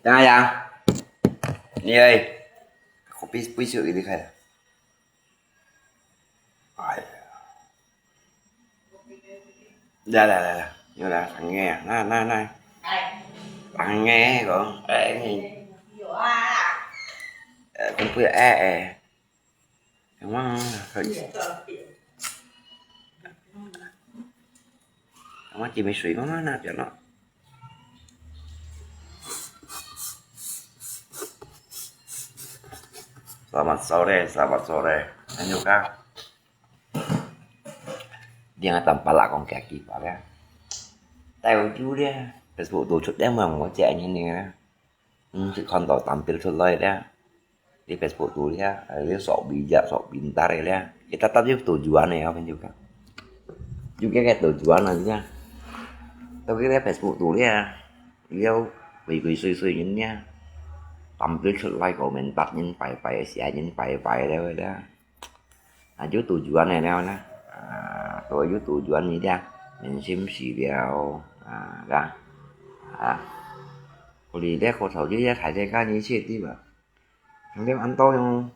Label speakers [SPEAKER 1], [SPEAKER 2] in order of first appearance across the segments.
[SPEAKER 1] Jangan ya. Ni ơi. Kopi quý sự đi khai. Đây đây đây. Vô là thằng nghe. Này. Thằng nghe con. Ê nghe. Con cứ Đúng không? Không chỉ mày suy nó nào cho nó. Selamat sore. Anyo kak. Dia nggak tanpa lah kong kaki pak ya. Tahu chú dia. Facebook tổ chức đám mừng của trẻ như này sự con tàu tampil selesai dia di Facebook tu dia dia sok bijak sok pintar ya dia kita tahu tujuannya apa juga kayak tujuan nantinya tapi dia Facebook tu dia vì suy nhìn nha tampil selesai komentar nhìn phải share nhìn phải đấy đó chú tujuan này nào nè tôi chú tujuan gì dia mình xem video ra 우리 내 고서 이제 다제가 니 시티바 근데 안 또용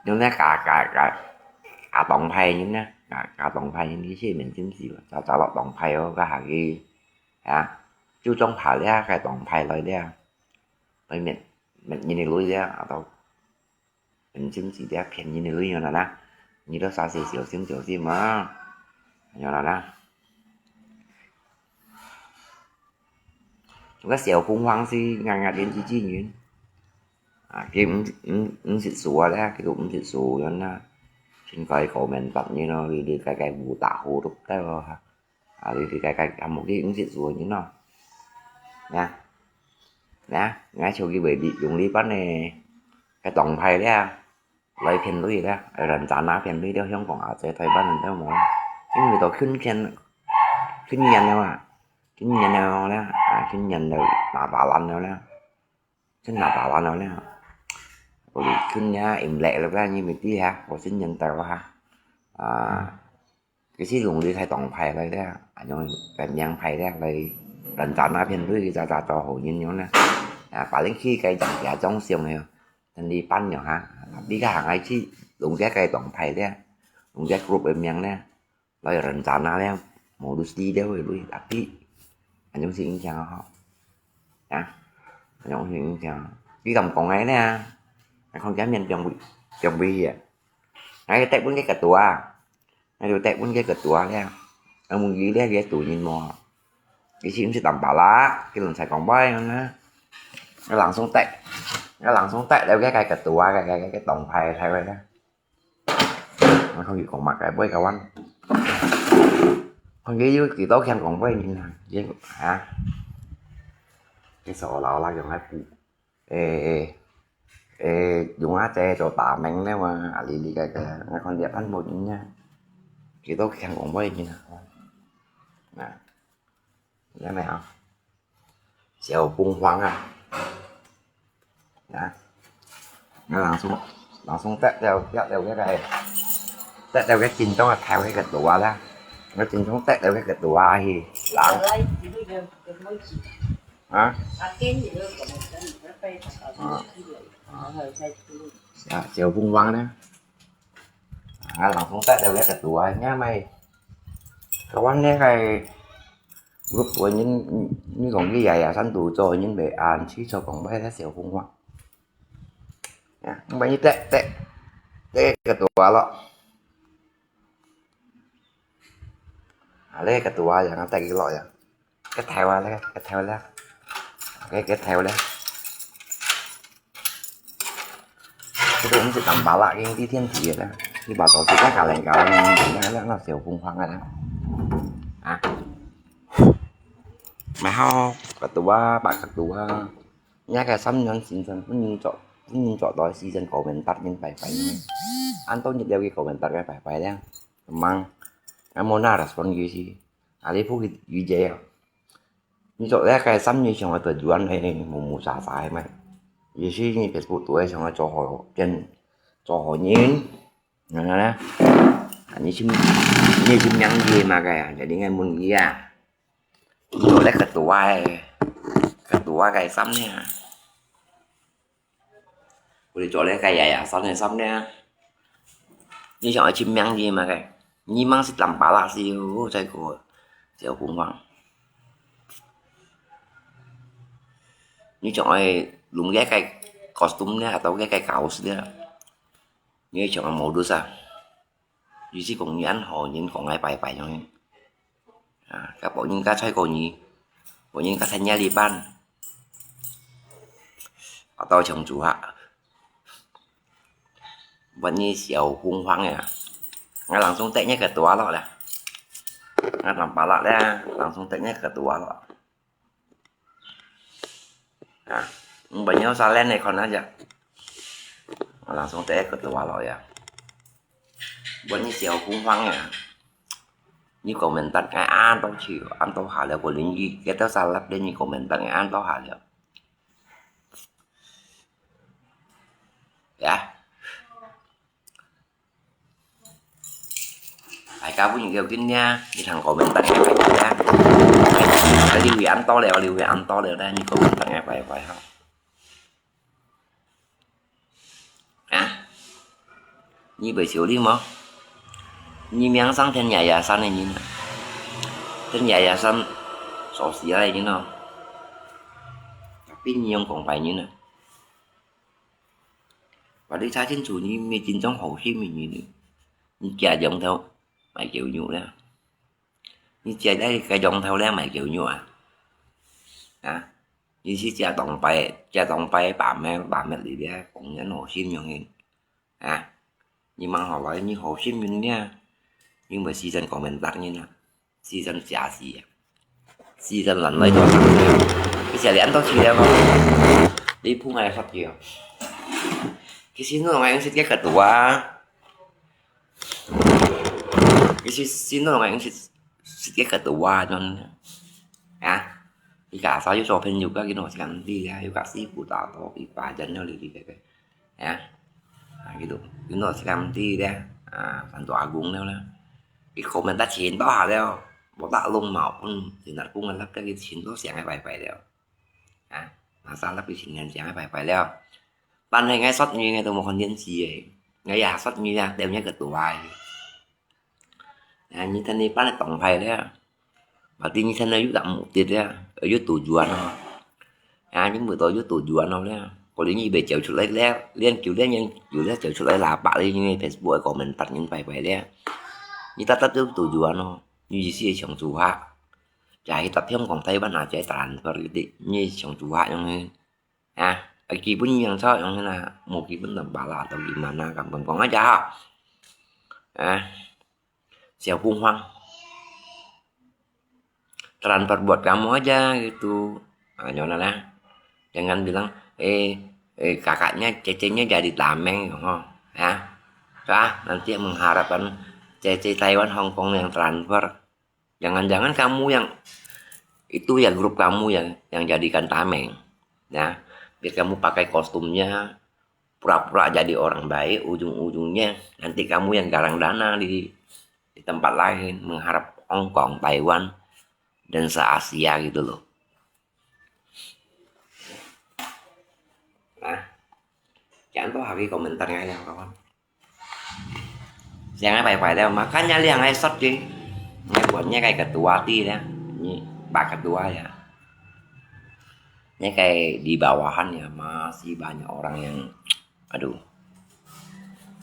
[SPEAKER 1] 내 cả tổng thầy những nè cả tổng thầy những cái gì mình chính gì mà cho lọt tổng thầy có hà ghi chú trong thảo ra cái tổng thầy lời ra tôi mình nhìn lưới ra tao mình chính gì ra phiền nhìn lưới như là như đó sao xỉu xí mà như là cái xẻo khủng hoảng gì ngàn đến chi nhuyễn cái xịt xùa đấy cái cũng xịt xùa cho nó xin coi cổ mình tập như nó đi cái vụ tạ hồ đúc tới rồi đi cái một cái xịt xùa như nó nha ngay sau khi bị dùng đi bắt này cái tổng thầy đấy lấy phiền lưới đó rần trả ná phiền lưới đó không còn ở thầy bắt mình đâu mà những người tôi khinh nhận đâu chính nhận nào đó chính nhận được là bà lanh nào đó chính là bà lanh nào đó rồi chính nhá im lẹ là ra như mình tí ha rồi chính nhận tờ ha cái xí dùng đi thay tổng phải đây đó rồi cảm nhận phải ra đây lần trả na phiền với ra cho hồ nhìn nhau nè phải đến khi cây chẳng giả trong xiềng này thành đi pan nhỏ ha đi cái hàng ấy chi dùng cái cây tổng phải đấy dùng cái group em nhang nè rồi lần trả na đấy modus đi đâu rồi lui tapi anh xin chào họ anh xin chào cái tầm còn ấy nè anh không dám nhanh chồng bi à cái tép bốn cái cà tùa ngay rồi tép bốn cái cà tùa nha ông muốn gì đấy ghé tụi nhìn mò cái xin sẽ tầm bà lá cái lần xài còn bay nữa cái lặn xuống tép đeo cái cà tùa cái tổng thay vậy đó nó không gì còn mặc cái với cào anh con nghĩ với kỳ tố khen còn với như vậy hả cái sổ lọ la dùng hai phụ dùng á tre cho tạm mình nếu mà đi cái con đẹp anh một nha kỳ tố khen còn với như nè cái này không xèo cung hoang nó lặn xuống tét theo cái chinh đó theo cái gạch đùa đó nó trên xuống tét cái gạch đùa thì lặn hả chiều vung văng đó lặn xuống tét cái gạch đùa nhá mày cái quán này cái group của những còn cái giày xanh tù rồi những bề án chỉ cho còn bay ra chiều vung văng bao nhiêu tét cái đùa đó lấy cái tua vậy nó tay cái loại cái theo đó cái cũng sẽ tầm bảo lại cái thiên thị đó khi bảo tổ chức các cả lãnh đạo nó là kiểu vùng hoang này đó mà ho cái tua bạn cái tua nhá cái xăm nhân xin dân cũng chọn đòi season của mình tắt nhưng phải anh tốt nhất đeo cái của mình tắt cái phải đấy mang mau na respon gitu ali pun gitu ya như chỗ đấy cái xăm như trong cái tujuan này một xả phải mày như thế như Facebook tuổi trong cái cho họ trên cho họ nhìn nè như chim nhăn gì mà cái để đi ngay muốn gì chỗ đấy cái tuổi ketua kayak samnya udah colek kayak ya samnya samnya như chọn chim măng gì mà cái như măng xịt làm bả lạ siêu chạy của siêu khủng hoảng như chọn lúng ghé cái costume atau ghé cái kaos dia như chọn màu đua sao như chỉ cùng như anh hồ nhưng còn ai bài bài thôi các bộ những cá xoay cổ nhỉ bộ những cá thanh nha li ban atau chồng chủ hạ vẫn như siêu khủng hoảng này ngay langsung tanya ketua lo lah ngay làm bả lạ ra langsung tanya ketua lo banyak salen này còn aja langsung tanya ketua lo ya buat như siêu khủng hoảng ya như komentar cái an tao chịu an tao hả liệu của lính gì cái tao sao lắp đến như komentar cái an tao hả liệu ya phải cao với những điều kinh nha như thằng komentar cái phải ra phải lưu ý ăn to lèo ra như komentar cái phải không như buổi chiều đi mà như miếng sang thiên nhà nhà san này như nào thiên nhà nhà san sổ xí này như nào tapi nhiều còn phải như nào và đi xa trên chủ như mình chính trong hồ khi mình như trà giống theo mày chịu nhủ đó như trà đây cái giống theo đó mày chịu nhủ như si trà tổng bay bà mẹ đi ra cũng nhắn hồ sim nhiều nghìn nhưng mà họ nói như hồ sim mình nha nhưng mà season của mình tắt như nào season trả gì season lần lấy cho cái xe lén tao chỉ đâu không đi phun này phát nhiều cái xin nó anh sẽ cái cả tủa cái xin nó anh sẽ cái cả tủa cho thì cả sao cho phim nhiều cái nó sẽ đi ra các sĩ phụ tạo to bị bà chân nó đi cái gitu nó sẽ làm đi ra phản tỏa cũng đâu đó cái komentar chín đó hả đeo bỏ tạ lông màu thì nó cũng là lắp cái chín đó sẽ ngay bài đeo mà sao lắp cái chín này sẽ ngay bài đeo ban này ngay sót như ngay từ một con nhân gì ấy ngay già sót như ra đều nhắc cái tủ bài như thế này bán lại tổng bài đấy và tin như thế này giúp đặng một tiền đấy ở dưới tủ juan nó những buổi tối dưới tủ juan nó đấy có lý như về chịu chút lấy liên kiểu đấy nhưng kiểu đấy chịu chút lấy là bạn đi như Facebook của mình tắt những bài đấy như ta tắt trước tủ juan nó như gì xí chồng chủ hạ chạy tập thêm còn thấy bạn nào chạy tàn và như chồng chủ hạ trong này ở kỳ vốn như sao trong là một kỳ vốn tầm bà là tầm gì mà na cầm còn aja siêu khủng hoảng transfer buat kamu aja gitu Nyona jangan bilang kakaknya cecenya jadi tameng nanti mengharapkan cece Taiwan Hong Kong yang transfer jangan-jangan kamu yang itu ya grup kamu yang jadikan tameng biar kamu pakai kostumnya pura-pura jadi orang baik ujung-ujungnya nanti kamu yang galang dana di tempat lain mengharap Hong Kong Taiwan dan se-Asia gitu loh jangan tuh hari komentar ngay đâu kawan jangan bài đâu makanya liang ngay shot sih buatnya kayak ketua ti ya ini Pak Ketua ya ini kayak di bawahan ya masih banyak orang yang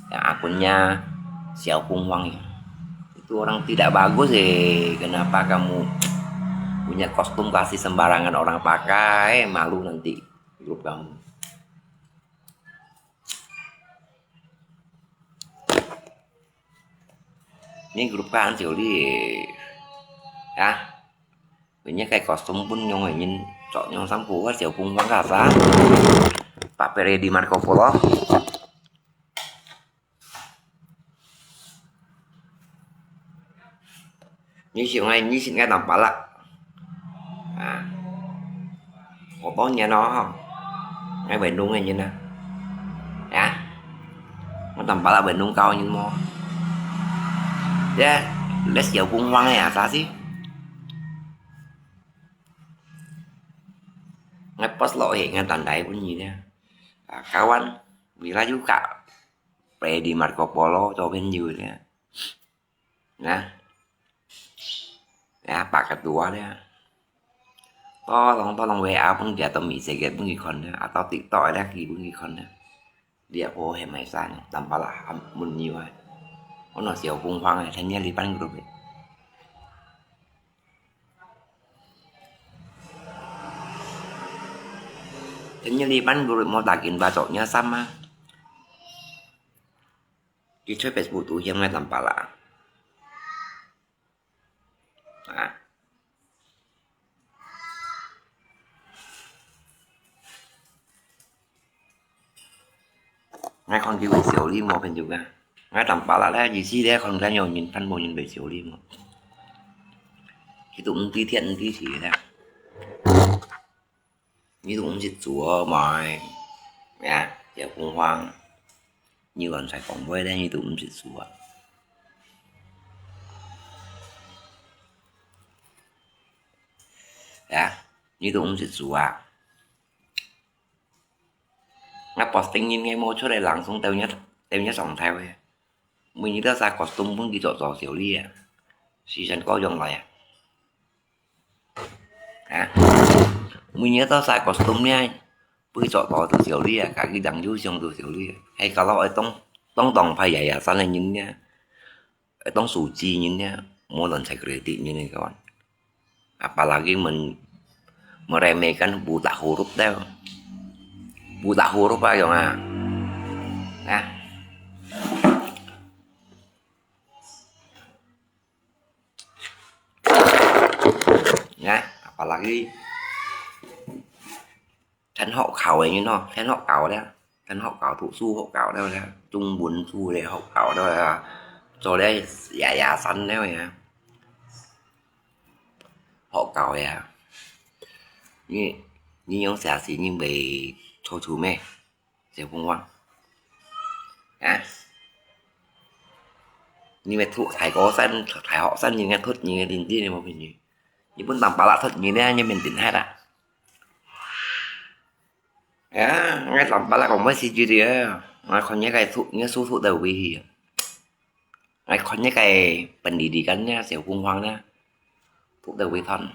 [SPEAKER 1] yang akunnya Xiao Kung Wang ya itu orang tidak bagus kenapa kamu punya kostum kasih sembarangan orang pakai malu nanti grup kamu ini grup kan Joli Ini kayak kostum pun nyongin cok nyong sampu Xiao Kung Wang kasa Pak Pere di Marco Polo như chiều nay như xin nghe đọc bảo lạ có nhà nó không ngay bên đúng này như nào nó tầm bảo là bên đúng cao như mò let's Xiao Kung Wang này sao chứ ngay post lo hiện ngay tận đấy pun gì nè kawan bila juga di Marco Polo cho bên dưới nè nè ya pak ketua nè tolong WA pun dia atau message pun ngikon atau TikTok lagi pun ngikon dia oh hemai sana tanpa lah mun nhiều nó siêu vùng hoang này thanh niên đi bắn group ấy. Thanh niên đi bắn group mau takin ba choknya sama di Facebook tu yang ngai tanpa lah ngay con kêu bị xỉu đi một bên juga ngay tanpa lah gì sih dia còn ra nhiều nhìn phân bộ nhìn bị xỉu đi một cái tụng tí thiện tí chỉ là như tụng dịch chúa mỏi nha kiểu khủng hoảng như còn phải phỏng với đây như tụng dịch chúa như tụng dịch chúa ngắt posting nhìn ngay mô chỗ đây lắng xuống teo nhất dòng theo mình như ta ra costume cũng đi dọ xỉu đi season có dòng này mình nhớ tao xài costume nha bữa chọn tỏ từ xỉu đi cả cái đằng dưới xong từ xỉu đi hay cả lo ở tông tòng phải vậy sao này nhìn nha ở tông sủ chi nhìn nha mỗi lần xài credit như này các bạn apalagi meremehkan buta huruf deh buta huruf apa dong nha apalagi thân hậu khẩu ấy như nó thân hậu khẩu đấy thân hậu khẩu thụ su hậu khẩu đâu là trung buồn su để hậu khẩu đâu là rồi đây dạ xanh đấy rồi hậu khẩu như những xả xí nhưng bị cho chú mẹ sẽ không quan nhưng mà thụ thải có xanh thải họ xanh như nghe thuật như nghe tin tí này mà mình gì nhưng vẫn tầm bá lạ thật như thế như mình tỉnh hát ngay làm bá lạ còn mấy gì gì ngay còn những cái thụ những số thụ đầu vì ngay còn những cái bệnh đi cắn nha sẽ không hoang nha thụ đầu vì thân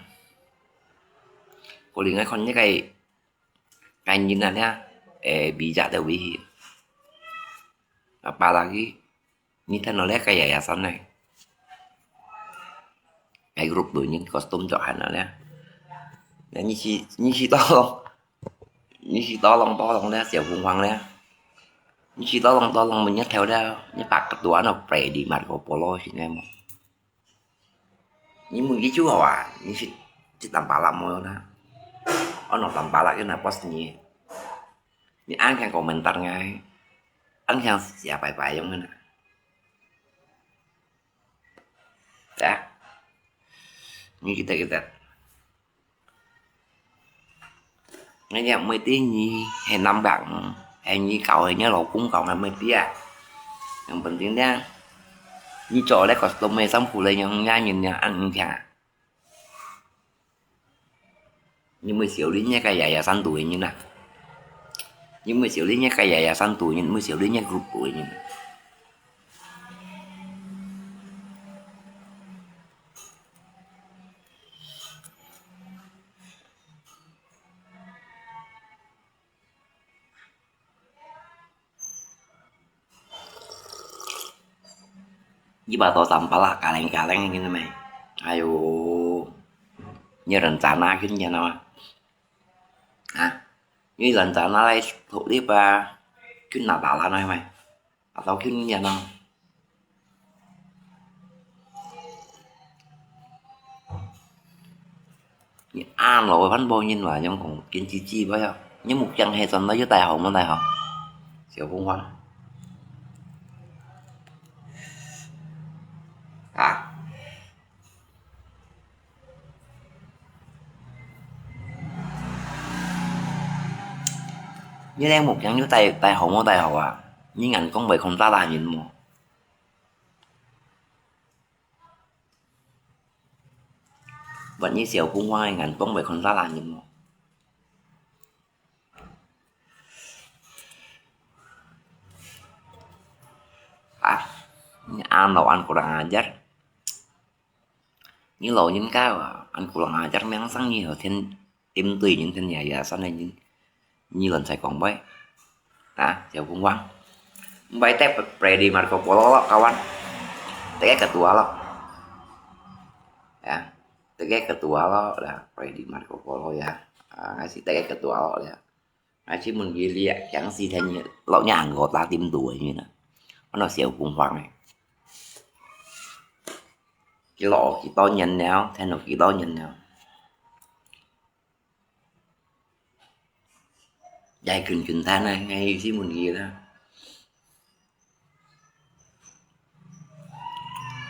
[SPEAKER 1] có liền ngay còn những cái như này nha bị dạ đầu vì apalagi như thế nó lẽ cái yayasan này cái group đội những costume cho hắn nữa nè như chi to lòng nè xẻo vùng hoàng nè như chi to lòng mình nhắc theo đó như bạc cái tuổi nó phải đi mặt của polo thì em như mình cái chú hòa như chỉ tầm bà làm thôi đó nó tầm bà lại cái nào post nhiều như anh đang komentar ngay anh đang xẻ bài giống như này như kita nghe nhạc mấy tiếng như hè năm bạn hay như cậu hay nhớ lột cũng còn là mấy tiếng yang penting dia như trò đấy costume xong phụ lên yang nha nhìn nhà ăn chả nhưng mới xỉu đến nhá cái dạ xanh tuổi như nè nhưng mới xỉu đến nhá cái dạ xanh tuổi nhưng mới xỉu đến nhá group tuổi như nè Giba totam pala kaleng-kaleng gitu mah. Ayo như rencana gitu ya nama. Như rencana lai thuộc tiếp cái nào bảo là nói mày. Atau cái như nào. Như an rồi bánh bò nhìn vào trong còn kiến chi bao nhiêu. Như một chân hay xong nó với tay hồng Siêu phong văn. Như đang một chân với tay hồng nhưng ảnh con bị không ta là nhìn một vẫn như xỉu cũng hoài ảnh con bị không ta là nhìn một An lo an kurang ajar. Những lộ những cái anh kurang ajar memang sang nhiều thiên tim tùy những thiên yayasan này như lần Sài Gòn bay. Jauh Bungwang. Bay teh Freddy Marco Polo lo kawan. Teh ketua lo. Ya. Teh ketua lo là Freddy Marco Polo ya. Ngasih teh ketua lo ya. Ngasih mun gili ya chẳng si thành lo nhà anggota tim tuổi như nè. Nó Jauh Bungwang này. Cái lọ chỉ to nhìn nào, thế nào chỉ to nhìn nào. Dài kinh than này ngay xí mình gì đó.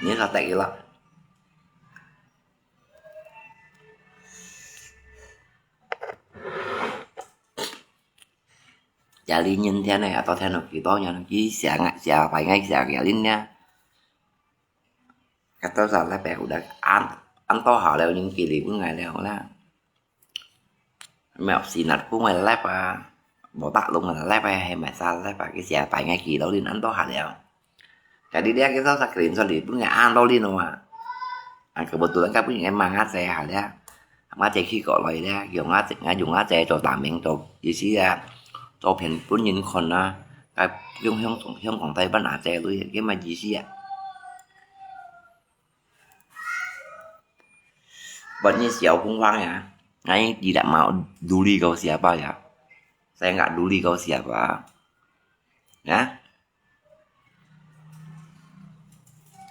[SPEAKER 1] Nhớ là tệ lắm. Chả đi nhìn thế này to thế nào chỉ to nha, chỉ xả phải ngay xả kẻ lên nha. Các tao giờ lại bèo đã ăn to họ đều những kỷ niệm của ngày đều là mẹ học xì nặt của mày lép bỏ tạ luôn là lép hay mà sao lép cái xẻ phải ngay kỳ đó lên ăn to họ đều. Cái đi đeo cái đó sạc điện cho đi bữa ngày ăn to lên rồi mà. Cái bữa tối các bữa em mang ngát xe hả đấy. Ngát xe khi gọi lại đấy, dùng ngát xe cho tạm miệng cho gì xí ra. Cho phiền bữa nhìn còn cái dùng hiông còn tay bắt nạt xe luôn cái mà gì xí ạ. Vẫn như Jauh Bungwang ya. Saya tidak mau peduli kau siapa ya. Saya nggak peduli kau siapa. Ya.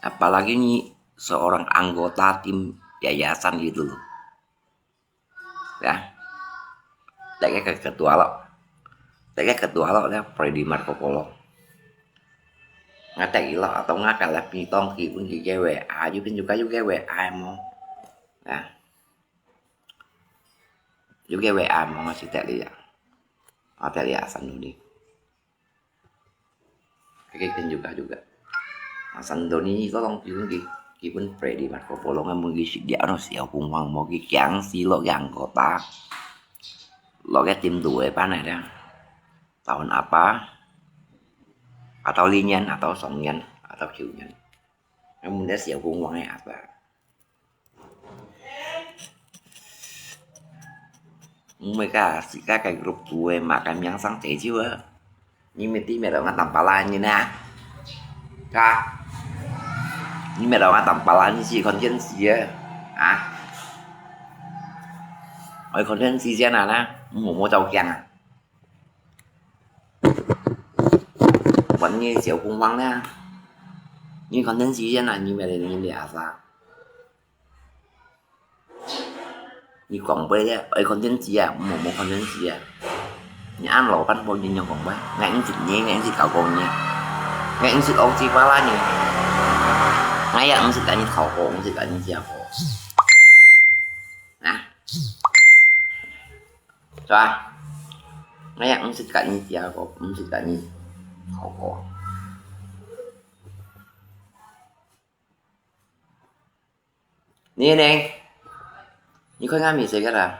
[SPEAKER 1] Apalagi ini seorang anggota tim yayasan gitu loh. Ya. Tại cái ketua lo là Freddy Marco Polo. Ngắt tại lo atau ngắt cả là pitong kỳ pun kỳ cái về giúp juga WA mau. Ya. Juga WA mau ngasih tadi ya. Tadi Hasan Doni. Kayak juga. Hasan Doni có long chuyện gì kỳ pun Freddy Marco Polo nggak mau gisi dia nó Jauh Bungwang mau cái chẳng si lo gang kota. Lo cái tim tuổi apa này dah. Tahun apa? Atau linyan atau songyan atau ciuyan. Kemudian Jauh Bungwangnya apa? Mereka các cái group tuổi mà cái miếng sáng thế chưa? Nhưng mà tí mẹ đâu ngắt tầm pala như nè. Cả. Nhưng mẹ đâu ngắt tầm pala như gì còn chân gì á? Ôi còn chân gì thế nào nè? Mua trâu chàng à? Vẫn như Jauh Bungwang nè. Nhưng còn chân gì thế nào? Nhưng mẹ đây nhìn đẹp sao? Như còn bê á, ơi con chân gì à, một con chân gì à. Nhà ăn lẩu bánh bông như nhau còn bê. Ngãn xịt cậu còn nha. Ngãn xịt ốc chi quá lá nha. Ngay ăn xịt lại như khẩu cổ, xịt lại như chèo cổ. Nè. Rồi. Ngay ăn xịt lại như chèo cổ, xịt lại như khẩu cổ. Nè. 你快看米谁个了？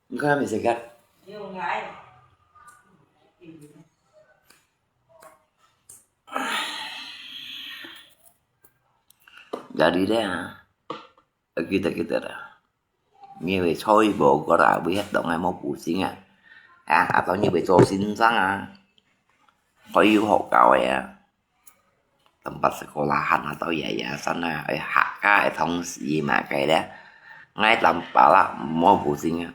[SPEAKER 1] 你快看米谁个？Jadi deh, kita dah. Như vậy thôi bộ có đã bị hoạt động hay một buổi sinh atau như vậy cho xin sang có yêu hộ cậu tempat sekolahan atau yayasan HK thông gì mà cái đó ngay tanpa là mau buổi sinh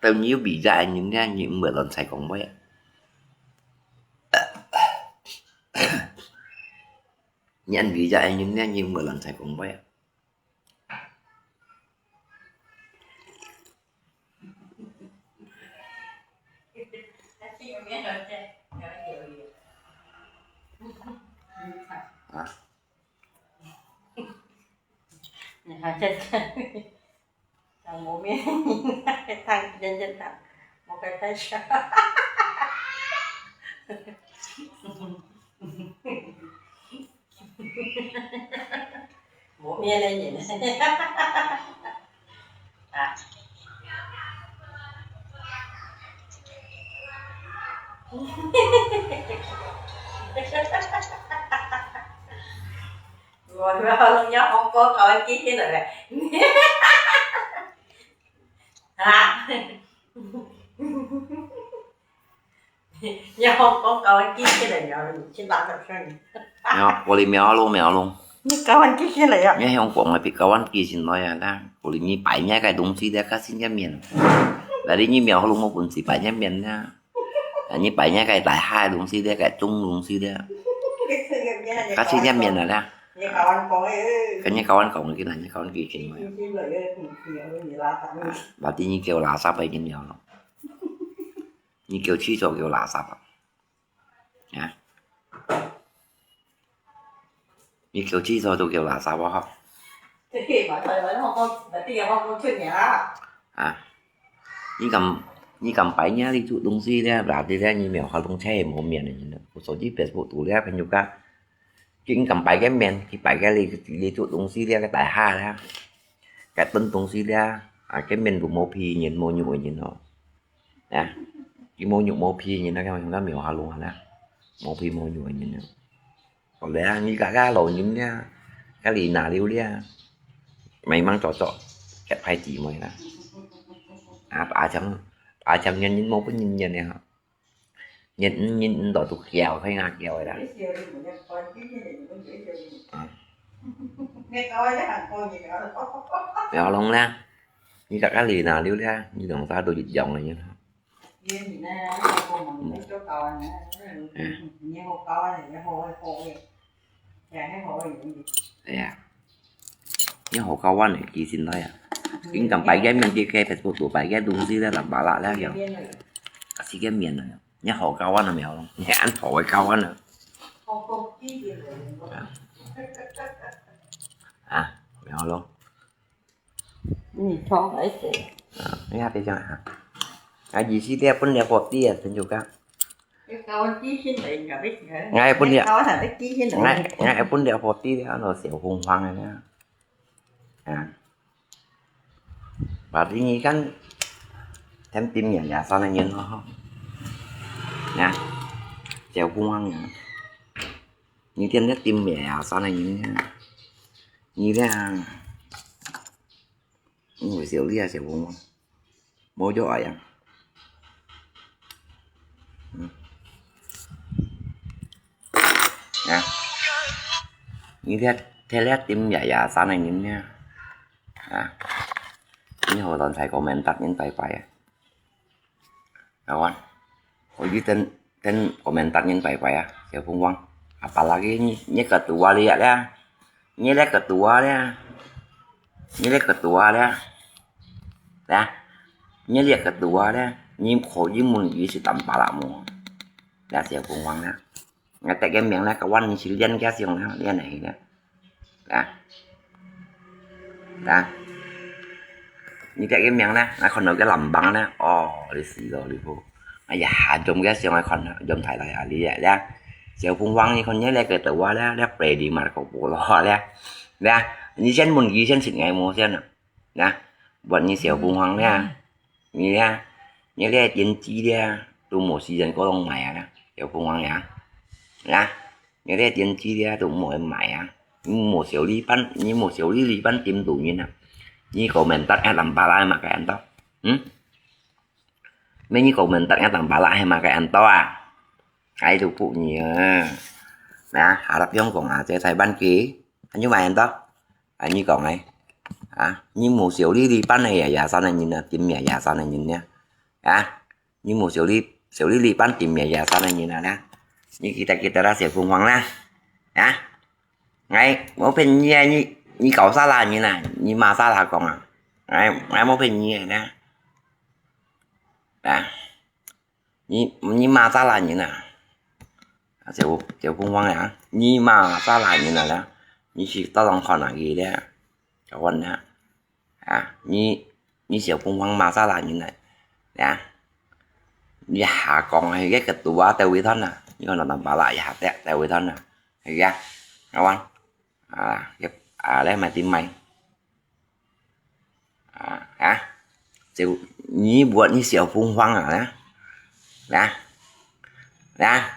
[SPEAKER 1] tôi nhớ bị ra những 10 lần Sài Gòn vậy. Nhận bị ra những 10 lần Sài Gòn vậy.
[SPEAKER 2] Chân thằng bố mẹ nhìn cái thằng chân thằng một cái tay sao miên này nhìn à. Rồi luôn nhớ không có coi anh kia nữa hả nhớ không có coi anh kia nữa nhớ trên bàn tập sân
[SPEAKER 1] boleh mèo luôn
[SPEAKER 2] nhớ coi anh kia nữa
[SPEAKER 1] nhớ không còn mà bị kawan kia xin nói là boleh như bảy nhá cái đúng gì đấy các xin nhá miền là đi như mèo luôn một cuốn gì bảy nhá miền nha như bảy nhá cái tại hai đúng gì đấy cái chung đúng gì đấy các xin nhá miền là ra
[SPEAKER 2] nhớ coi coi
[SPEAKER 1] cái như kawan cộng cái này như kawan kia xin nói bảo tí như kêu là sắp vậy như mèo như kêu chi cho kêu là sắp à như kiểu chi rồi tôi kiểu là sao không
[SPEAKER 2] thì bảo thời vẫn không tiền không chuyện nhỉ
[SPEAKER 1] à như cầm bánh nhá đi tụ đông gì đấy bảo đi ra như mèo họ đông xe một miền này một số chi biệt bộ tủ đấy phải nhục cả chính cầm bánh cái miền thì bánh cái đi tụ đông gì đấy cái tại hai đấy cái tân đông gì đấy cái miền của mô phi nhìn mô nhục nhìn nó à cái mô nhục mô phi nhìn nó cái chúng mèo họ luôn hả mô phi mô nhục nhìn nó còn lẽ như cả cái lồi những cái gì nào điêu đi mày mang trò kẹp hai chị mày nè à chẳng nhân những món cái nhìn này hả nhìn đòi tụt kèo hay ngà kèo rồi đó mèo luôn nè như cả cái gì nào điêu ra như đồng ta đồ dịch dòng này như thế à nhớ hồ câu quá này chị xin thôi à kính cầm bảy cái miền kia kê Facebook của bảy cái đúng gì đó làm bà lạ đó kiểu xí cái miền này nhớ hồ câu quá là mèo luôn nhớ ăn thổi câu quá nữa à mèo luôn
[SPEAKER 2] cho đấy
[SPEAKER 1] nghe thấy chưa hả cái gì xí đẹp phân đẹp bọt đi à xin chào các ngay phân đẹp ngay phân đẹp bọt đi nó xẻo hùng hoang này nha à và tuy nhiên kan thêm tim nhà sau này nhìn nó không nè xẻo hùng hoang nhá như thiên nhất tim nhà sau này nhìn như thế người xẻo đi xẻo hùng hoang bố giỏi à nè như thế lét tim nhà sau này nhìn nha à ini hồi toàn phải komentar những tay phải kawan oh gitu ten komentar những tay phải ya Phung Quang apalagi ini ketua lihat ya ini lihat ketua ya ini lihat ketua ya dah ini lihat ketua ya ini khổ với mình gì sự tầm bạ lắm đã sẽ Phung Quang đó ngay tại cái miệng này kawan ini sự dân cái siêu nó đây này dah dah như cái miệng nè nó còn nổi cái lầm băng nè đi xì rồi đi vô bây giờ hạ trong cái xe còn trong thải lại đi lại ra xe Phung Quang như con nhớ lại cái từ qua đó đáp về đi mà có bộ lo ra như sen muốn gì sen xịn ngày mua sen nè vẫn như xe Phung Quang nha như ra như đây tiền chi ra tôi một season có lông mày nè xe Phung Quang nhá nè như đây tiền chi ra tôi một mày như một xíu ly bắn tim đủ như nào như komentar làm bà lại mà cái anh to mấy như komentar làm bà lại mà cái anh to cái thuộc phụ nhiều nè hạ đập giống còn chơi thầy ban kỹ như vậy anh to như còn này như một xíu đi ban này giả sau này nhìn là tìm nhà giả sau này nhìn nha như một xíu đi ban tìm nhà giả sau này nhìn là nè như kita ra sẽ Phung Quang nè ngay mỗi bên như cậu xa là như này như mà xa là còn ai mỗi bên như này nè như mà xa là như này Phung Quang nè như mà xa là như này đó như chỉ tao lòng còn là gì đấy các bạn nè như Phung Quang mà xa là như này nè như hạ còn hay cái kịch tụ tao quý thân nè như còn là bà lại hạ tẹo tao quý thân nè hay ra các bạn Đây mày tim mày. Ini buat ni Xiao Phung Hoang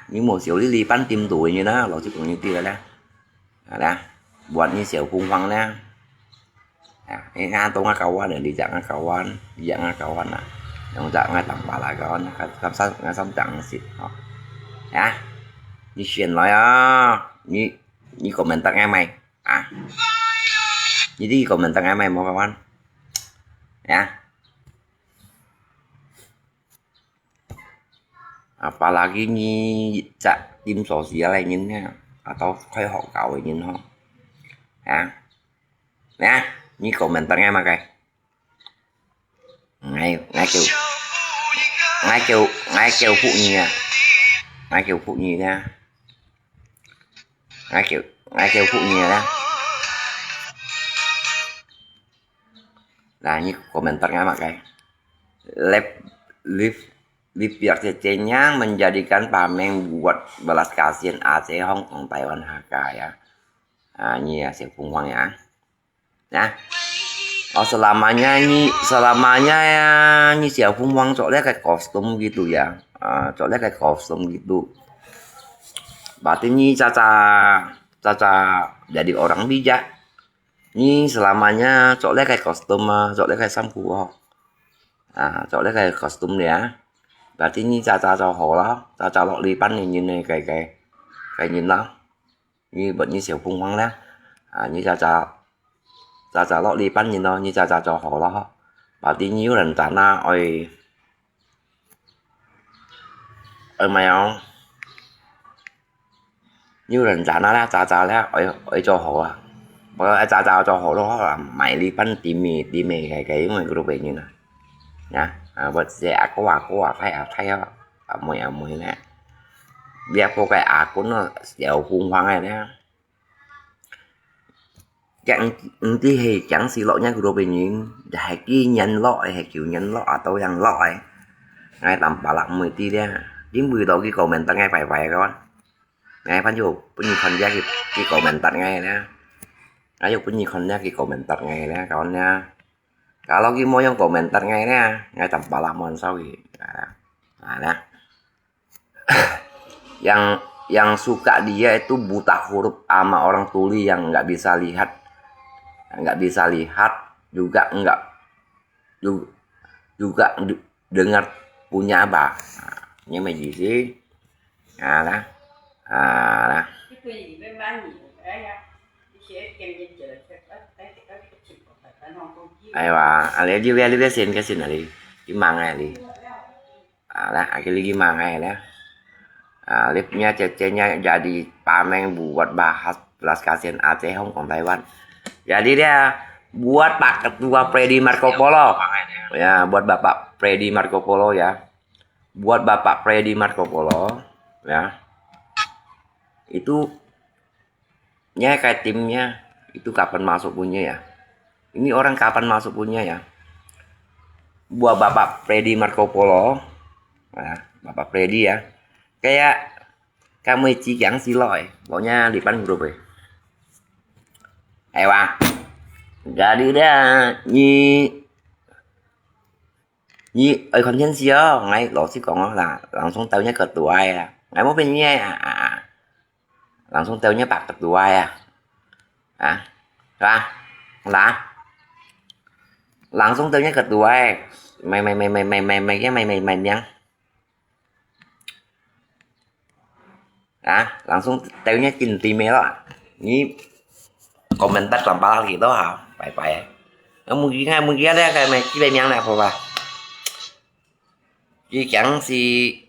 [SPEAKER 1] ini một xíu lý pan tim tuổi như đó, lo chứ còn như tia buat ni Xiao Phung Hoang ini tong kawan dan di jangan kawan yang jangan tambah lah kawan, cảm chẳng xịt như chuyện nói như komentar ngay mày như đi komentar ngay mày mau kawan apalagi nih cak tim sosial lainnya atau kayak họ kau ini ho ini komentarnya makai ngay kêu phụ nhì nha, ngay kêu phụ nhì nha, ngay kêu phụ nhì nha, nah ini komentarnya makai live CC-nya menjadikan Pameng buat balas kasihan AC Hong Kong Taiwan HK ya. Nah, ini ya Xiao Phung Hoang ya. Nah, selamanya ya ini Xiao Phung Hoang soalnya kayak kostum gitu ya. Soalnya kayak kostum gitu. Berarti ini Caca jadi orang bijak. Ini selamanya soalnya kayak kostum, soalnya kayak sampo. Nah, soalnya kayak kostum ya. Berarti ini Caca cho họ đó, Caca lọ li pan nhìn này cái nhìn đó, như bệnh như Xiao Phung Hoang đó, như Caca lọ li pan nhìn đó, như Caca cho họ đó. Berarti nhiều lần trả na oi mày không? Nhiều lần trả na là Caca là oi cho họ bởi Caca cho họ đó là mày li pan tìm mì cái mà group như này, nha. Buat saya aku thay mùi nè việc cô cái akun nó Xiao Phung Hoang này nè chẳng xí lọ nha của bên nhìn hay kia nhân loại hay kiểu nhân loại atau yang loại ngay tầm bà lặng 10 ti đây đến 10 đầu cái komentar ngay phải các bạn ngay pan vô punya konja cái komentar ngay nè ayo punya konja cái komentar ngay nè kawan nha. Kalau mau yang komentar ngay tanpa lamon sawi. Yang suka dia itu buta huruf sama orang tuli yang nggak bisa lihat juga dengar punya apa. Ini mày gì sih? Ali dia sin ali gimana ali akhirnya gimana ya live-nya CC-nya jadi Pameng buat bahas belas kasihan Aceh Hong Kong Taiwan. Jadi dia buat Pak Ketua Freddy Marco Polo ya, buat Bapak Freddy Marco Polo ya, buat Bapak Freddy Marco Polo ya, itu nya kayak timnya itu kapan masuk punya ya. Ini orang kapan masuk punya ya? Buat Bapak Freddy Marco Polo, Bapak Freddy ya, kayak kamu chẳng xí lỗi, pokoknya di depan grup ya. Jadi dia nyi konten sih ngay lo sih còn là langsung tahunya ketua ya, nggak mau pennya ya, langsung tahunya Pak Ketua ya, lah. Langsung tahunya ketua mày yang langsung tahunya tim lo ini komentar tanpa gitu phải mungkin ada kayak mày cái yang này apa chứ chẳng si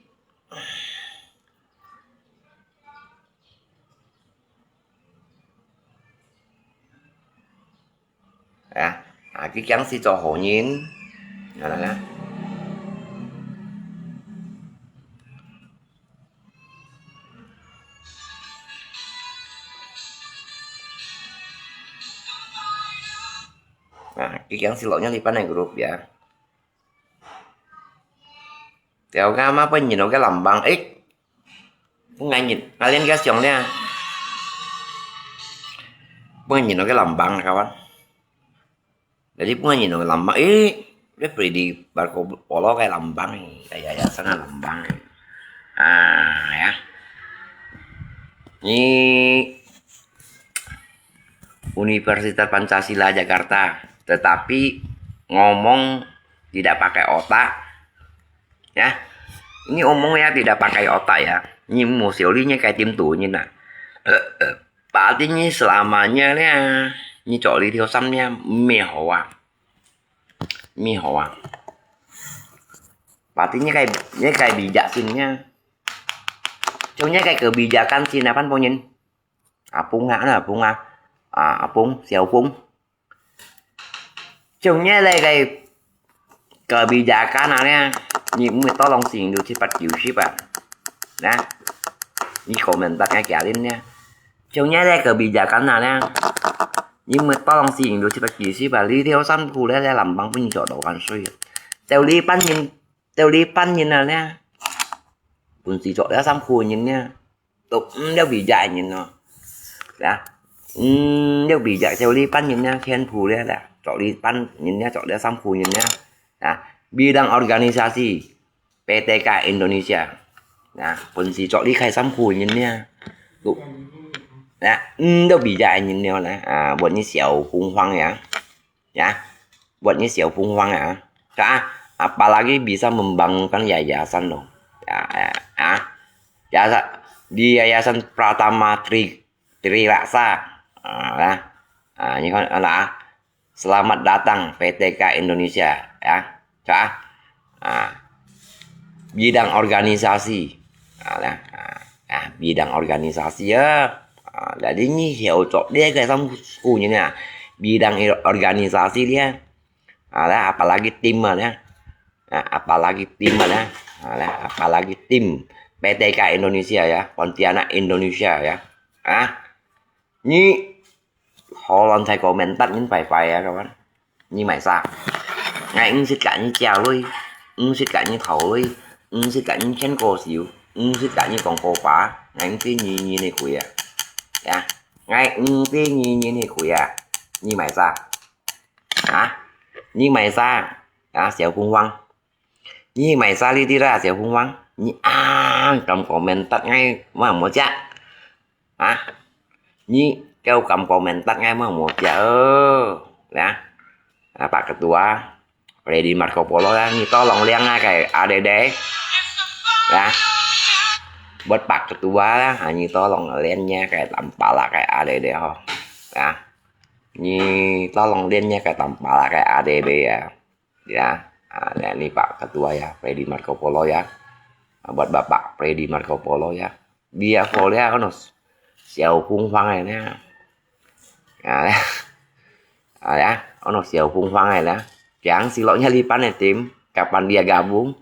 [SPEAKER 1] chứ chẳng si cho hộ nhìn là cái chẳng xin lỗi nhá, lipat này group ya. Kéo gam apa nhìn nó cái làm bằng x ngay nhìn kalian guys chồng nha. Bunga nhìn nó cái lambang kawan. Jadi bunga nhìn nó cái lambang. Referee di Marco Polo kayak lambang nih, kayak yayasan lambang. Ya. Ini Universitas Pancasila Jakarta, tetapi ngomong tidak pakai otak. Ya. Ini omongnya tidak pakai otak ya. Ini museolinya kayak tim tuh như nào. Berarti ini selamanya nih, ini chỗ lý thiếu xăm mì hổ à. Mì hổ à. Berarti ini kayak bijak sinnya. Contohnya kayak kebijakan Sin apa ponyin? Apung ngã apung apung xèo phung. Contohnya kayak kebijakan aneh. Những người to lòng xỉn được thì bắt chịu ship à. Đó. Như komentarnya kalian ya. Contohnya đây kebijakan aneh. Những người to lòng xỉn được thì bắt chịu ship à. Lý theo xăm khu đây làm bằng bên chỗ đầuกันsuy. Theo lý pan nhìn là nè. Pun si chỗ đây xăm khu nhìn nè. Tục đeo bị dạy nhìn nó. Đó. Đeo bị dạy theo lý pan nhìn nè. Khen khu đây là. Chỗ lý pan nhìn nè. Chỗ đây xăm khu nhìn nè. Đó. Bidang organisasi PTK Indonesia. Nah, fungsi cok di khai xăm khui nhìn nha. Nah, đâu bị dạy nhìn nè nè. Buat như xẻo phung hoang ya. Ya. Buat như xẻo phung hoang ya. Apalagi bisa membangunkan yayasan loh. Ya. Di Yayasan Pratama Tri Raksa. Ini kan là selamat datang PTK Indonesia ya. Bidang organisasi. Bidang organisasi ya. Jadi ini hiểu chỗ dia kayak xong khu như này. Bidang organisasi dia. Apalagi tim ya. Apalagi tim ya. Apalagi tim PTK Indonesia ya. Pontianak Indonesia ya. Ini Holland thay komentar những phải ya kawan. Như mày sao? Ngay xin cả như chào lui, xin cả như thầu lui, xin cả như chén cô xỉu, xin cả như còn cô phá, ngay tí như này quỷ à, ya, ngay tí như này quỷ à, như mày sao, như mày sao, xéo phung hoang, như mày sao đi ra xéo phung hoang, như cầm komentar ngay mà một chắc, như kêu cầm komentar ngay mà một chắc, ya. Pak Ketua Freddy Marco Polo ya, ini tolong liang kayak ADD ya. Buat Pak Ketua ya, ini tolong liannya kayak tampala kayak ADD ya. Ini tolong liannya kayak tampala kayak ADB ya. Ya. Nah, ini Pak Ketua ya, Freddy Marco Polo ya. Buat Bapak Freddy Marco Polo ya. Dia folnya kan siêu phung hoang này nè. Ya. Ono siêu phung hoang này nè. Chẳng xin lỗi nha Lipan này tim. Kapan dia gabung.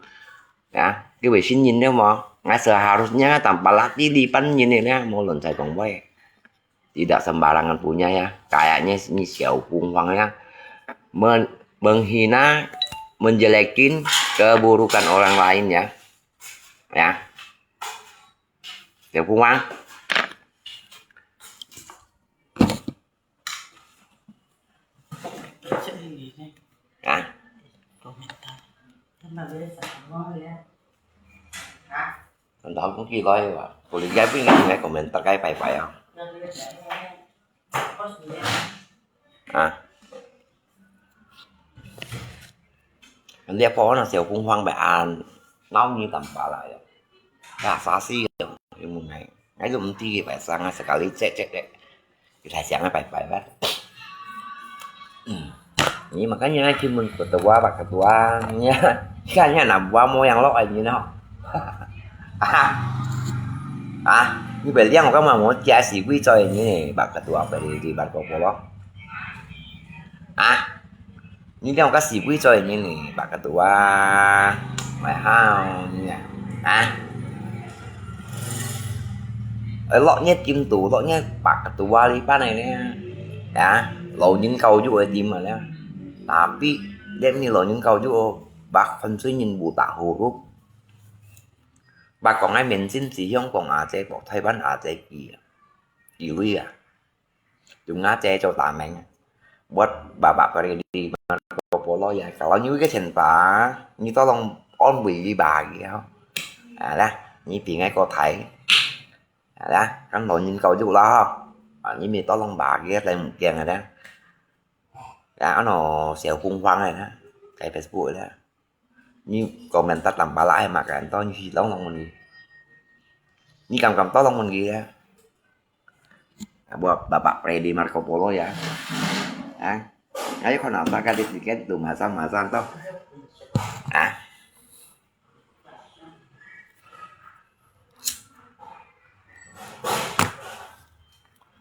[SPEAKER 1] Ya. Cái vệ sinh nhìn đâu mà. Nggak seharusnya tanpa latih Lipan nhìn này mau loncai kongboy. Tidak sembarangan punya ya. Kayaknya ini siêu phung hoang ya. Menghina, menjelekin keburukan orang lain ya. Ya. Siêu phung hoang. Đó cũng chỉ coi và cô đi gái với nghe komentar cái phải không? Dia phó là siêu phung hoang bạn nó như tầm bả lại cả xa xí cái mùa này ngay dùng thì phải sang sekali cek deh kita siangnya phải banget. Ini makanya cuma ketua Pak Ketuanya kayaknya nambah mau yang lo aja nih như vậy liang có mà muốn chia sẻ quy cho như này Pak Ketua phải đi Marco Polo như liang có sỉ quy cho như này Pak Ketua phải không như này ở lọ nhất kim tủ lọ nhất Pak Ketua đi phát này nè ya lộ những câu chú ở tim mà nè tapi đem như lộ những câu chú bác phân suy nhìn bù tạ hồ rút bác còn ai mình xin sử dụng còn à chế bỏ thay bán à chế kỳ lui à Dùng Á che cho tà mẹ buat bà ready Marco Polo ya kalau như cái thành bà như tao long on bị bà gì không đó như tiền ngay có thấy đó cán bộ nhìn cầu chú lo như mi tao long bà ghét lên một chàng rồi đó nó xèo khung khoăng này đó cái Facebook đó như comment tắt làm bà lại mà cái to như tao long mình như cầm tao long mình gì đó buat bà ready Marco Polo ya ayo kalau nak kali tiket tu masang tau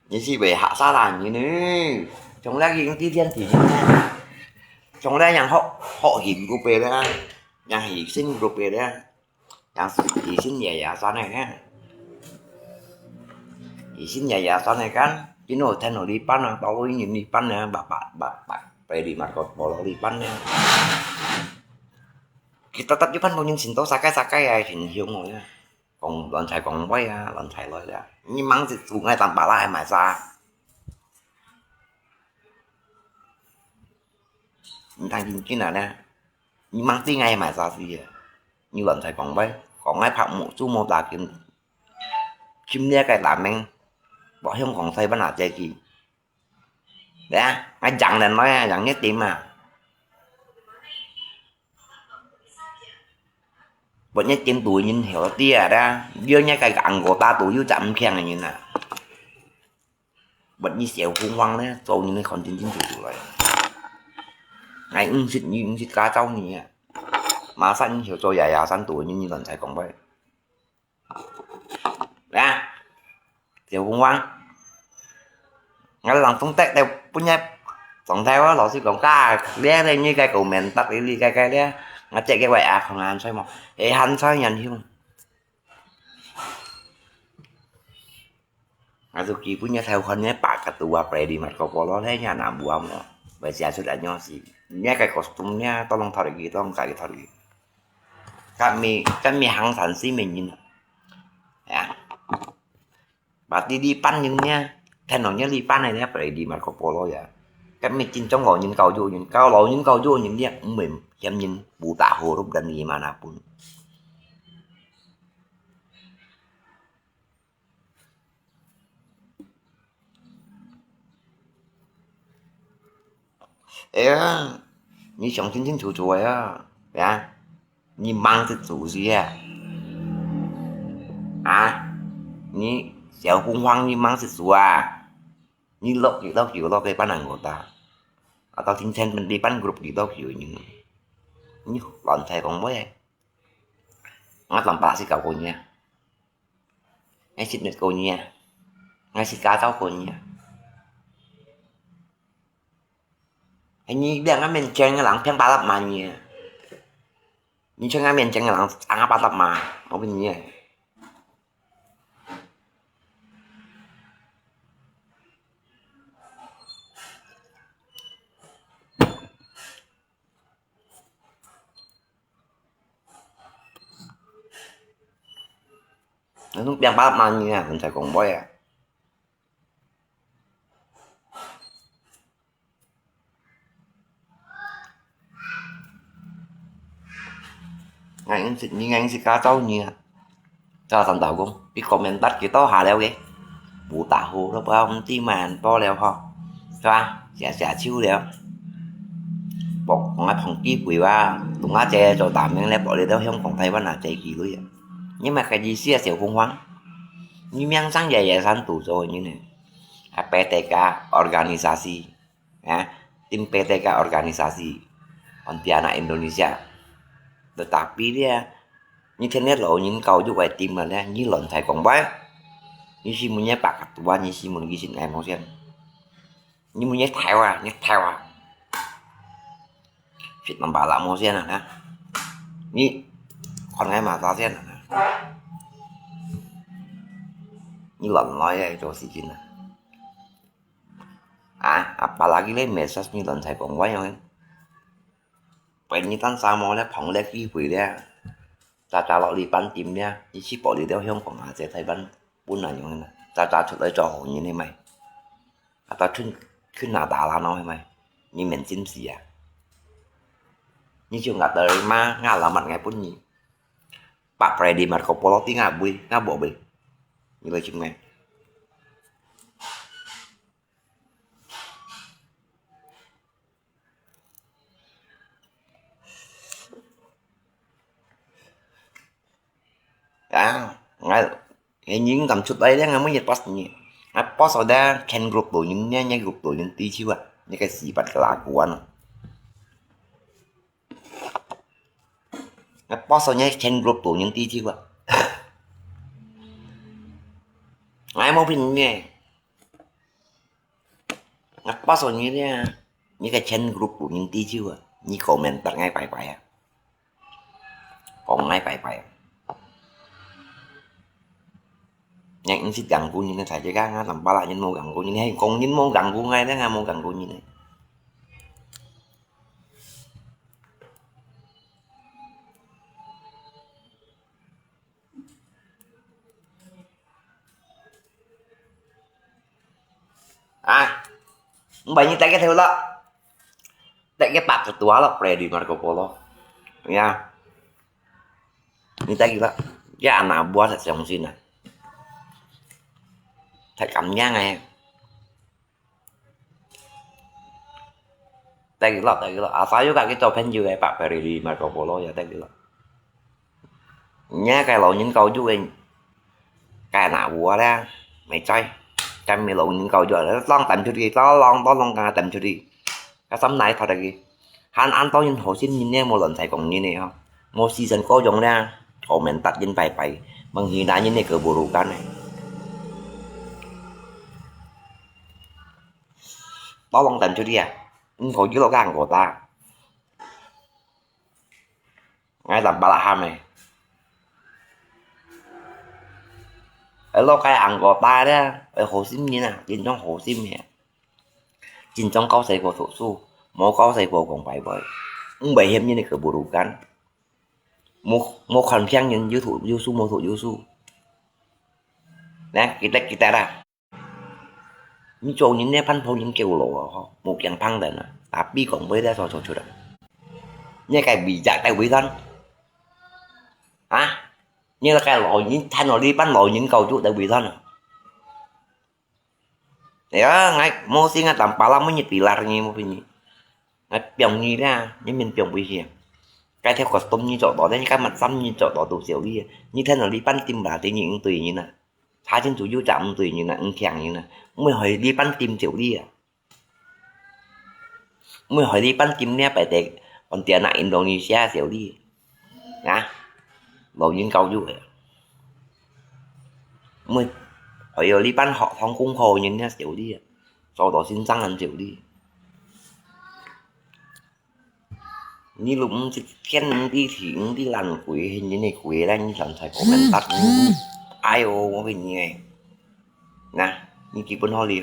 [SPEAKER 1] như gì về hạ xa là như thế trong lẽ cái tí thiên thì trong lẽ nhà họ hiểm của về đó nhà hy sinh của về đó nhà hy sinh nhà sau này nhé hy sinh nhà sau này kan chứ nổi thay nổi đi pan à tao với nhìn đi pan nè bà về đi mặt còn bỏ đi pan nè kita tetap juga punya sinto sakai ya hình rồi nha còn lần thầy còn quay lần thầy lời ra nhưng mắng thì tụ ngay tầm bà lại mà ra thằng cái nào nè nhưng mắng tí ngay mà ra gì như lần thầy còn quay còn ngay phạm một chú mô tả kim đe cái làm men bỏ không còn thầy bắt nạt chơi gì đấy ngay dặn này nói dặn nhất tim mà bọn nhá trên tuổi nhìn hiểu tia ra đưa nhá cái gặn của ta tuổi dưới chậm khen này như nè bọn như xẻo khung quăng đấy trâu như này còn trên tuổi rồi ngày xịt như xịt cá trâu như mà xanh hiểu cho dài xanh tuổi như lần thầy còn vậy ra xẻo khung quăng ngay lần tung tét đều punya còn theo á lọ sư còn ca đe đây như cái cầu mền tắt đi cái đấy ngã chạy cái vậy không làm sao mà để hành sao nhận không tôi chỉ punya theo con nhé bạc cả tụi bà đi mặt có lo thế nhà làm buông đó vậy sẽ xuất lại nhau gì nhé cái costume nha tao long thọ gì tao long cái thọ gì cái mi hàng sản sĩ mình nhìn bà đi pan nhưng nha thay nó nhớ đi pan này nhé phải đi mặt có lo vậy cái mình trên trong ngồi nhìn cầu vô nhìn cao lộ nhìn cầu vô nhìn đi mềm xem nhìn bù tạ hồ lúc đần gì mà nạp bún ế như chồng chính chủ chuối á như mang thực chủ gì như xéo hung hoang như mang thực chủ như lộ kiểu lo cái bán hàng của ta tao tin xem mình đi bán group gì tao hiểu như bọn thầy còn mới ngắt làm bà sẽ cầu cô nha ngay xịt nét cô nha ngay xịt cá tao cô nha anh như đang ở bên trên lặng phiên ba lập mà nha như trên ngay bên trên lặng ăn ba lập mà ở bên nha nó đang ba lập mà nha mình phải còn mới anh xịt cá tao nha cho thằng tàu cũng biết comment tắt cái to hà leo ghê bù tạ hồ đó bao tí màn to leo ho cho chả chiêu leo bọc ngay phòng kia quỷ ba tụng á che cho tạm men lép bỏ đi đâu không còn thấy bán là chạy kỳ luôn nhưng mà cái gì xia xẻo khung hoáng như miếng sáng dài san tủ rồi như này PTK organisasi tim PTK organisasi Pontianak Indonesia tetapi dia như thế này lộ những câu như vậy tim mà như lần thầy còn bác như si muốn nhé bạc tua như si muốn ghi xin em không xem như muốn nhét theo chuyện làm bà làm một xem nè như còn ai mà ra xem nè như lần nói đây cho si chín nè apalagi lấy message như lần thầy còn quay không vậy như tan sao mà lấy phòng lấy cái quỷ ra trả lọ đi bán tìm nha chỉ ship bỏ đi theo không còn sẽ thấy bán buôn này như này trả trở lại cho hồ như này mày atauขึ้นหน้าตาเราnói mày nhưng mình xin xì à nhưng chưa nggak terima ngalamat nggak punya Pak Freddy Marco Polo ti ngabui ngabo be như lời chúng mày ngay những tầm chút đấy ngay mới nhiệt post nhỉ post ở đây khen group tổ những nha group tổ những tí chứ à những cái gì bắt lá của anh post ở nha khen group tổ những tí chứ à ngay mau pin nghe post ở như thế những cái khen group tổ những tí chứ à như comment đặt ngay phải à còn ngay phải nhận xích gần của như thế thầy chơi cá làm ba lại nhân mô gần của như thế còn nhân mô gần của ngay đó ngay mô gần của như này vậy như tay cái theo đó tay cái bạc của tua là Freddy Marco Polo nha như tay đó cái anh nào bua thật dòng xin này thầy cầm nhá ngay tay cái đó phải juga cái topeng juga Pak Freddy Marco Polo ya tay cái đó nhá cái lộ những câu chú anh cái nào bua ra mày chơi trăm mày lộ những câu rồi nó lon tầm cho đi nó lon cả tầm cho đi cái tấm này thôi đây hắn ăn tối những hồ xin nhìn nè một lần thầy còn như này không một season có dùng ra còn mình tắt trên bài bằng hiện đại như này cờ bù cái này đó lon tầm cho đi à hồi dưới lỗ gan của ta ngay làm ba la ham này ở lô cái ăn của ta đó ở hồ sim như nào trên trong hồ sim này trên trong câu xây của thủ su mỗi câu xây của còn phải bởi bảy hiểm như này cỡ bù đủ cắn một khẩn khăn những dư thủ dư su một thủ dư su nè kita ra những chỗ những nếp phân phô những kiểu lộ một dạng phăng đấy nè tapi còn với đây rồi đấy như cái bị dạng tay quý thân như là cái lội những thanh nó đi bắn lội những cầu chú tại bị thân để ngay mua xin ngay tầm 35 mới tỷ là như một cái ngay 병 như ra những mình 병 bị gì cái theo custom như chỗ đó đấy cái mặt xăm như chỗ đó tụ xỉu đi như thế nào đi bắn tim bà thì những tùy như này thái trên chủ yếu chạm tùy như này kèn như này mới hỏi đi bắn tim xỉu đi à mới hỏi đi bắn tim nè phải để còn tiền lại Indonesia xỉu đi nè lội những cầu chú vậy mới hỏi đi bắn họ phong cung hồ như thế xỉu đi sau đó xin răng ăn xỉu đi như lúc khen đi thì đi làm quỷ hình như này quỷ đang làm thầy của mình tắt ai ô hình như này nè như kipun holi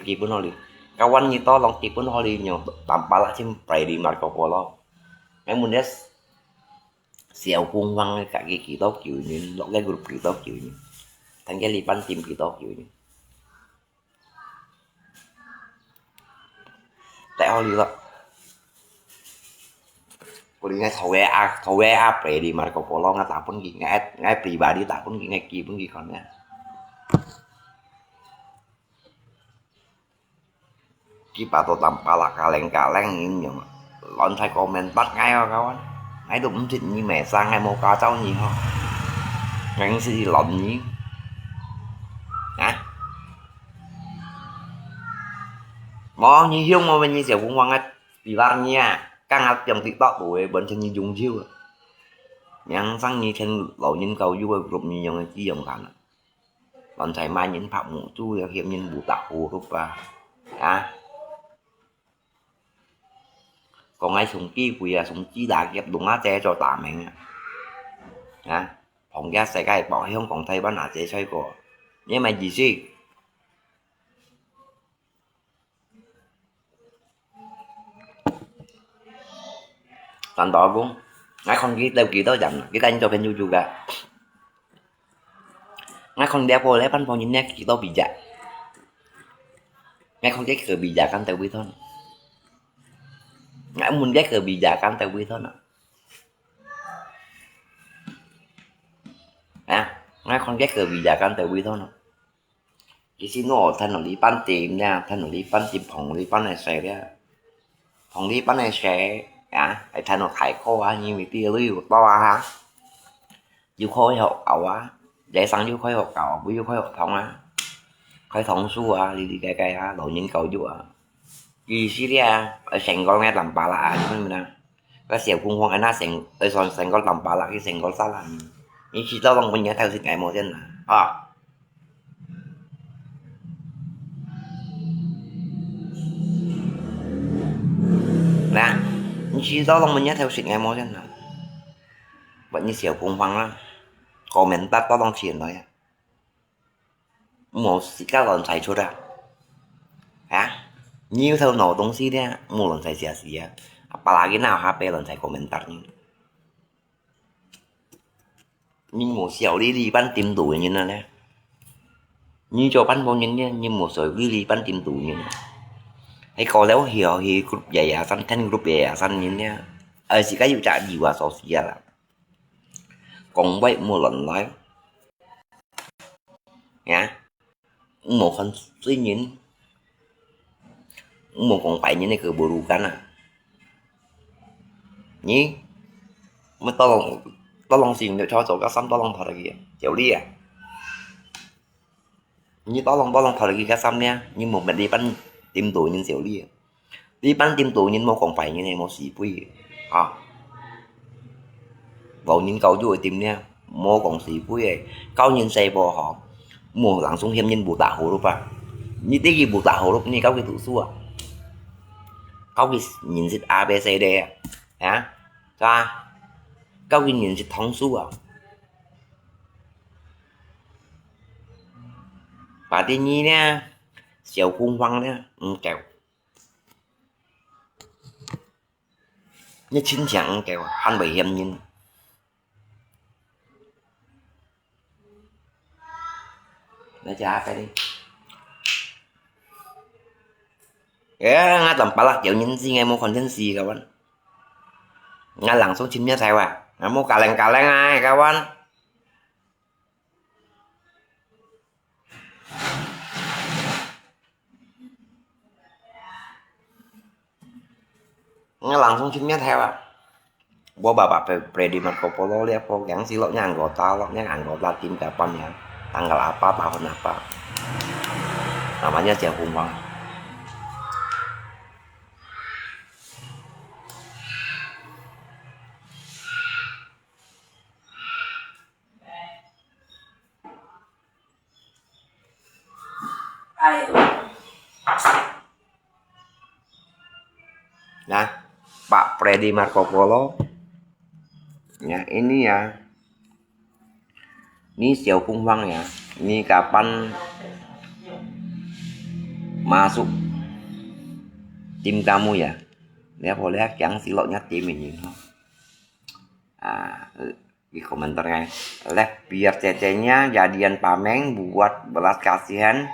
[SPEAKER 1] kawan như to lòng kipun holi nhiều tanpa lah chim Freddy Marco Polo mấy muốn đấy xèo cuồng văng cả cái kỳ tốt chịu như lọt cái group kỳ tốt chịu như thành cái liban team kỳ tốt chịu như tại holi đó Kuli ngay thầu WA Freddy Marco Polo ngay tak pun ngay pribadi tak pun ngay ki pun kon ya. Ki pato tanpa lah kaleng-kaleng ini nhưng lon phải comment bắt ngay không kawan. Ngay đúng thịnh như mẹ sang ngay một ca cháu gì không. Ngay gì lon nhí. Hả? Mò như hiung mà mình như sẽ cũng quăng vì văn nha. Càng hạt trong TikTok của bên trên như dùng chiêu nhắn sang như trên lộ nhân cầu vui group như nhau chỉ dùng cảnh còn thầy mai những phạm ngủ chui hiểm nhân bù tạo của group còn ai súng kia quỳ súng chi đã ghép đúng á che cho tạm mình phòng gas sẽ gai bỏ không còn thay bán hạt chế xoay của nhưng mà gì gì tàn đó cũng ngay không ghi đâu kỳ đó dặn cái anh cho bên YouTube ngay không đeo vô lấy bắn vào những nét kỳ đó bị dạy Ngài không jaga kebijakan Tewithon. Ngài muốn jaga kebijakan Tewithon. Ngài không jaga kebijakan Tewithon. Di sini thân lý pan tìm nha, thân lý pan tìm phòng lý pan này xe đấy. Phòng lý pan này xe, phải thân khai khô á, như mấy tia lưu to á. Dù khối học ẩu á, để sẵn dù khối học ẩu, dù khối học thông á. Khối thông su á, đi cái á, lộ những cầu dù á. Di sini ở Senggol nghe làm bà lạ chứ mình nè. Cái xẻo cung hoang anh sen, ở son Senggol làm bà lạ cái Senggol xa làm. Như khi tao lòng mình nhớ theo sự ngày một trên là. Nè, như khi tao lòng mình nhớ theo sự ngày một trên là. Vậy như xẻo cung hoang á. Komentar tolong share ya. Mau sekarang saya sudah. Nhiều theo nổ東西咧，無論係寫事啊，apalagi nào HP lần saya komentarnya. Nhưng một số lý ban tìm đủ như thế này. Như cho ban bao nhiêu nhá, nhưng một số lý ban tìm đủ như thế. Hay có léo hiểu thì group dạy à sanh thân group dạy à sanh như thế. Chỉ cái trả gì qua social là. Còn vậy một lần nói. Một phần suy nghĩ. Một còn phải như này cứ buru kan nhí mới tolong xin để cho các xăm tolong thật kìa chịu đi như tolong thật kìa các xăm nha nhưng một mình đi bắn tìm tù nhưng chịu đi bắn tìm tù nhưng một còn phải như này một xì quy vào những câu vui tìm nha một còn xì quy câu nhân xe bò họ một lặng xuống hiểm nhân bù tạ hồ lúc như tí gì bù tạ hồ lúc như câu cái tụ xua câu cái nhìn dịch A B C D cho câu cái nhìn dịch thông xua và tuy nhiên nha xèo cung văn nha kẹo như chính chẳng kẹo anh bị hiểm nhìn để trả cái đi ngay tầm ba lạc kiểu nhìn gì ngay một content gì các bạn ngay lặng xuống chim nhá theo ngay một cả leng ai các bạn ngay langsung chimnya theo gua bapak Freddy Marco Polo lihat kok yang siloknya anggota tim kapan ya tanggal apa tahun apa namanya Jia Hongwang nah Pak Freddy Marco Polo ya ini ya ini Xiao Hongwang ya ini kapan masuk tim kamu ya dia boleh yang siloknya tim ini di komentarnya biar cecenya jadian pameng buat belas kasihan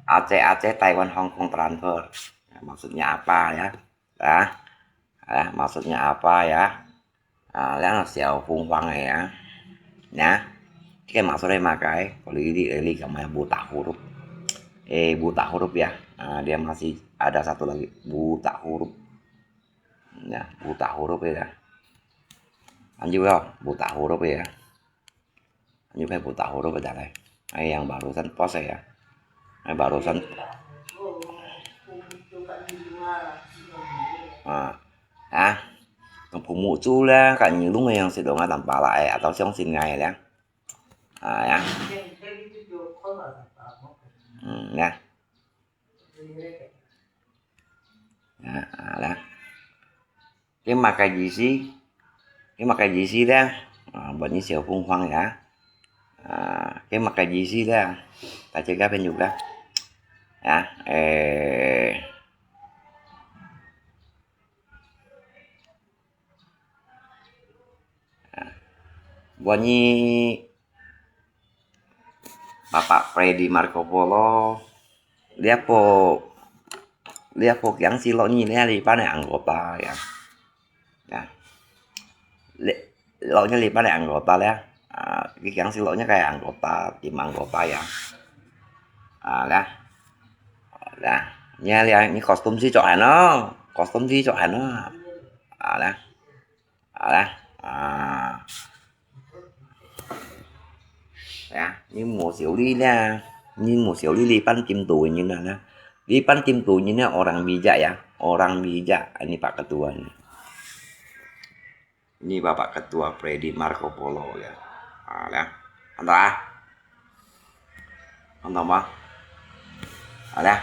[SPEAKER 1] Aceh Taiwan Hong Kong transfer maksudnya apa ya maksudnya apa ya là Xiao Hongwang này nhá cái maksud đây makai kalau ini gambar buta huruf buta huruf ya dia masih ada satu lagi buta huruf ya buta huruf ya lanjut ya buta huruf ya lanjut kayak buta huruf aja deh yang barusan post ya barusan phụ mụ chú là cả những lúc này sẽ đổ làm bà lại atau trong xin ngày đấy ya nha đó cái mặt cái gì xí đó bệnh như Xiao Hongwang ya cái mặt cái gì xí đó ta chơi bên juga ya Bunyi Bapak Freddy Marco Polo lihat po yang silo ni li pa này anggota ya ya lỗi li pa này anggota ya cái yang silonya kayak anggota tim anggota ya dah dah nha lihat ini kostum si cok nó dah dah ya nhưng một xíu đi nha nhưng một xíu đi li pan tim tuổi như này di pan tim tunya orang bijak ya, orang bijak. Ini Pak Ketua ini. Ini Bapak Ketua Freddy Marco Polo ya. Ya. Anda mah. Ada.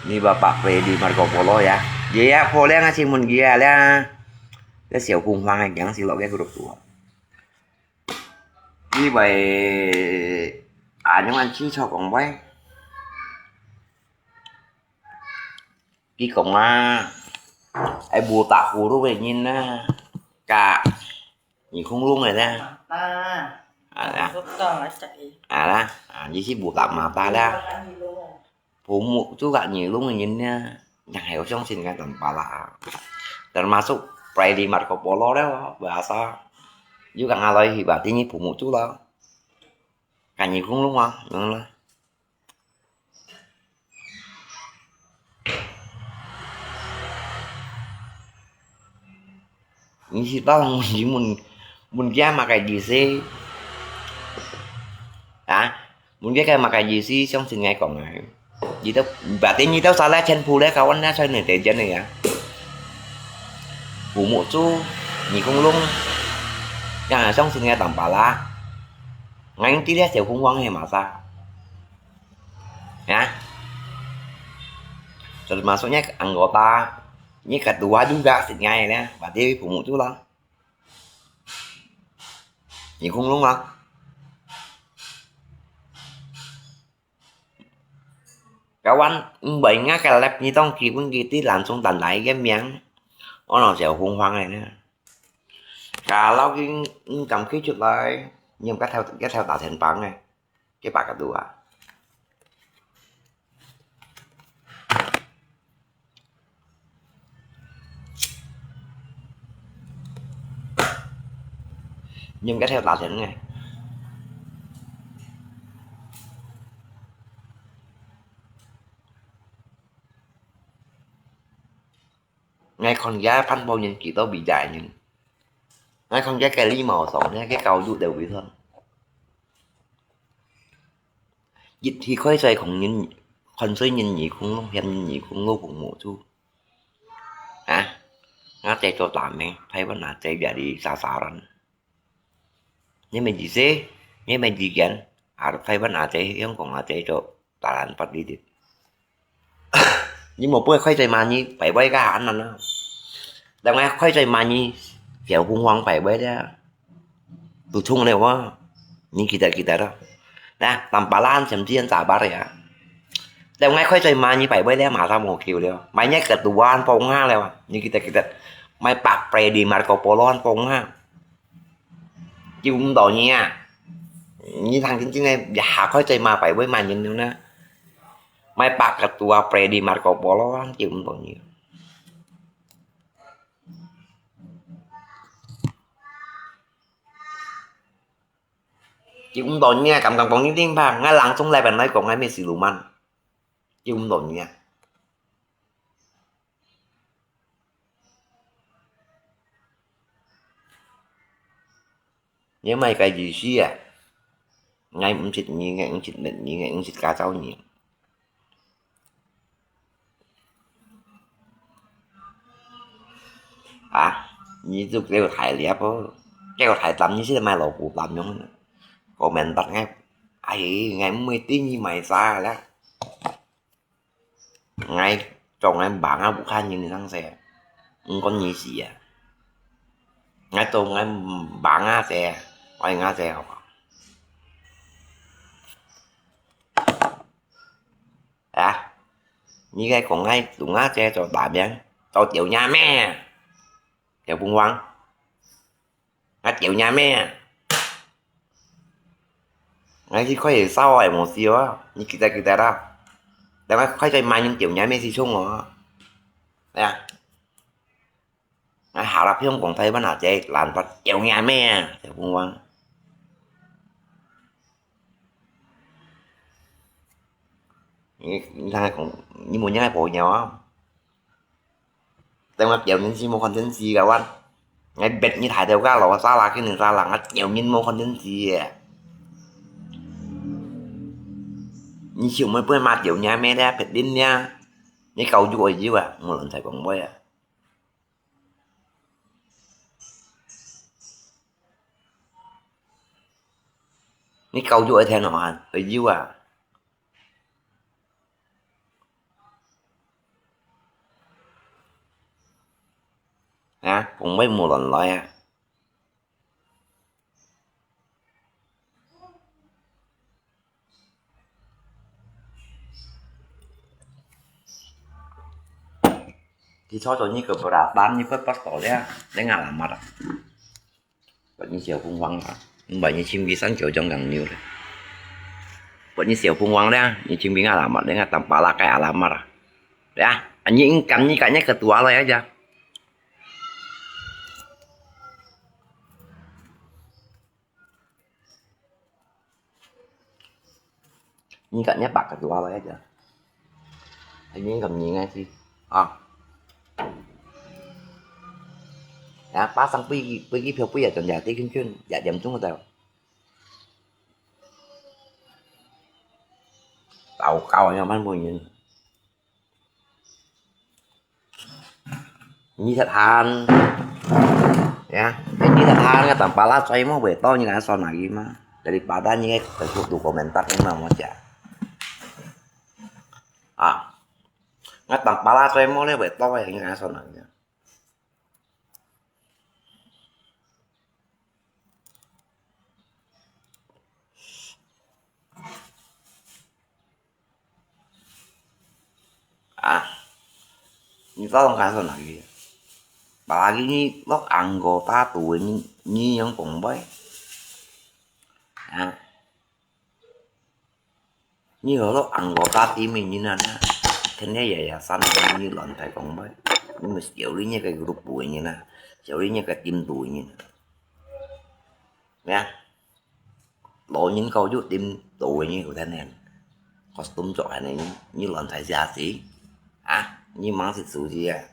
[SPEAKER 1] Ini Bapak Freddy Marco Polo ya. Dia boleh ngasih mun dia lah. Dia siêu cùng hoang hành gắng xin lỗi cái group tua. Như vậy nhưng anh chỉ cho còn quay. Cái cổng ai bùa tạ phù đâu về nhìn cả nhìn không luôn này ra đó như si bùa tạ mà ta đó phù một chú gạn nhiều luôn rồi nhìn nhạc hiểu trong xin cái tầm bà lạ dan masuk Freddy Marco Polo đó bahasa juga ngaloi thì bà tí như phù một chú đó cả nhiều không luôn không đúng không ini sih tahu mun dia makai JC mun dia kayak makai JC xong xin ngay còn này gì đâu berarti như tao salah trên phù đấy kawan nha chơi này để chân này phù một chú nhìn không luôn yang xong xin ngay tầm bà la ngay tí đấy sẽ không hoang hay mà sao ya terus masuknya anggota ini kedua juga ngay này berarti phụ một chú lo nhìn không đúng không kawan bệnh á cái lẹp như tông kịp cái tí làm xong tành lại cái miếng nó sẽ khung hoang này nữa kalau cái cầm khí chút lại nhưng cái theo tạo thành bản này cái bạc kedua nhưng cái theo tạo thành này ngay con gái phanh bao nhiêu chỉ tao bị dài nhưng ngay con gái cái ly màu sống nha cái cầu dụ đều bị thương dịch thì khói xoay không nhìn con xoay nhìn nhị không luôn hem nhìn nhị không ngô cùng mộ chú ngắt chạy cho tạm mẹ thấy vẫn là chạy về đi xa xa rồi nhưng mình chỉ dễ nhưng mình chỉ gần thấy vẫn là chạy không còn là chạy cho ta làm phát đi được nhưng một bữa khoai chạy mà như phải bay ra anh nó đang nghe khoai chạy mà như kiểu cung hoang phải bay ra tụi chung này quá nhưng kita đó nè tầm Bà Lan chấm chiên trả ba rồi đang nghe khoai chạy mà như phải bay ra mà ra một kiểu đều máy nhắc cả tụi anh phong ha rồi nhưng kita máy bạc Freddy Marco Polo anh phong ha chứ cũng đồ nha như thằng chính này giả khoai chạy mà phải với mà nhìn nữa nè máy bạc Ketua Freddy Marco Polo anh chịu cũng đồ nhiều chịu cũng đồ nha cầm còn những tiếng vàng ngay lặng xuống lại bạn nói còn ngay mấy siluman chịu cũng đồ nha nếu mày cái gì xí ngay cũng xịt như ngay cũng xịt định như ngay cũng xịt cá trâu nhiều như tôi kêu thầy liệp đó kêu thầy tầm như thế mai lộ phụ tầm giống còn mình tắt ngay ai ngày mới tiếng như mày xa đó ngay trong em bạn á bút hai như thằng xe không có gì gì ngay trong em bạn á xe quay ngã xe học như cái còn ngay tụi ngã xe cho bà bien cho chịu nhà mẹ chịu Phùng Hoàng ngã chịu nhà mẹ ngay thì có thể sau rồi một xíu á như kita đó แต่ว่าค่อยใจมาnhững kiểu nhái Messi xuống rồi nè hảo là phim còn thấy bạn nào chơi làm vật kiểu nhái mẹ kiểu Phương Quang thằng còn như một nhái bộ nhỏแต่ว่าเกี่ยวกับที่โมคอนเทนซีกับว่าไงเบ็ดนี่ถ่ายเดียวกันหรอว่าซาลาขึ้นหนึ่งซาลางัดเกี่ยวยินโมคอนเทนซีอ่ะนี่ชิวไม่เพื่อนมาเกี่ยวเนี้ยแม่ได้เผ็ดดิ้นเนี้ยนี่cầu vui gì vậy một lần thầy còn quay àนี่cầu vui theo nào anh ở dưới à hả cũng mấy một lần lại à thì cho như cái bờ đá như cái bắt tỏi đấy để ngả làm mặt à vậy như chiều phun quăng à vậy như chim bí sáng chiều trong gần nhiều đấy vậy như chiều phun quăng đấy như chim bí ngả làm mặt để ngả tầm bà la cái làm mặt à đấy à anh những cắn như cái nhát cái tua này á như cả nhát bạc cái tua này á anh những cầm gì ngay chi à đã ba sang pi phiêu pi ở trong nhà tí kinh chuyên dạ dầm chúng tao tàu cao nhau bán mùi như thật hàn ya như thật hàn cái tầm pala xoay mau về to như là son này mà daripada như cái tuh komentar emang mau chả à ngay tầm pala xoay mau lên về to như là son này à như tao không cái son này bà cái lúc ăn ta tuổi như những cũng bấy à như ở lúc ăn ta tí mình như này thế này vậy à xanh như lợn phải cũng bấy nhưng mà chịu lý như cái group bụi như này chịu lý như cái tim tuổi như này nha lộ những câu chút tim tuổi như của thế này costume chọn này như lợn phải già xí à như mắng thịt sủi gì à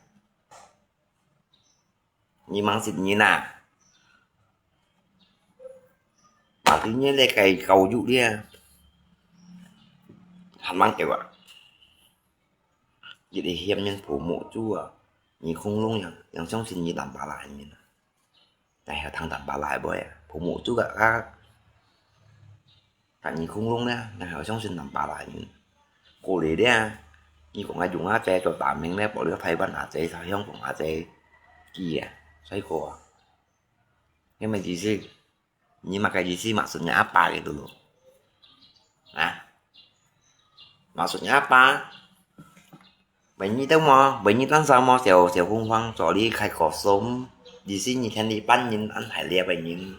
[SPEAKER 1] như mắng thịt như nào bảo thứ nhất là cái cầu dụ đi à hắn mang kiểu ạ vậy thì hiểm nhân phủ mộ chú à nhìn không luôn nhỉ trong xin như làm bà lại như này là thằng làm bà lại bởi phủ mộ chú cả các nhìn không luôn nè này ở trong xin làm bà lại như cô lý đấy à như cũng ai dùng á che cho tạm mình đấy bỏ đứa thầy bắt á che sao không cũng á che gì à xoay cổ nhưng mà gì gì nhưng mà cái gì gì mà sự nhã ba cái đồ à maksudnya apa banyak itu mau banyak tan sama siêu siêu Phương Quang cho đi khai cổ sống gì xin như thế này bán nhìn ăn hải lia bệnh nhìn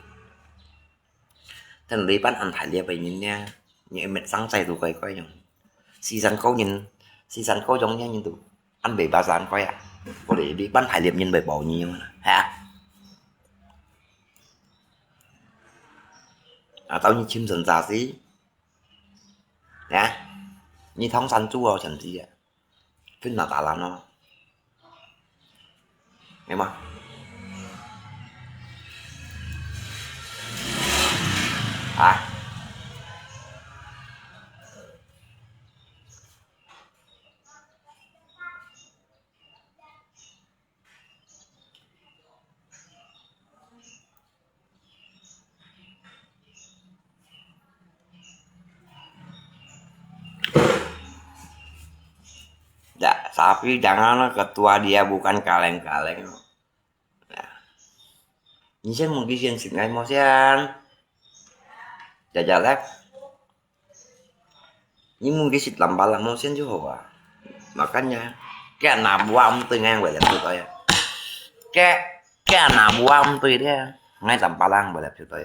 [SPEAKER 1] thế này bán ăn hải lia bệnh nhìn nha như em mệt sáng say tụi coi coi nhung si sắn câu giống nha nhưng tụi ăn bể bà giàn coi à có để đi bán hải liệp nhìn bể bỏ nhiều hả à tao như chim sần già xí nè như thống xanh chú rồi chẳng gì à phim nào ta làm nó nghe mà à ya, tapi janganlah ketua dia bukan kaleng-kaleng. Nah, ini saya mungkin sih nggak emosian. Jajalek. Ini mungkin sih lambalang emosian juga. Makanya cái anak buah ông từ ngang về làm cho tôi. Cái anak buah ông từ dia ngay lambalang về làm cho tôi.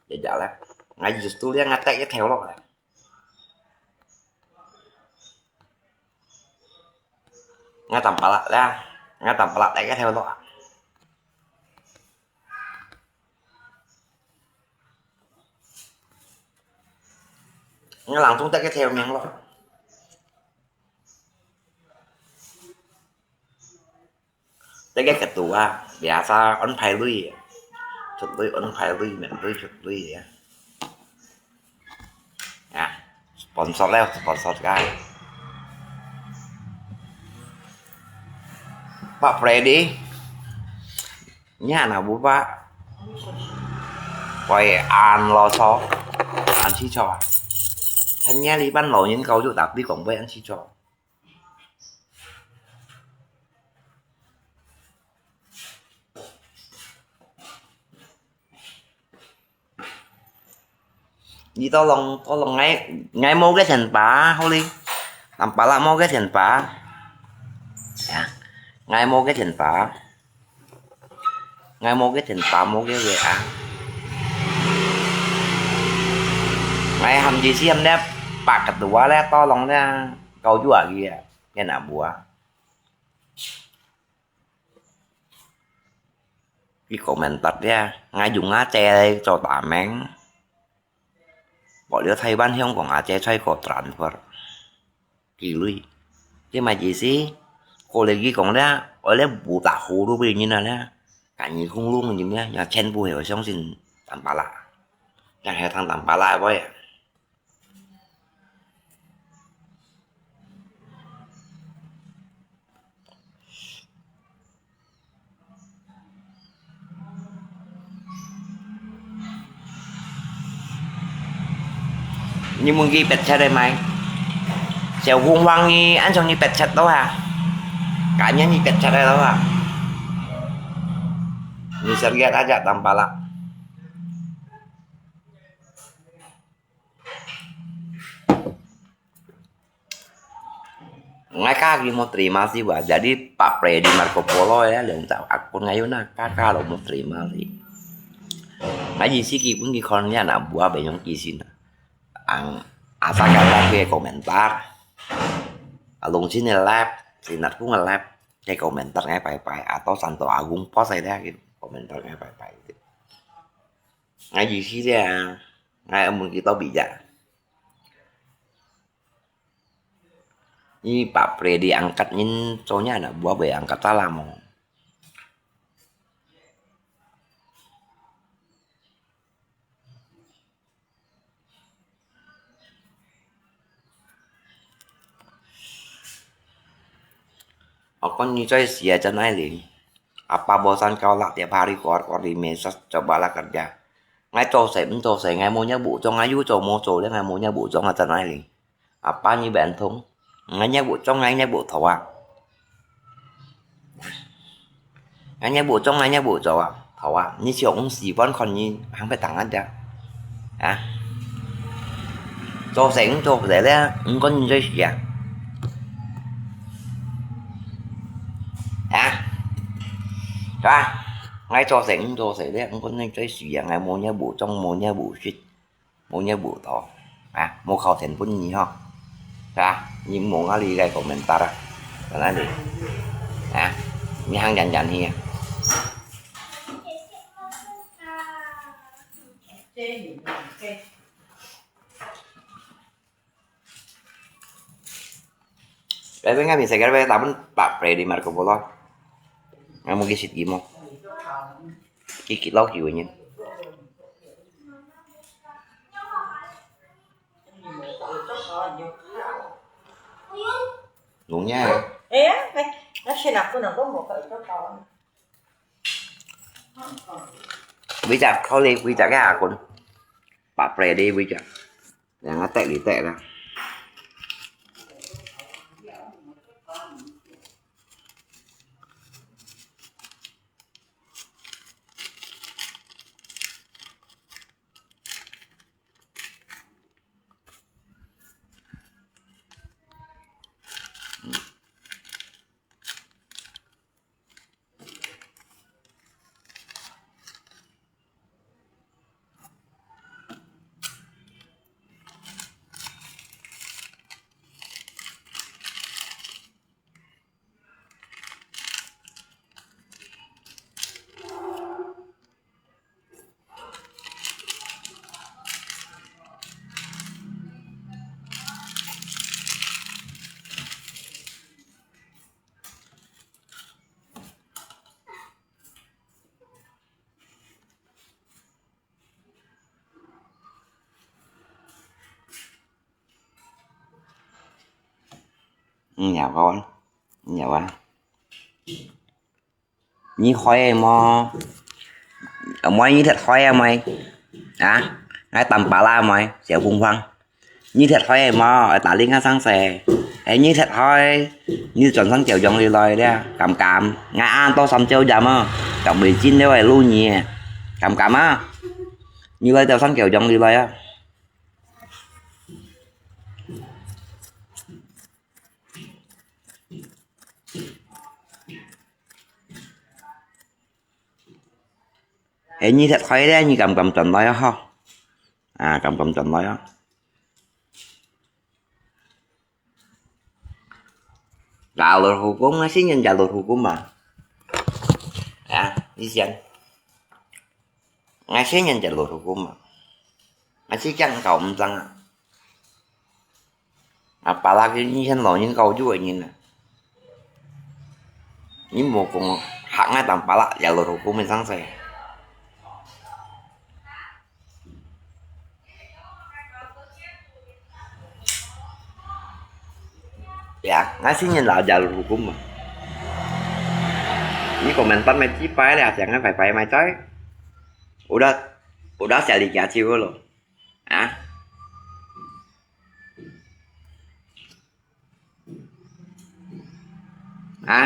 [SPEAKER 1] Jajalek. Ngay justru dia ngatek theo lo. Ngay tầm pala ra, ngay tầm pala tay cái theo đó. Ngay làm chúng ta cái theo nhang lo. Tay cái ketua biasa on pay lui. Chụp lui on pay lui mình lui chụp lui vậy. À, sponsor leo sponsor cái. Pak Freddy nhà nào bố ba quay ăn lo so ăn chi trò thân nhà đi ban lẩu những câu chỗ đặc đi cổng với ăn chi trò đi to lòng ngay ngay mua cái thành bả Holly làm bả là mua cái thành bả ngay mua cái thành bả ngay mua cái thành bả mua cái gì à ngay hầm gì xem đẹp bạc cả tủa đấy to lòng ra câu chú ở kia cái nào bùa cái comment ra ngay dùng á tre đây cho tả máng bỏ đứa thầy ban hiông của á tre xoay cổ tràn vào kỳ lui chứ mà gì xí cô lấy cái còn ra ở đây bù tả hồ đô bây như nào nè cả nhìn không luôn như nhá nhà chen bù hiểu xong xin tạm bà lạ chẳng hề thằng tạm bà lạ vậy nhưng mà ghi bẹt cha đây mày Sẹo vuông hoang như ăn xong như bẹt chặt đó à cả nhá như bẹt chặt đây đó à như Sergei aja tanpa lah ngay kaki mau terima sih Wak. Jadi Pak Freddy Marco Polo ya yang tahu akun ngayon na kakak lo mau terima sih ngaji sih kipun kikonnya anak buah banyak kisin ang asal kata ke komentar alung sini lab sinat ku nge-lab cái komentar ngay pai-pai atau Santo Agung post aja gitu komentar ngay pai-pai gitu ngaji sih dia ngay ông kita bijak ini Pak Freddy angkatnya soalnya anak buah be angkat salah mau Aku nyucoy sia aja nailing apa bosan kau lah tiap hari keluar di medsos cobalah kerja ngay trâu sẻ ngay mua nhá bụ cho ngay vui trâu mua trâu đấy ngay mua nhá bụ cho ngay chân nailing apa như bạn thúng ngay nhá bụ trong ngay nhá bụ thầu à ngay nhá bụ trong ngay nhá bụ thầu à như chiều cũng xì vẫn còn như hắn phải tặng anh ra à trâu sẻ cũng trâu sẻ đấy không có như chơi gì à rồi ngay cho sẻ đấy không có nên chơi gì à ngay mua nhá bụ trong mua nhá bụ shit mua nhá bụ thầu à mua khẩu thành pun gì không ra nhưng muốn ở đi đây komentar rồi nói đi à nhang dành hi Đấy với ngay mình sẽ cái về tắm Pak Freddy Marco Polo ngay một cái xịt gì không cái lót gì vậy nhỉ đúng nha
[SPEAKER 2] nó sẽ nạp nó có một cái chốt to
[SPEAKER 1] bây giờเขาเรียกวิจารณ์cáiคนPak Freddyวิจารณ์อย่างนั้นแตะหรือแตะนะ nhà con nhà con như khoai em mò ở ngoài như thật khoai em mày à ngay tầm bà la mày sẽ vùng văng như thật khoai em mò ở tại liên sang xe ấy như thật thôi như chuẩn sang chiều dòng đi lời đấy cảm cảm ngay an to xong treo dầm á trọng bị chín đấy luôn nhỉ cảm cảm á như lời tao sang chiều dòng đi lời á ấy như thật khoai đấy như cầm cầm trần lời á không à cầm cầm trần lời á jalur hukum ngasih nyen jalur hukum mà ya di sini ngasih nyen jalur hukum mà ngasih kan cộng tăng apalagi như sen lo những câu chú ấy nhìn những một con hạng ngay tầm pala jalur hukum mình sang xe ya ngasih nyen là jalur hukum mà ini komentar mày chỉ phải là jangan phải mày tới udah saya dikasih loh à à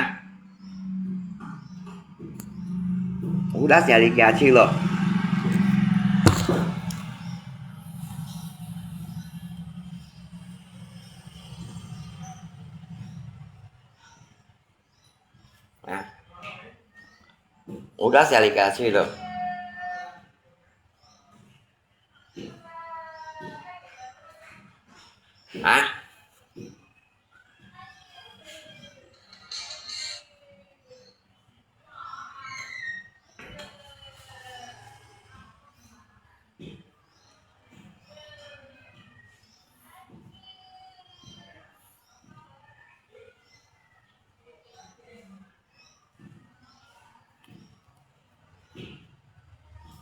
[SPEAKER 1] udah saya dikasih loh à udah saya dikasih loh à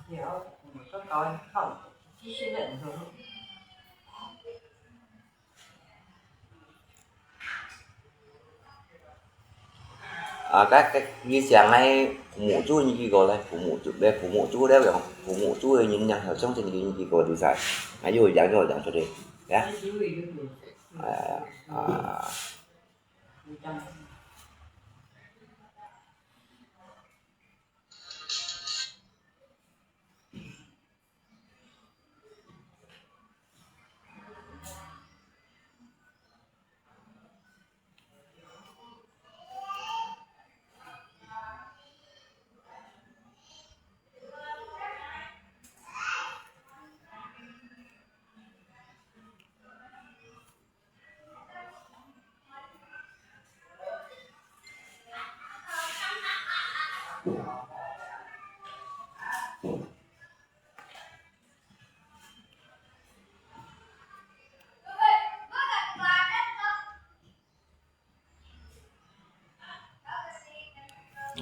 [SPEAKER 2] hiểu có coi không chỉ suy luận rồi
[SPEAKER 1] các ghi sáng này phụ mụ chú như gì gọi là phụ mụ chú đây phụ mụ chú đấy phải không phụ mụ chú ấy nhìn nhận ở trong tình hình gì gọi thì sai nãy rồi giảng cho đi nhá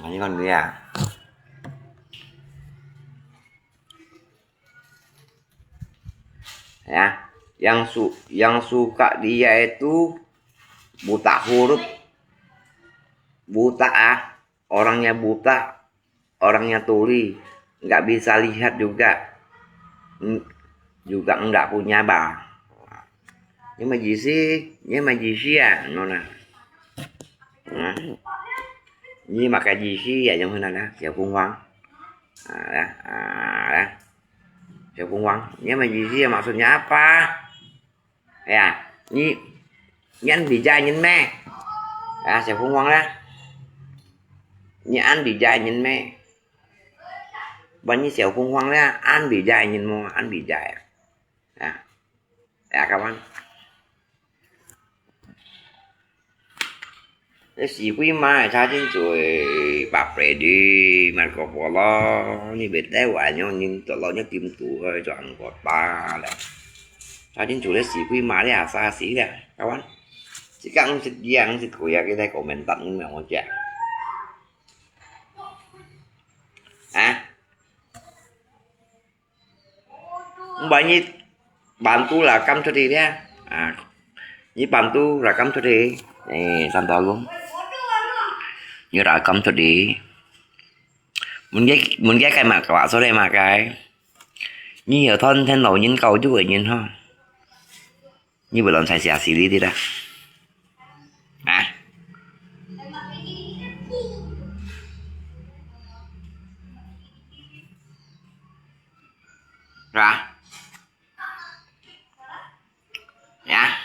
[SPEAKER 1] ini con dia ya yang suka dia itu buta huruf buta orangnya buta orangnya tuli nggak bisa lihat juga nggak punya bà nhưng mà gì xí à nó nè nhưng mà cái gì xí vậy trong này nè chèo cung văn đó chèo cung văn nhưng mà gì xí maksudnya apa ya ini anh bị dai nhìn mẹ chèo cung văn đó như anh bị dai nhìn mẹ bao nhiêu chèo cung văn đó anh bị dai nhìn mò anh bị dai các bạn cái sĩ quý mai cha chính rồi bà phải đi mà có bỏ lo như biết đấy quả nhau nhưng tụi lo nhất tìm tủ rồi chọn có ba là cha chính rồi sĩ quý mai đấy xa xí đấy các bạn chỉ cần dịch giang dịch của cái đây của mình tận mà một chả bao nhiêu bantu là cam cho đi đấy như bantu là cam cho đi Santo Agung như rồi công thuật đi muốn ghét cái mặt quả số đây mà cái như nhiều thân thêm nổi nhân cầu chú ở nhân ha như vừa lần xài xả xì đi ra à ra nha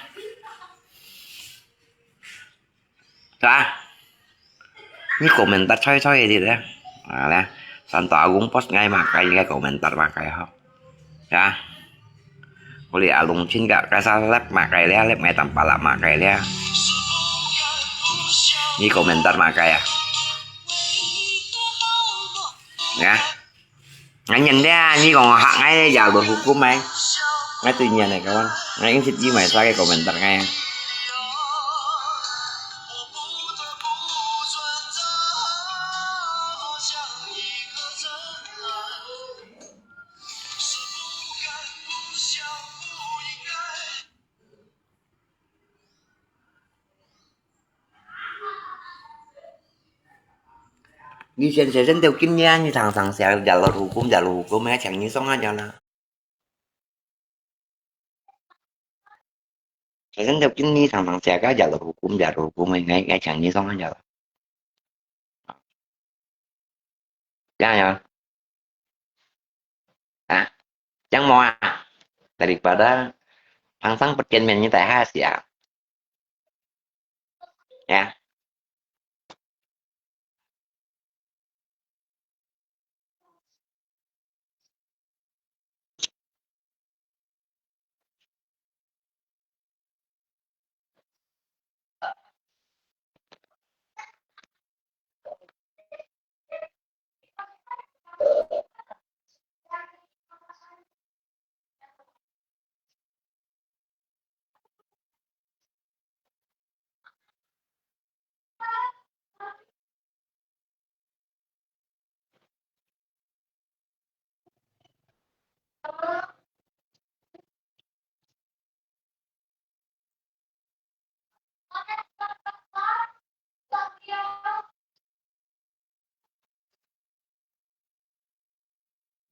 [SPEAKER 1] ra như komentar coy gì đấy à nè Santo Agung post ngay mà cái komentar mà cái không ya boleh alung chin gak kasar lab makai dia lab mai tanpa lab makai dia ini komentar makai ya ngay nhìn dia ini còn hạng ngay vào được hukum mày ngay tuy nhiên này các bạn ngay cái gì mày sao cái komentar ngay đi sen sẽ dẫn theo kinh nha như thằng sẽ giả lột hukum mấy chẳng như sống aja lah sẽ dẫn theo kinh như thằng sẽ cái giả lột hukum ngay chẳng như sống aja lah ya ya ah chẳng mau daripada langsung percenmennya teh ya ya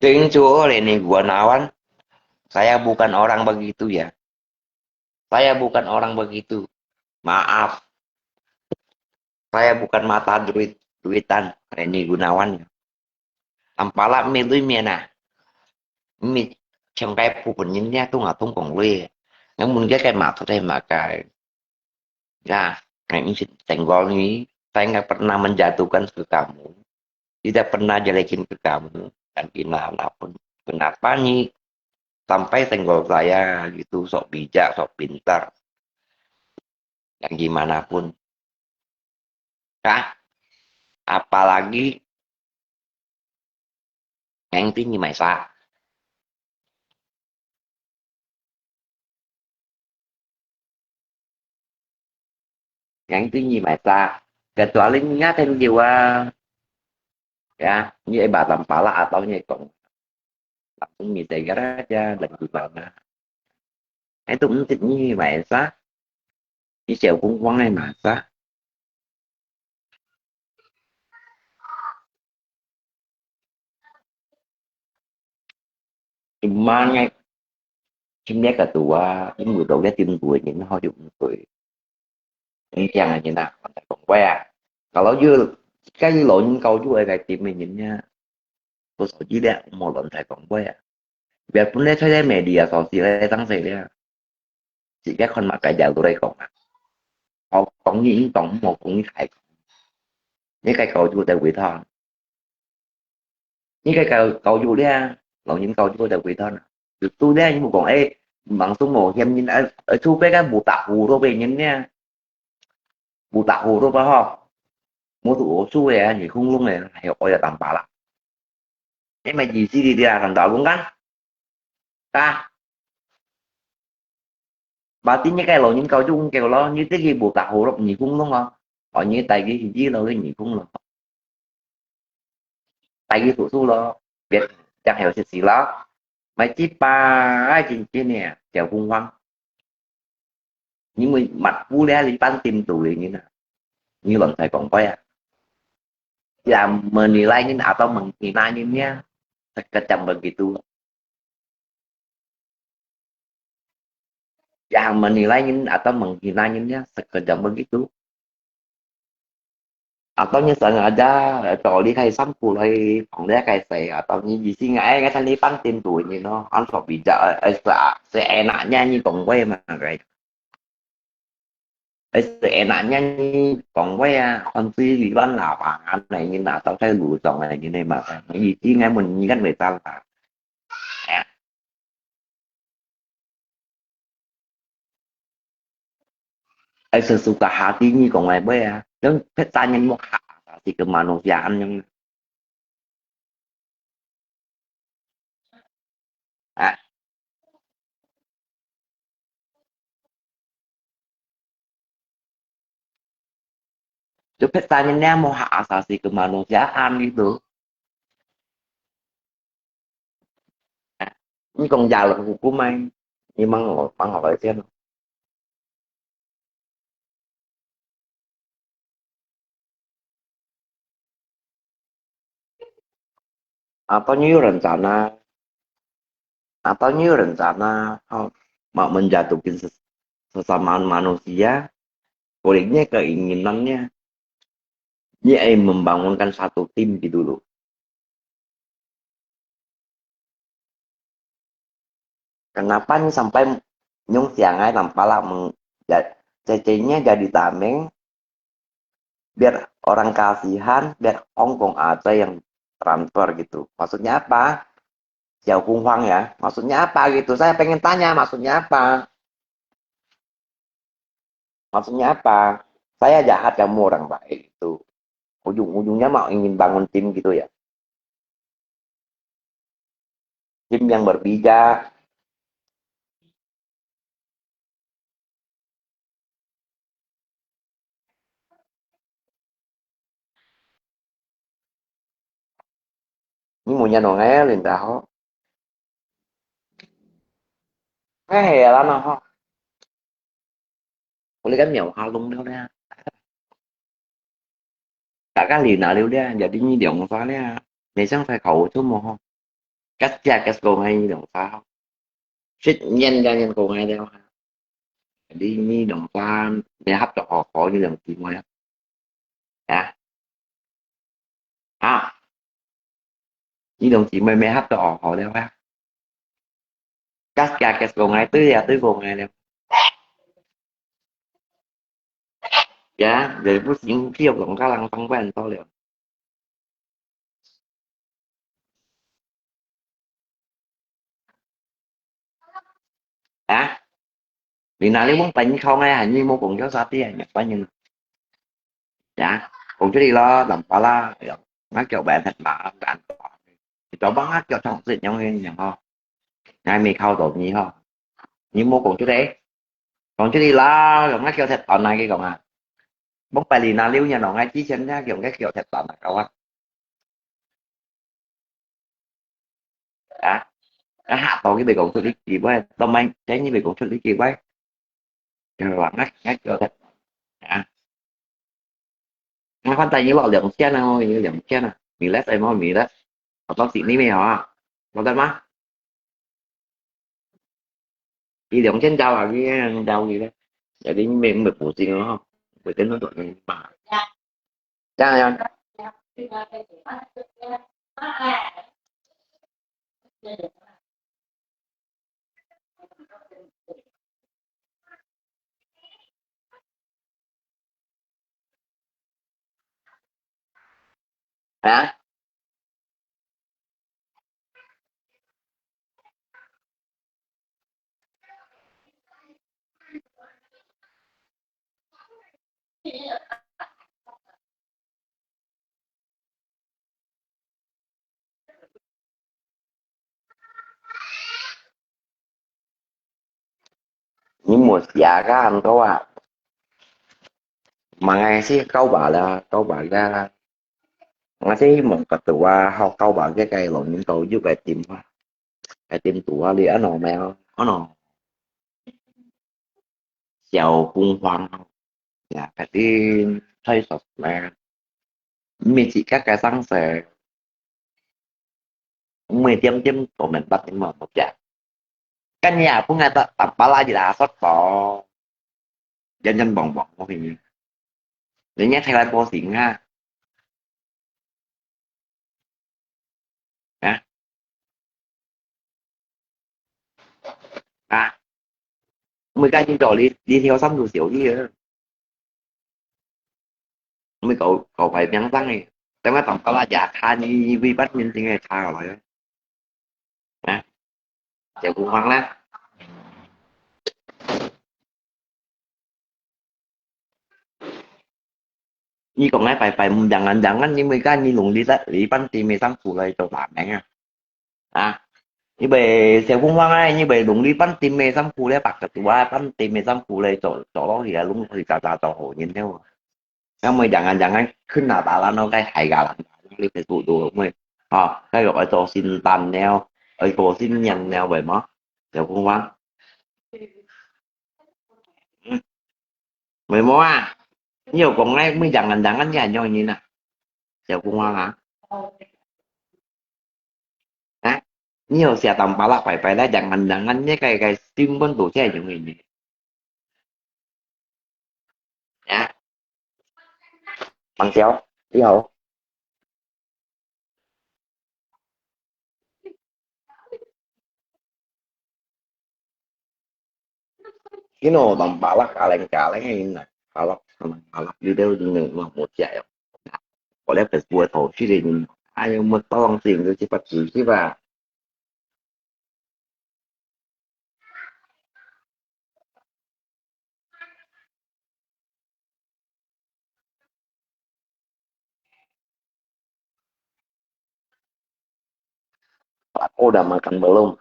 [SPEAKER 1] Cuy ini gua nawan saya bukan orang begitu ya saya bukan orang begitu maaf saya bukan mata duitan Reni Gunawan tampala milu miana mi trong cái phụ nhân nha tung ở tung còn lê nó muốn cái mặt thôi mà cái ya ini tenggol ini saya nggak pernah menjatuhkan ke kamu tidak pernah jelekin ke kamu dan gimana pun kenapa nih sampai tenggol saya gitu sok bijak sok pintar dan gimana pun kah apalagi yang tinggi Maisa yang tinggi Maisa kecuali ngatain jiwa ya như bà làm pala atau như còn langsung mitegar aja dan gimana itu mungkin như Maisa đi chèo cũng quăng hay Maisa cuman ngay chính cái ketua những người đầu tim tuổi những họ dụng tuổi những chàng là như nào còn tại còn que kalau dưa cái lộ những câu chú ơi tim mình nhìn nha tôi sợ chỉ đẹp một lần thầy còn que biarpun dia saya media sosial tăng gì đấy chỉ các con mặt cái giàu tôi đây còn họ còn những tổng một cũng thầy những cái cầu chú tại quỷ thon những cái cầu chú đấy lộ những cầu chú tại quỷ thon được tôi đấy nhưng mà còn bằng số một em nhìn ở thu cái bù tạ hù thôi về những nha bù tạ hù thôi phải không mua thủ su này thì không luôn này hiểu là tầm bạ lắm nhưng mà gì gì đi ra thằng đó cũng gắn ta bà tính cái lộ những câu chung kêu lo như cái gì bù tạ hù rồi nhị cũng đúng không họ như tại cái gì lo cái nhị cũng lo tại cái thủ su lo biết chẳng hiểu gì lo mấy chi ba ai chi chi nè chèo cung văn nhưng mà mặt vu đe lý ban tìm tuổi như nào như lần thầy còn quay ya menilai atau menghinanya sekejam begitu. Jangan menilai atau menghinanya sekejam begitu. Atau như sengaja trò đi khai sắm phụ hay phòng đá khai xệ atau như gì suy ngại cái thanh lý bắn tim tuổi như nó anh phải bị trợ sẽ nạn nha như còn quay mà vậy sẽ nạn nha như còn quay con suy bị bắn là bạn anh này như là tao thấy lùi dòng này như này mà cái gì chứ ngay mình như cách người ta là sesuka hatinya kung may ba ya dan pertanyaan mo si kemanusiaan yang ah, itu pertanyaannya mau hak asasi kemanusiaan gitu. Ah, ini còn giàu là hukum anh nhưng mà hỏi xem atau new rencana mau menjatuhkan sesama manusia politiknya keinginannya dia membangunkan satu tim gitu loh. Kenapa nih sampai Nhung Siangai nampaklah cecenya jadi tameng biar orang kasihan biar Hongkong aja yang transfer gitu. Maksudnya apa? Xiao Kung Huang ya. Maksudnya apa gitu? Saya pengen tanya maksudnya apa? Maksudnya apa? Saya jahat kamu orang baik itu. Ujung-ujungnya mau ingin bangun tim gitu ya. Tim yang berbijak. Ini mau nyanong lên đó. Cái hè lắm không? Boleh kan nhiều halung đâu nha. Cả các lì nợ liêu đa jadi nhi động soalnya biasanya phải khẩu chứ mà không cách ra cách cô hay nhi động pha không xích nhanh ra nhanh cô hay đeo đi nhi động pha để hấp cho họ khỏi như lần chị mới à à nhi động chị mới mới hấp cho họ khỏi đeo ha cách ra cách cô ngay tới ra tới cô ngay đeo dạ để bút những khi học động các lăng tăng quen to liệu à vì nào nếu muốn bệnh không ai hình như mua cùng cháu sao tí nhập bao nhiêu dạ cùng chú đi lo làm pa la nó kiểu bạn thật mà bạn thì cháu bắn hát cho trong dịch nhau hơn nhận ho ngay mi khâu tột nhỉ ho nhưng mua cùng chú đấy còn chú đi lo rồi nó kêu thật tận này cái còn à bóng bài lì nào lưu nhà nó ngay chí chân nhá kiểu cái kiểu thật tận là cậu á đã hạ tổ cái bề cùng tôi đi kỳ với tôm anh tránh như bề cùng tôi đi kỳ với rồi bạn ngắt ngắt kiểu thật à nó khoan tay như lọ lượng chết nào như lượng chết nào mình lết tay môi mình đó bác sĩ ní mày hả có tay má đi lượng trên đau là cái đau gì đấy để đi mình mệt bổ gì nó không bởi tên nó tội mà cha hả nhưng một già các anh có à mà ngay sih kau bala ngay sih một ketua kau bala cái lộn những tôi giúp cái tim tua đi ở nọ mèo ở nọ Xiao Cung Hoàng ya, phải đi thay sọt mà mình chỉ các sáng sẽ mình tiêm của mình bắt nhưng mà một dạng căn nhà của người ta tập ba la gì là sót có dân dân bỏng bỏng của mình để nhé thay lại vô xỉn ha à, à mới cái như trò đi theo sắm đồ xỉu đi mới cậu phải nhắn tăng này tại mà tập ba la giả tha như vi bắt nhân tình ngày tha rồi đó à chào cũng hoang lắm như còn ngay phải phải jangan như mấy cái như lùng lý bắn tìm mấy tăng phụ lại cho bạn đấy à như bề theo cũng hoang ai như bề đúng lý bắn tìm mấy tăng phụ lại bạc cái tụi bắn tìm mấy tăng phụ lại chỗ đó thì là lúc thì cả hồ nhìn theo nhưng mà janganขึ้นหน้าตาแล้วเนาะใกล้ไข่กันรีบไปสู่ตัวmới cái gọi cho xin tàn neo ở cổ xin nhận neo về mất theo cũng hoang mày mua à nhiều còn ngay mới jangan nhà nhau như nè theo cũng hoang hả á nhiều xe tầm ba là phải là jangan nhé cái sim bên tổ xe những người này nhá bằng chéo đi hậu cái nồi tầm ba là cả lấy ngay nè ba là đi đâu đi nữa mà một chạy có lẽ phải vừa thổ chứ thì ai mà to bằng tiền rồi chỉ bắt chỉ chứ và aku udah makan belum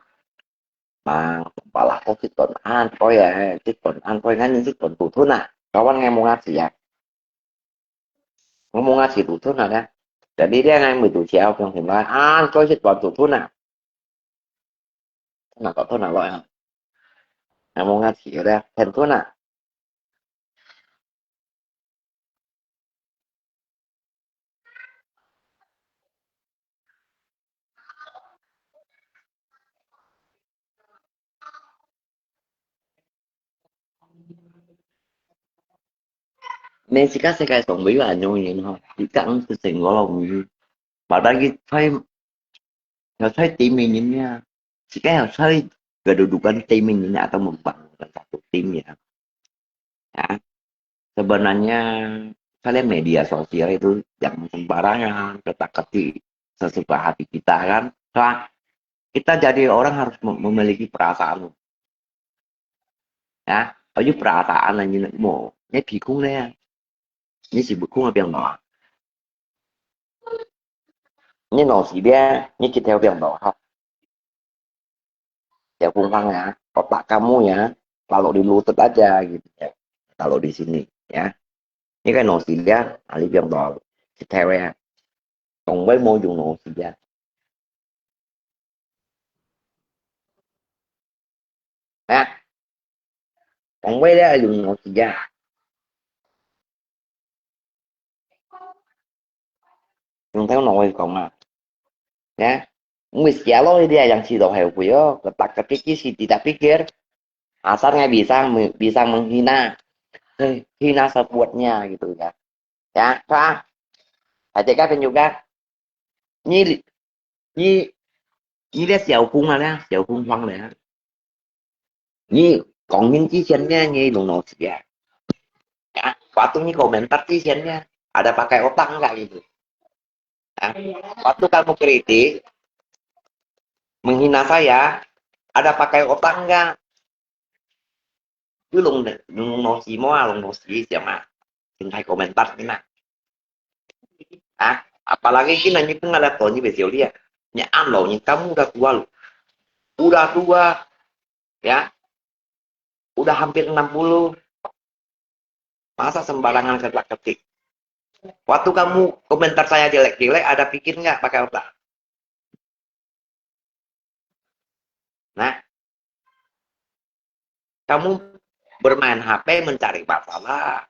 [SPEAKER 1] mà bảo là có cái tuần an coi cái tuần an coi ngay những cái tuần tủ thuốc à kawan nghe mau ngasih ya ngomong ngasih tủ thuốc nào đó jadi dia ngai mười tủ chéo trong thì nói an coi cái tuần tủ thuốc nào là có thuốc nào loại không ngài mau ngasih ở đây thêm thuốc nào nên si kasi kaya tổng bí là nhau vậy không chỉ cắn cái tình của lòng bảo đây thấy nó thấy tim mình như nha si cái nó thấy kedudukan tim ini atau membangun satu tim ya. Ya, sebenarnya kalian media sosial itu jangan sembarangan ketak-ketik sesuka hati kita kan. Nah, kita jadi orang harus memiliki perasaan ya. Ở dưới perasaan là như là một cái thì cũng nè, như sự cũng là biển đỏ, như nó chỉ biết như chỉ theo biển đỏ học, ya Bang ya, otak kamu ya, kalau di lutut aja gitu ya, kalau di sini ya. Ini kan Nosilia, ahli biển đỏ, theo ya, còn với môi dùng Nosilia. À, còn với đó là dùng Nosilia, dùng theo nồi còn mà, ya. Misalnya dia yang si doheu kuyo, ketak ketik si tidak pikir, asal nggak bisa menghina, hina sebuatnya gitu ya. Ya, Pak, Ajak juga. Ini ini ini dia Xiao Cung là đó, Xiao Cung Hoang này. Ini còn những chi tiết nha, như đồng nội ya. Ya, waktu ini komentar isinya ada pakai otak enggak gitu. Ya. Waktu kamu kritik menghina saya, ada pakai otak enggak? Cứ lùng nó xí moa lùng nó xí siapa tinggal komentar gimana. Ah, apalagi kita nanya pun ada tanya besok dia. Nyaan loh, kamu udah tua loh. Udah tua, ya. Udah hampir 60. Masa sembarangan ketik. Waktu kamu komentar saya jelek-jelek, ada pikir nggak pakai otak? Nah, kamu bermain HP mencari masalah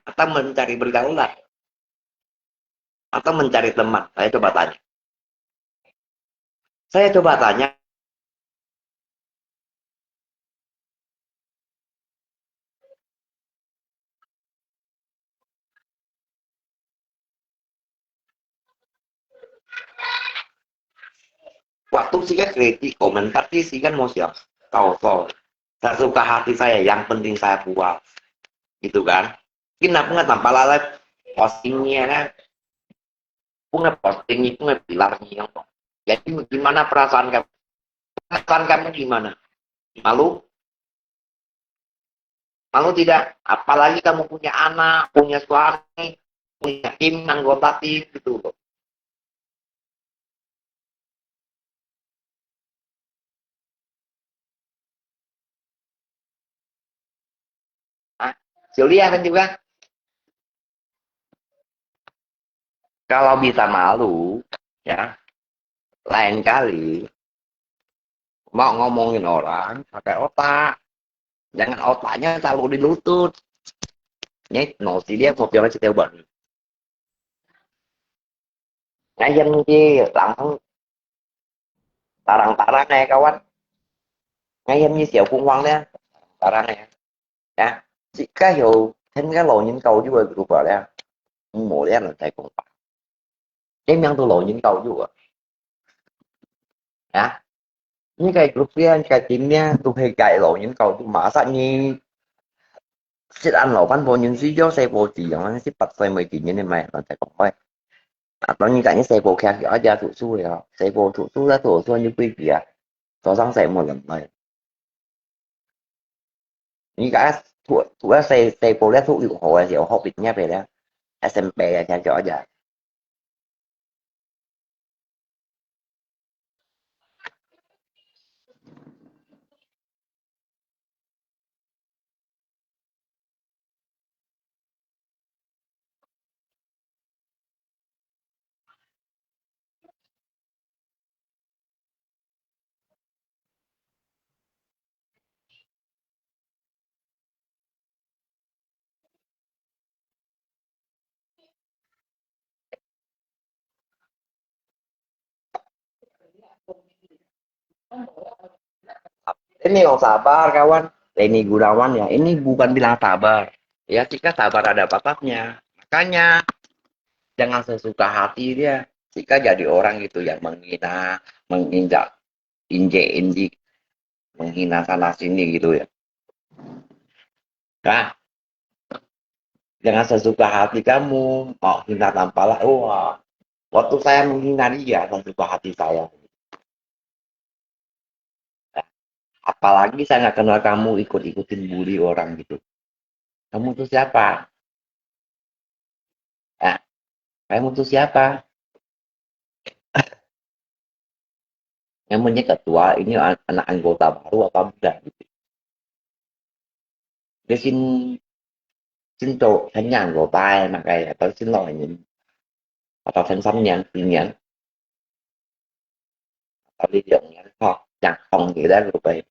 [SPEAKER 1] atau mencari pergaulan atau mencari teman? Saya coba tanya. Saya coba tanya, waktu sih kan kritik, komentar sih kan mau siap. Tahu. Saya suka hati saya, yang penting saya puas. Gitu kan. Kenapa nggak tanpa live postingnya kan? Nggak posting itu nggak bilangnya. Jadi gimana perasaan kamu? Perasaan kamu gimana? Malu? Malu tidak? Apalagi kamu punya anak, punya suami, punya tim, anggota tim gitu loh. Nah, Julia kan juga kalau bisa malu, ya lain kali mau ngomongin orang pakai otak, jangan otaknya selalu di lutut. Nhét một xí liếc một cho nó sẽ tiêu bệnh. Ngay dân kia tặng tarang này kawan. Ngay dân như siêu khủng hoang đấy. Tarang này. Ya. Jika yo kan kalau những câu juga berubah ya. Mulai là tại cũng em yang tuh lo những câu juga. Ya. Ini kayak grupnya, kayak timnya tuh kayak lo những câu tuh masa như chết anh lộ bánh vô những xí gió xe vô chỉ giống xí bạch xoay mười chỉ như này mà là tại cũng quay. Nó như cả những xe vô khác rõ ra thủ xu rồi. Xe vô thủ xu ra thủ xu như quý kìa. Có sáng xe một lần này. Jika tugas saya boleh tuh ủng thì ủng hộ Việt Nam về đó SMP theo dõi giờ ini yang sabar kawan Lenny Gunawan ya ini bukan bilang sabar ya jika sabar ada batasnya makanya jangan sesuka hati dia jika jadi orang gitu yang menginjak injek menghina sana sini gitu ya nah jangan sesuka hati kamu mau hina tanpa lah wah waktu saya menghina dia sesuka hati saya. Apalagi saya nggak kenal kamu ikut-ikutin bully orang gitu. Kamu tuh siapa? Ya, kamu tuh siapa? Namanya ketua, ini anak anggota baru apa bukan? Dia xin tổ thanh nhàn của tai mà cái tôi xin lỗi những atau thanh xăm nhàn tin nhắn atau đi dựng nhắn không chẳng không nghĩ ra rồi về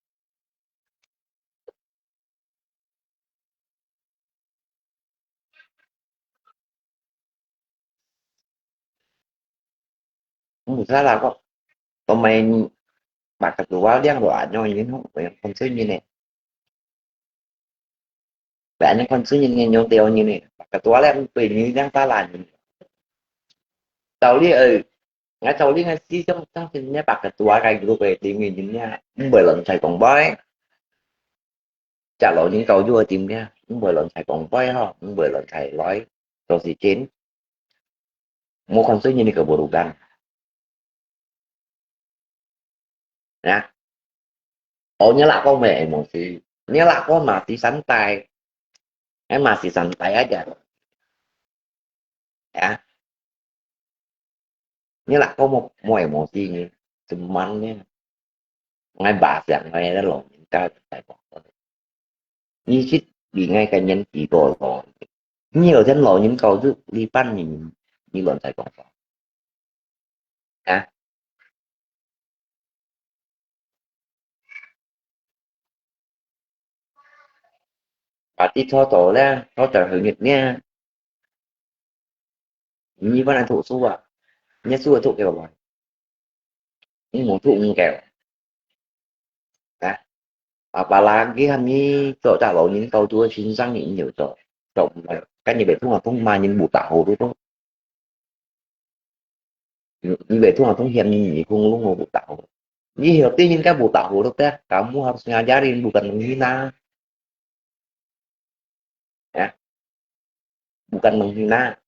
[SPEAKER 1] không ra là có mày bà ketua dia ngedoain ini yang konsumen ini banyak konsumen yang nyontel ini Pak ketua yang pilih yang salah tahu dia nggak tahu dia ngasih trong sininya Pak ketua kayak gitu kayak tingginya bởi lần Sài Gòn boy trả lời những câu vua tìm nha bởi lần Sài Gòn boy ho bởi lần Sài nói rồi si chín mau konsumen ini keburukan ya oh nyala kok mẹ emosi nyala kok mati santai masih santai aja ya nyala kok mau emosi nih cuman ngay bà rằng ngay đã lộn những cái Sài Gòn như shit vì ngay cả nhân chỉ rồi nhiều chân lộ những câu chứ đi pan nhìn như lộn Sài Gòn à Berarti totalnya total unitnya ini vẫn là thụ su ạ. Nhất su là thụ kiểu rồi. Ini mau thụ kiểu. Nah, apalagi kami cok trả lời những câu chúa xin sang những nhiều cok. Cok cái như vậy thu học thông mà những bù tạo đó đó. Như vậy thu học thông hiền những không luôn mau bù tạo. Như hiểu tin những cái bù tạo đó ta. Kamu harus ngajarin bukan menghina. Ya, bukan menghina.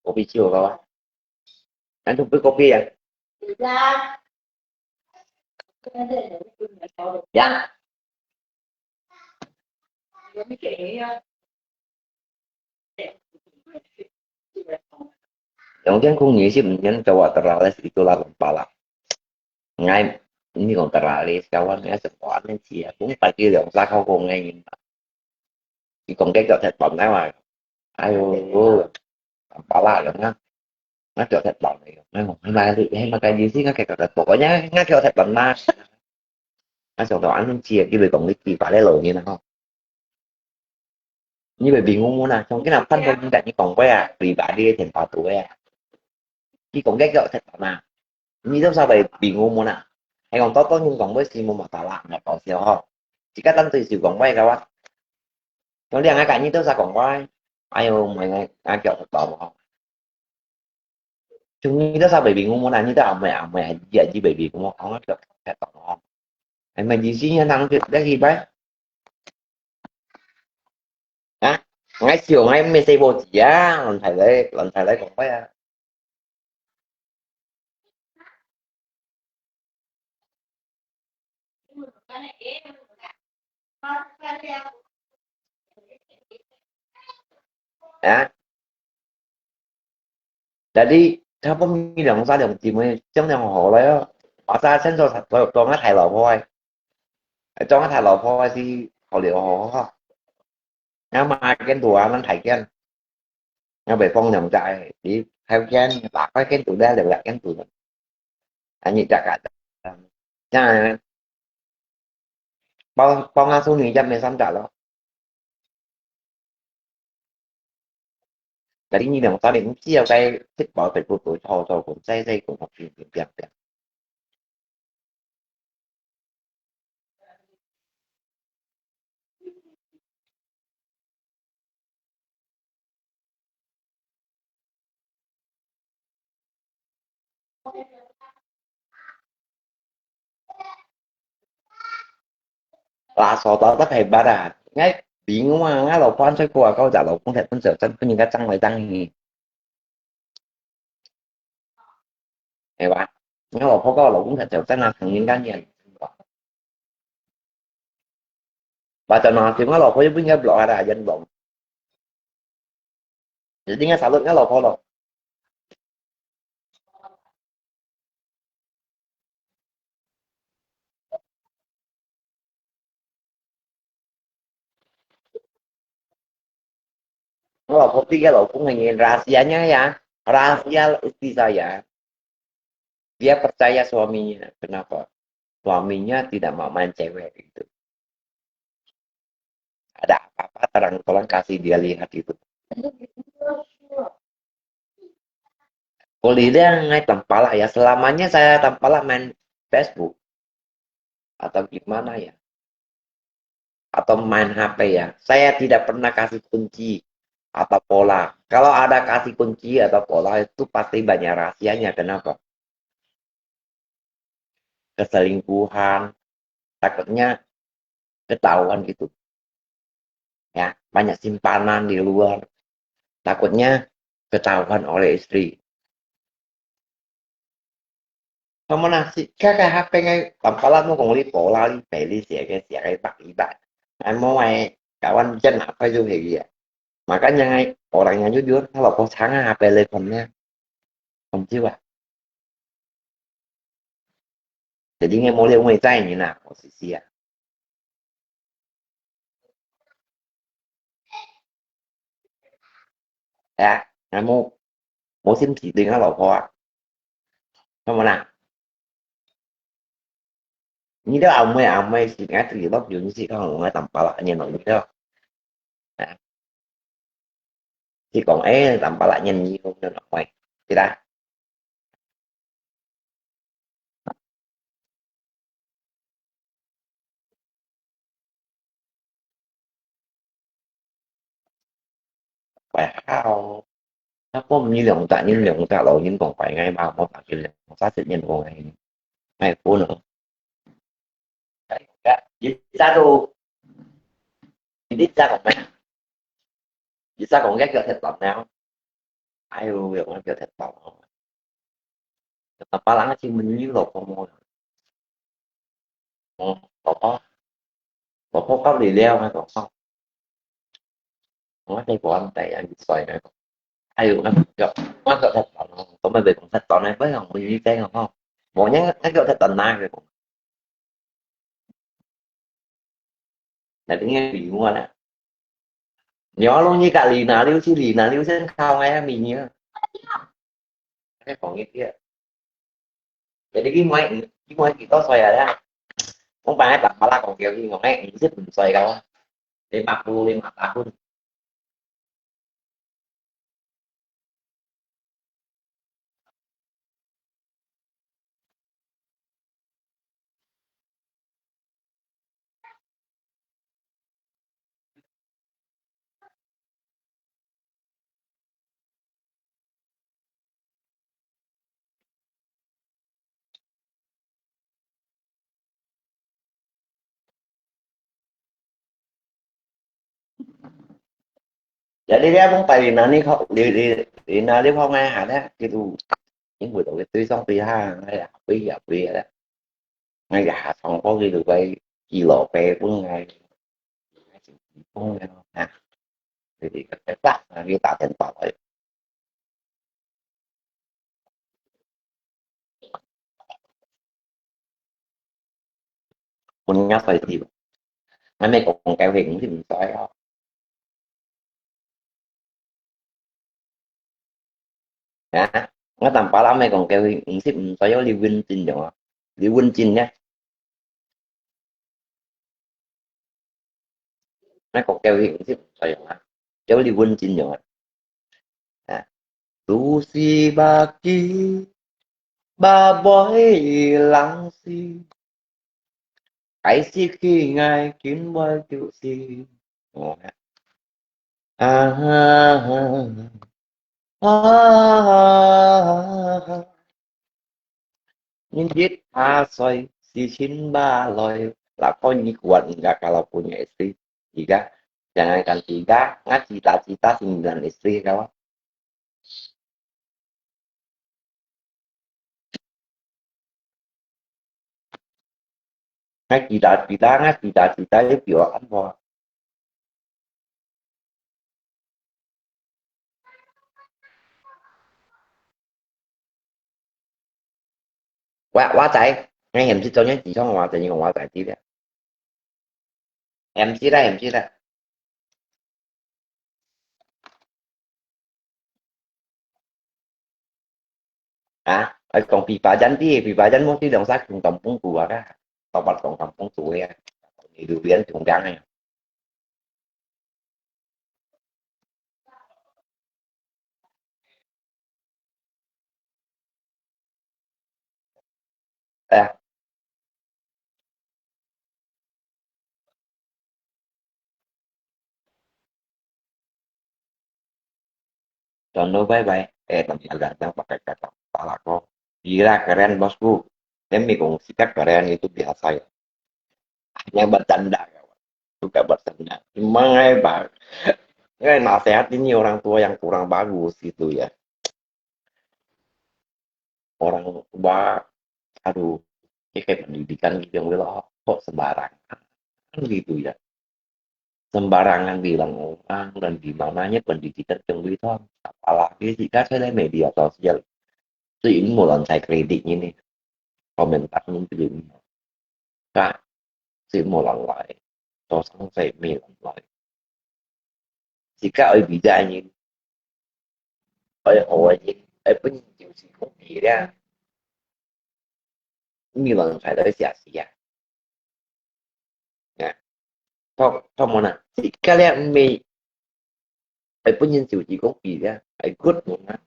[SPEAKER 1] Kopi chiều kawan. Anh chụp với kopi ya?
[SPEAKER 2] Dạ.
[SPEAKER 1] Ya. Yang penting aku ngisi mendingan cowok terlalu itulah kepala. Ngay ini còn terlalu kawan nghe sự quản nên chị cũng phải kia lượng ra không cùng ngay nhìn chỉ còn cái cỡ thịt bẩn đó mà ai bảo lại rồi nó cỡ thịt bẩn này nó không hay mà cái gì xí nó cái cỡ thịt bẩn nhá nó cỡ thịt bẩn mà nó xong rồi anh chia cái về còn cái gì phải lấy lời như nào không như vậy vì ngu muốn là trong cái nào phân vân tại như còn quay à vì bà đi thành phạt tuổi à chỉ còn cái cỡ thịt bẩn mà như thế sao vậy vì ngu muốn à hay còn tốt tốt nhưng còn với xì mua mà tao làm là còn xíu không chỉ cách đánh từ xíu còn quay các bạn nó liền ngay cả như thế sao còn quay ai ơi mày ai kiểu thật bẩn không chúng như thế sao bởi vì ngu muốn là như thế nào mẹ vậy chứ bởi vì cũng không có được thật bẩn không anh mày gì xí nhân năng việc đấy gì đấy á ngay chiều ngay mình xây bộ chỉ á lần thầy lấy còn quay à á jadi apa bilang saya yang tim trong yang họ lấy họ ra sân rồi thật rồi cho nó thay lò thôi cho nó thay lò thôi thì họ liệu họ không nhưng mà cái đồ ăn thầy cái nhưng về phong nhầm chạy đi theo cái bạc cái tụi đa đều là cái tụi anh như chắc cả nha bao bao ngàn số nghìn trăm mình xăm trả lo jadi như là một tao định chia tay thích bỏ phải phụ tuổi thọ cũng dây cũng học chuyện việc việc là số đó rất hebat à ngay bingung mà ngay đầu quan chơi qua câu trả lời không thể phân xử chân có những cái trăng lại trăng gì hebat ngay đầu có là cũng thể trở chân là thằng những cái nhìn và cho nó thì ngay đầu có biết nghe loại là dân bụng jadi ngay salut ngay đầu có ngay đầu tiga loh pun ingin rahasianya ya rahasia istri saya dia percaya suaminya kenapa suaminya tidak mau main cewek itu ada apa-apa terang-terang kasih dia lihat itu kalau dia ngay tampala ya selamanya saya tampala main Facebook atau gimana ya atau main HP ya saya tidak pernah kasih kunci atau pola kalau ada kasih kunci atau pola itu pasti banyak rahasianya kenapa keselingkuhan takutnya ketahuan gitu ya banyak simpanan di luar takutnya ketahuan oleh istri không nasi cái HP ngay tầm có lắm nó còn đi bộ la đi về đi xẻ cái bắt đi bạn anh muốn mày cậu anh chân học phải du gì vậy Makanya orang yang jujur kalau kau sangat HP teleponnya không chịu à. Jadi nghe mau liêu người trai như nào của xì à. À, nghe mau xin chỉ tiền nó lẩu kho à. Không mà nào. Như đó ông ấy thì ngã từ bóc dù như gì không ngã tầm bả lại nhìn nó như đó. À, thì còn ấy tầm bả lại nhìn như không cho nó quay. Thì ta phải không. Nó có như lượng tạ lộ nhưng còn phải ngay bao một tạo chuyện sát tự nhiên của ngày ngày phố nữa. Đấy, dịch ra đồ dịch ra còn mấy dịch ra còn ghét gỡ thịt bọc nào ai yêu việc nó gỡ thịt bọc không tập ba lắng chứ mình như lột con môi có có đi leo hay còn không nó đây của anh tại anh bị xoài này ai yêu nó gỡ nó gỡ thịt bọc có mấy việc còn thịt bọc này với không mình đi tên không một nhắn nó gỡ thịt tận na rồi là tiếng nghe bị ngon á nhớ luôn như cả lì nào lưu trên không ai mình nhớ cái còn cái kia jadi cái kita xoay ada không phải bạn malah còn kiểu gì ngọc ấy mình mình xoay đâu 55 tahun. Jadi dia pun tadi nani kok di nani kok ngay ada gitu những buổi tối tươi xong tùy ha hay là học quý đó ngay cả xong có ghi được vậy chỉ lộ về cũng ngay cũng ngay à thì cái phát là ghi tạo thành tỏ vậy mình nhắc phải thì mấy mấy còn kẹo hiện thì mình xoay đó à nó tầm phải lắm mấy còn kẹo hiện thì mình xoay đó Liêu Vinh Chinh rồi Liêu Vinh Chinh nhá nó còn kẹo hiện thì mình xoay rồi cháu Liêu Vinh Chinh rồi à tu si ba ki ba bói lăng si cái si khi ngài kiếm bói kiểu si à những chiếc pha xoay si chín ba loy là có những quần gak kalau punya istri jika jangankan tiga nggak cita-cita 9 istri kawan nggak cita-cita giúp vợ anh vào quá quá chạy ngay em chỉ cho nhé chỉ cho ngoài tự nhiên còn quá chạy tí đấy em chỉ ra à còn vì bà danh muốn tí đồng xác cùng tổng công cụ ra tao bật tổng công cụ ya thì điều biến cũng gắng này à, contoh bye-bye teman datang pakai kata kepala kok gila keren bosku demi sikat keren itu biasa ya hanya bercanda kawan suka bercanda memang hebat ya nasihat ini orang tua yang kurang bagus gitu ya orang tua aduh ini kayak pendidikan gitu yang bilang kok sembarangan gitu ya sembarangan bilang orang dan di mananya pendidikan yang itu apalagi jika saya media sosial itu ini mulai saya kreditnya nih komentarnya itu kak sẽ một lần lại tôi sẵn sàng mi lần lại jika ở bidangnya ở penyidik komputer mi lần phải tới giả sử ya không mana jika lihat mi ở penyidik komputer ở good mana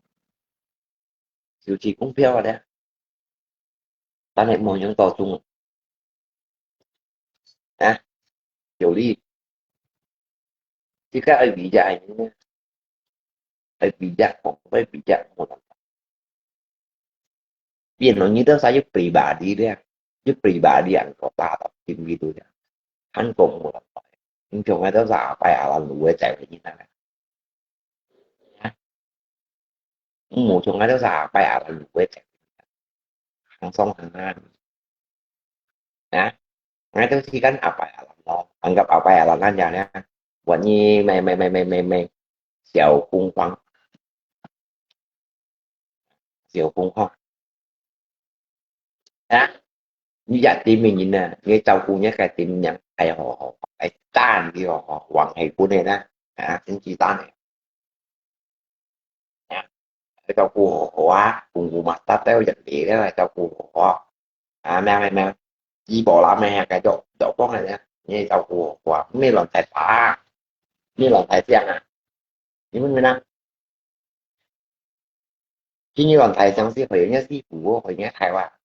[SPEAKER 1] siêu chỉ cũng phiêu vào đấy ta lại một những tòa tung à hiểu đi jika ở bidangnya ở bidang không phải bidang một lần biar nó như đó saya pribadi dia như pribadi yang kota atau tim gitu ya kan cùng một lần nhưng chúng ta giả phải là lùi chạy như thế này một chúng ta giả phải là lùi chạy hàng sông hàng namนะงั้นที่กันapa ya lah anggap apa ya lah aja ya buat ni mày xiao cung quang xiao cung không á như vậy thì mình nhìn nè nghe trâu cu nhé cái tim nhận ai họ ai tan đi họ hoàng hay của này nè chính chỉ tan này cái trâu cu họ hóa cùng cùng mặt ta theo giật địa đó là trâu cu họ mẹ chỉ bỏ lại mẹ cái chỗ chỗ con này nè nghe trâu cu họ mấy lần thầy phá mấy lần thầy xem à nhưng mình nè chứ như lần thầy xem sẽ phải nhớ sư phụ phải nhớ thầyว่า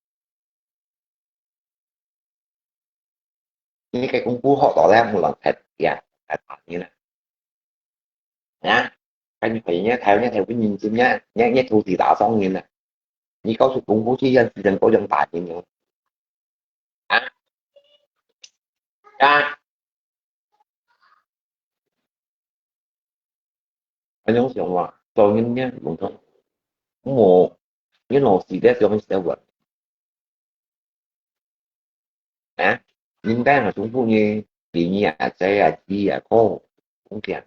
[SPEAKER 1] những cái công phu họ tỏ ra một lần thầy dạ thầy như này nhá anh phải nhớ theo cái nhìn xem nhá nhé thu thì tạo xong như này như có sự công phu chi dân thì đừng có dân tài như nữa à, à, anh giống kiểu là tôi nhìn nhá cũng thôi một cái nồi xì đét cho mình sẽ vật nhưng cái mà chúng phu như bị như sẽ chi khô cũng kìa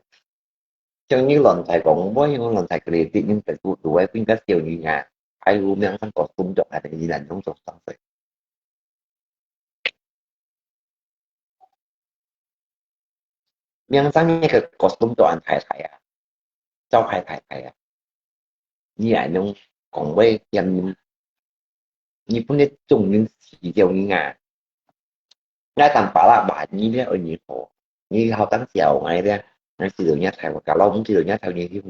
[SPEAKER 1] chẳng như lần thầy còn với những lần thầy kể thì nhưng phải tụ ấy khuyên các kiểu như nhà ai luôn đang sang có tung trọng là gì là trong trọng sang phải miếng sang như cái costume cho anh thầy à cho thầy à như vậy nhưng còn với dành như phun nhất chung những chỉ tiêu như ngà ngay tầm phá là bạn như thế ở nhiều khổ như hao tán xèo ngay đây ngay chỉ được nhát thầy và cả lâu cũng chỉ được nhát theo như thế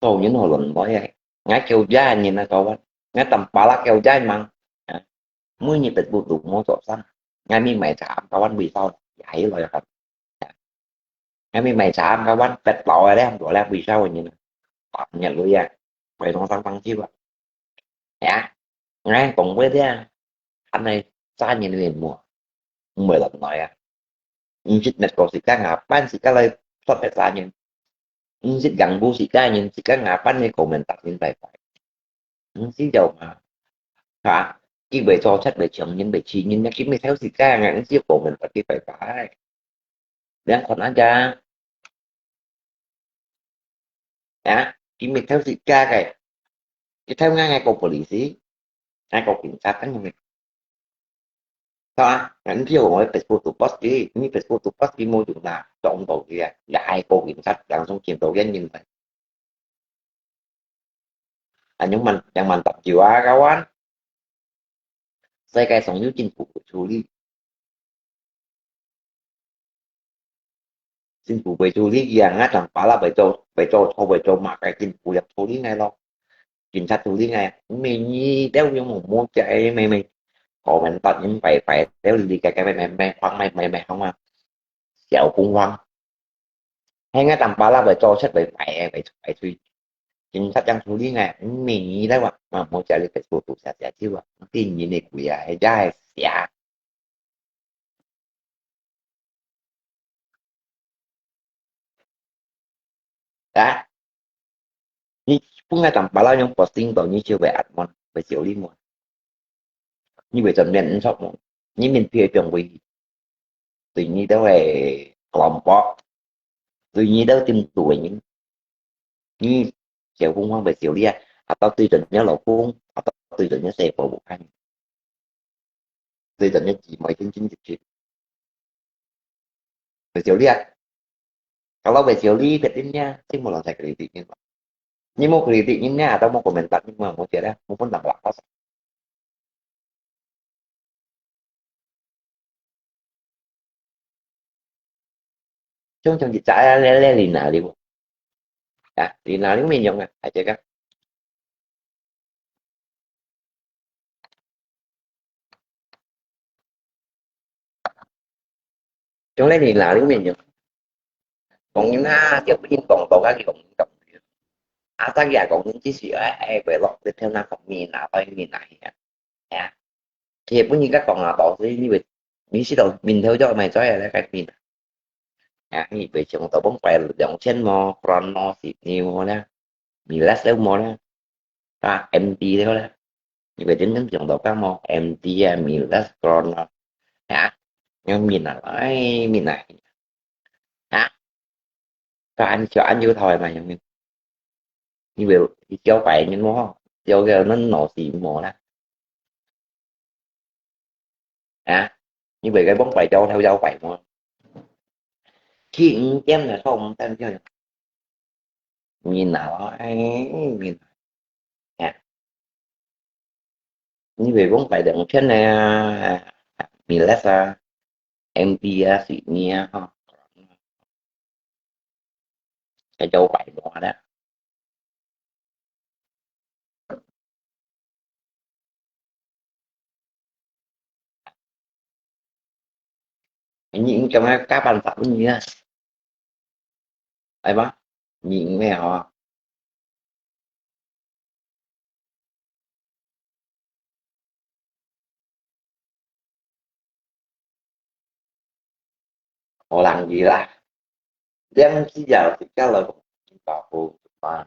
[SPEAKER 1] tôi những hồi luận bởi vậy ngay kêu giá nhìn là cậu ngay tầm phá là kêu giá mà mới như tình buộc đủ mô sổ xanh ngay mi mày chạm cao anh bị sao giải lời thật ngay mi mày chạm cao anh bẹt lòi đấy không gọi là vì sao rồi nhìn nhận luôn ra vậy nó tăng tăng chứ vậy dạ ngay cùng với thế anh này xa nhìn liền mùa 10 lần nói dịch net có sĩ ca ngã ban sĩ ca lời thoát phải xa nhìn dịch gắn bu sĩ ca nhìn sĩ ca ngã ban này của mình tập nhìn phải phải sĩ dầu mà hả cái bề cho chất bề chồng nhìn bề chi nhìn cái mới theo sĩ ca ngã sĩ của mình phải phải đang còn ăn ra cái mình theo sĩ ca cái theo ngay ngay cục quản lý ngay cục kiểm tra các người sao ảnh phiếu của Facebook tụ post đi như Facebook tụ post đi môi trường nào chọn tổ kia đại cô kiểm soát đang trong chiến tổ danh như vậy nhưng mình yang mantap jiwa kawan saya kayak sống như chính phủ của chú đi chính phủ về chú đi rằng á thằng phải là về cho thôi về cho mặc cái chính phủ nhập chú đi ngay lo kiểm soát chú đi ngay mình như đeo như một môn chạy mày họ mình tận những phải phải đeo đi cái mày khoan mày không à dạo cung văn hay ngay tầm phải là về cho sách phải suy chính sách đang chú ý nè mình đấy mà một trả lời cái số tụ sẽ chưa tin gì này quỷ hay ra sẽ đã cũng ngay tầm bà lao nhông posting bao nhiêu chiều về ạt mòn về chiều đi mòn như vậy tầm nên sốc mòn như mình phía chuẩn bị tự nhiên đó về lòng bó tự nhiên đó tìm tuổi những như chiều vung hoang về chiều đi à tao tuy định nhớ lẩu cuốn à tao tuy định nhớ xe vào một anh tuy định nhớ chỉ mấy chín chục triệu về chiều đi à kalau về chiều đi về đến nha chứ một lần thầy kritik như vậy nhưng mau kritik như nha atau mau komentar nhưng mà mau tidak mau pun tak lakas trong trong dịch trả le lina đi bộ à lina nếu mình nhận à hãy chơi các trong lấy lina nếu mình nhận còn những kiểu như còn tổ cái còn cộng à tác giả còn những chia sẻ về lọt tiếp theo năm học miền nào thôi miền này à thì cũng như các còn là tổ thì như vậy mình sẽ đầu mình theo dõi mày cho là cái miền à như vậy trong tổ bóng quay dòng trên mò chrono thì nhiều đó mình lát đâu mò đó à MT đó như vậy đến trong tổ các mò MT mình lát chrono hả nhưng mình là nói mình này hả cho anh vô thôi mà như vậy thì cho vậy nhưng nó cho cái nó nổ xì mồ đó à như vậy cái bóng bài cho theo dấu vậy mà chuyện chém là không tên chơi nhìn nào ấy nhìn à như vậy bóng bài đựng trên này mình lát ra em bia xịn nha cái dấu vậy đó đó những trong các bàn tập như thế ấy bác nhìn với họ họ làm gì là đem bây giờ thì cái lời bảo của bạn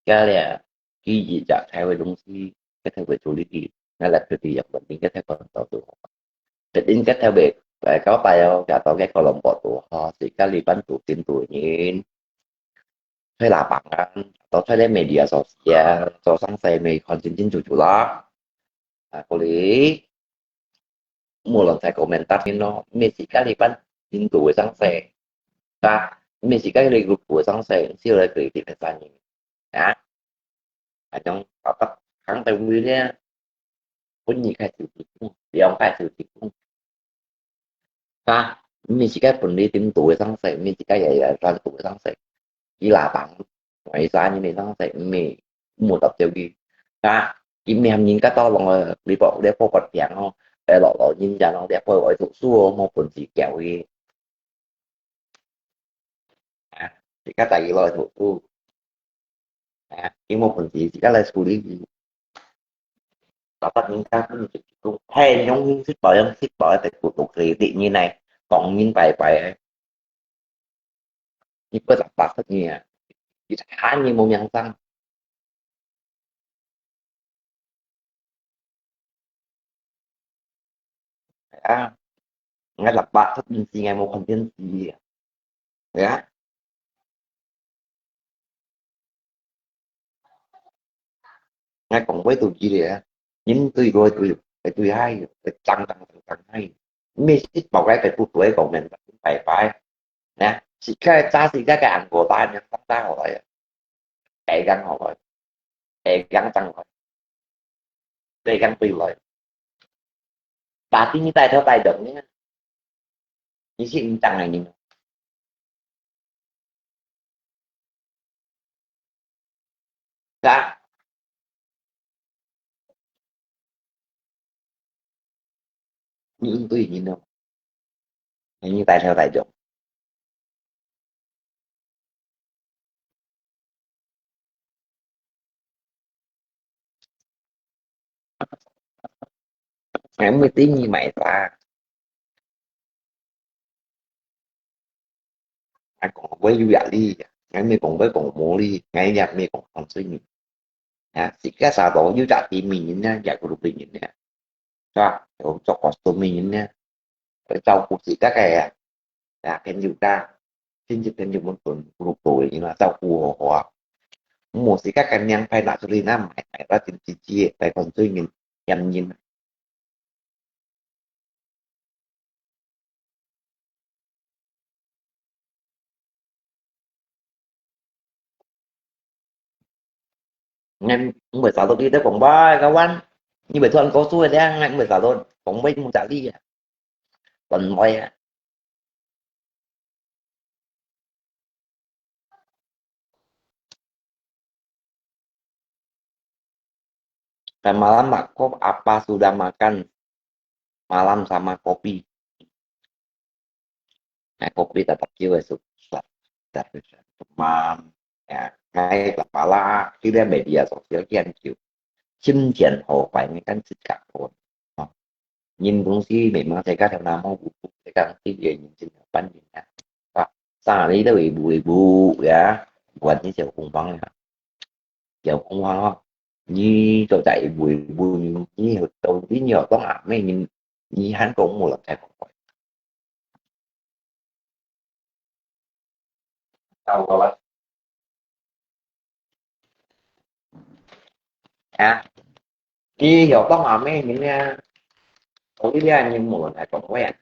[SPEAKER 1] cái là cái gì chả theo về đúng gì cái theo về chủ lý hay là cái gì bệnh những cái theo phần tàu tụ định in cái theo biệt và có tay cả tàu cái column bộ tụ họ thì cái li bắn tụ tin tụ nhìn hay là bạn tàu thấy đến media sosial cho sang xe mày còn chính chính chủ chủ đó à có lý một lần thầy komentar nó mình chỉ cái li bắn tin tụ sang xe ta mình chỉ cái li group của sang xe siêu là kritik phải sao nhìn à ở trong họ tất thắng tay nguyên nhé có nhiều cái sự việc thì ông cái sự việc ta mình chỉ cái phần đi tìm tuổi sang sẽ mình chỉ cái vậy là ra tuổi sang sẽ chỉ là bạn ngoài ra như này sang sẽ mình một tập tiêu gì ta chỉ mình làm những cái to lòng đi bộ để phô bật dạng không để lộ lộ nhìn ra nó để phô gọi thủ xua một phần chỉ kẹo gì à thì cái tại lời thủ xua à chỉ một phần chỉ cái lời xử lý gì đó tất những cái cũng hay giống như ship bởi tại cuộc cuộc thì tiện như này còn những bài bài như có tập bạc tất nhiên chỉ khá như một nhân tăng à, ngay lập bạc thất linh si ngày một hành tinh gì á ngay còn với tôi chỉ để nhưng tôi rồi tôi hay tôi tăng hay mình thích bảo cái phút tuổi của mình phải phải nè chỉ cái ta thì cái ảnh của ta nhân tăng ta hỏi chạy gắn hỏi chạy gắn tăng hỏi chạy gắn tùy lời bà tí như tay theo tay đựng nhé như xin tăng này nhìn ra như tôi nhìn đâu như tay theo tay đựng em mới tí như mày ta anh còn với vui vẻ đi ngay mi cũng với cũng mua đi ngay nhà mi cũng không suy nghĩ si cái sao đó như trả thì mình nha giải của mình nha cho cho costo mình nha cái tàu của si cái cái nhiều ra xin chụp thêm nhiều một tuần group tuổi như là tàu của họ một si các anh em phải là cho đi năm phải ra tiền chi chia phải còn suy nghĩ nhầm nhìn ngay 16 tôi đi tới vòng ba kawan như vậy thôi anh có xuôi đấy ngay 16 thôi vòng bay một trả đi còn bay dan malam aku apa sudah makan malam sama kopi nah kopi tetap juga susah dari teman ya ngay kepala khi ra media sosial kia anh chịu xin tiền hồ phải mấy cái xin cả thôi nhìn cũng si mình mà thấy các thằng nào mau bù thấy các cái gì nhìn xin bánh gì nè sao đi tới bị bù ya quên như chiều cùng băng chiều không hoa như tôi chạy bùi bùi như tôi tí nhiều có ạ mấy nhìn như hắn cũng một lần chạy không đâu có à như hiểu có mà mấy những tôi đi ra nhưng một lần chạy cũng quen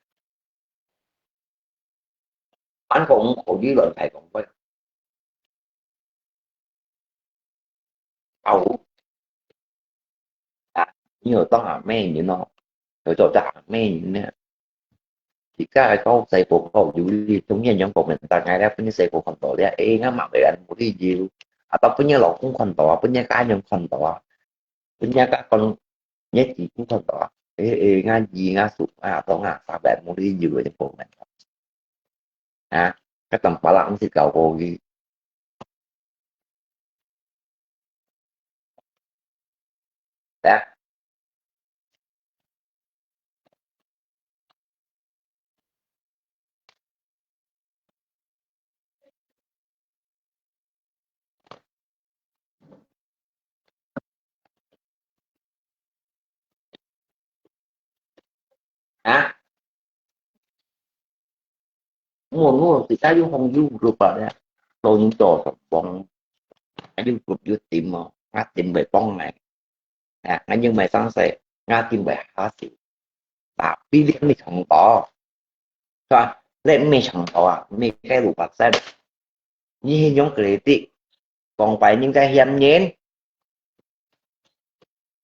[SPEAKER 1] anh cũng có với lần chạy cũng quen đâu à nhiều có mà mấy những nó rồi tôi trả mấy những thì cái câu xây phụ cầu dulu hitungnya yang komentar ada punya saya pun kontol ya nga mabean muri jiu atau punya lo pun kontol punya kanyang kontol punya ka kon nhét chỉ cũng kontol ngaji ngasu atau sahabat muri jiu yang komentar cái tầm bả lặng thì cầu cô gì đó à muốn thì ta vô không vô được rồi đấy tôi những trò bọn anh đi cực vô tìm mà tìm về con này nhưng mà sáng sẽ tìm về há xị tapi dia mi contoh so let me contoh mi cái lục bạc xem như giống kritik còn phải những cái hiểm nhến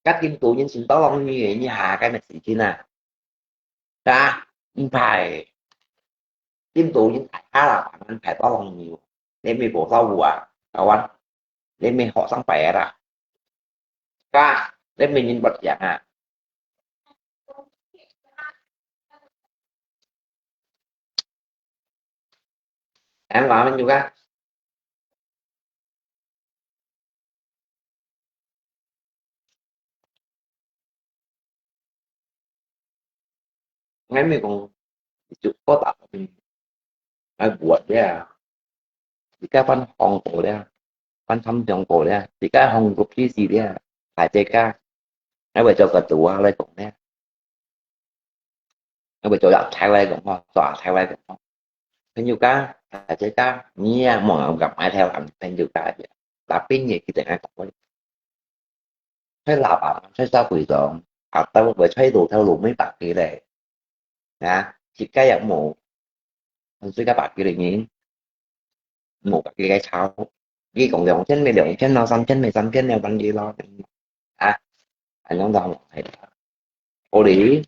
[SPEAKER 1] các kim tù nhân sinh tố long như vậy như hà cái mạch sĩ kia nè ra phải kim tù nhân phải khá là anh phải tố long nhiều để mi bộ tao quả cậu anh để mi họ sáng khỏe ra ra để mi nhìn bật dạng em vào mình juga ngay mi còn chụp có tập mình ai buat dia jika pan hong cổ dia pan thăm trong cổ dia jika hong group gì dia phải TK nó về cho ketua lên cũng dia nó về cho đặt thay lên cũng không tòa thay lên cũng không thế nhiều cái phải TK nha mọi người gặp ai theo làm thêm nhiều cái tapi gì kita ai cũng có thế là bạn thế sao quỷ dọn tao phải thay đồ theo lùi mấy bạn kia này chỉ cái dạng một mình suy các bạn kia định nhỉ một cái sao ghi cộng dòng trên nó xăm trên mày xăm trên nào bằng gì lo anh nói đâu cô đi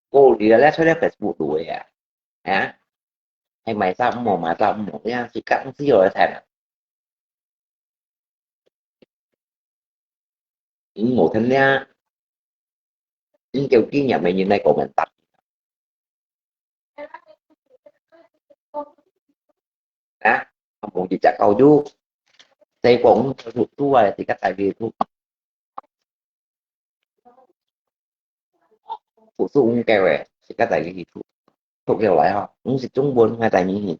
[SPEAKER 1] cô đi là số đẹp Facebook đuổi hay mày sao mà sao một nha chỉ cắn xí rồi thèm những một thanh nha những kiểu kia nhà mày như này của mình tập không muốn chỉ chắc câu chú xây cũng thuộc thu rồi thì các tại vì thu phụ thu kêu rồi thì các tại vì thu thuộc kêu lại không cũng sẽ chúng buồn ngay tại những gì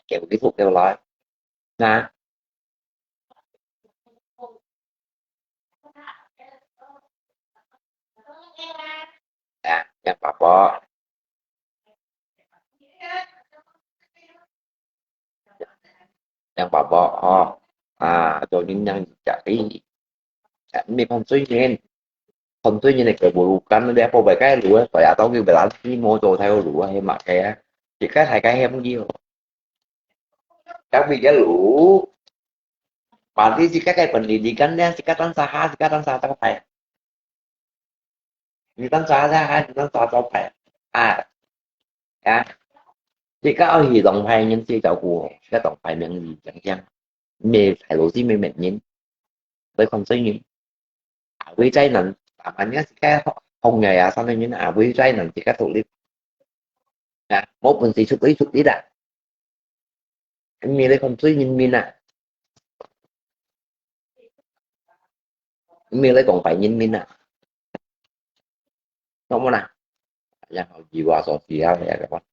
[SPEAKER 1] kiểu kỹ thuật kêu loại na yang papa yang papa cho những nhân chạy mi phong suy nhiên này cái bộ canh để po bài cái lúa phải tao kêu bài cái ngô trồ theo lúa hay mà cái chỉ cái hai cái em nhiêu các bị cái lũ bạn đi chỉ cái phần đi canh đen chỉ cái tan xa chỉ cái tan xa tao phải đi tan xa ra hai tan xa tao phải à chỉ cái ở gì đồng phải nhân si cầu của cái đồng phải miệng gì chẳng chăng mê phải lúa gì mê mệt nhìn với không suy nghĩ quý trái nặng anh nhớ cái không ngày sao nên những quý trái nặng chỉ cái thủ lý một mình thì xuất lý đã anh mi lấy không suy nhìn mi mi lấy còn phải nhìn mi không có nào yang jiwa sosial ya kawan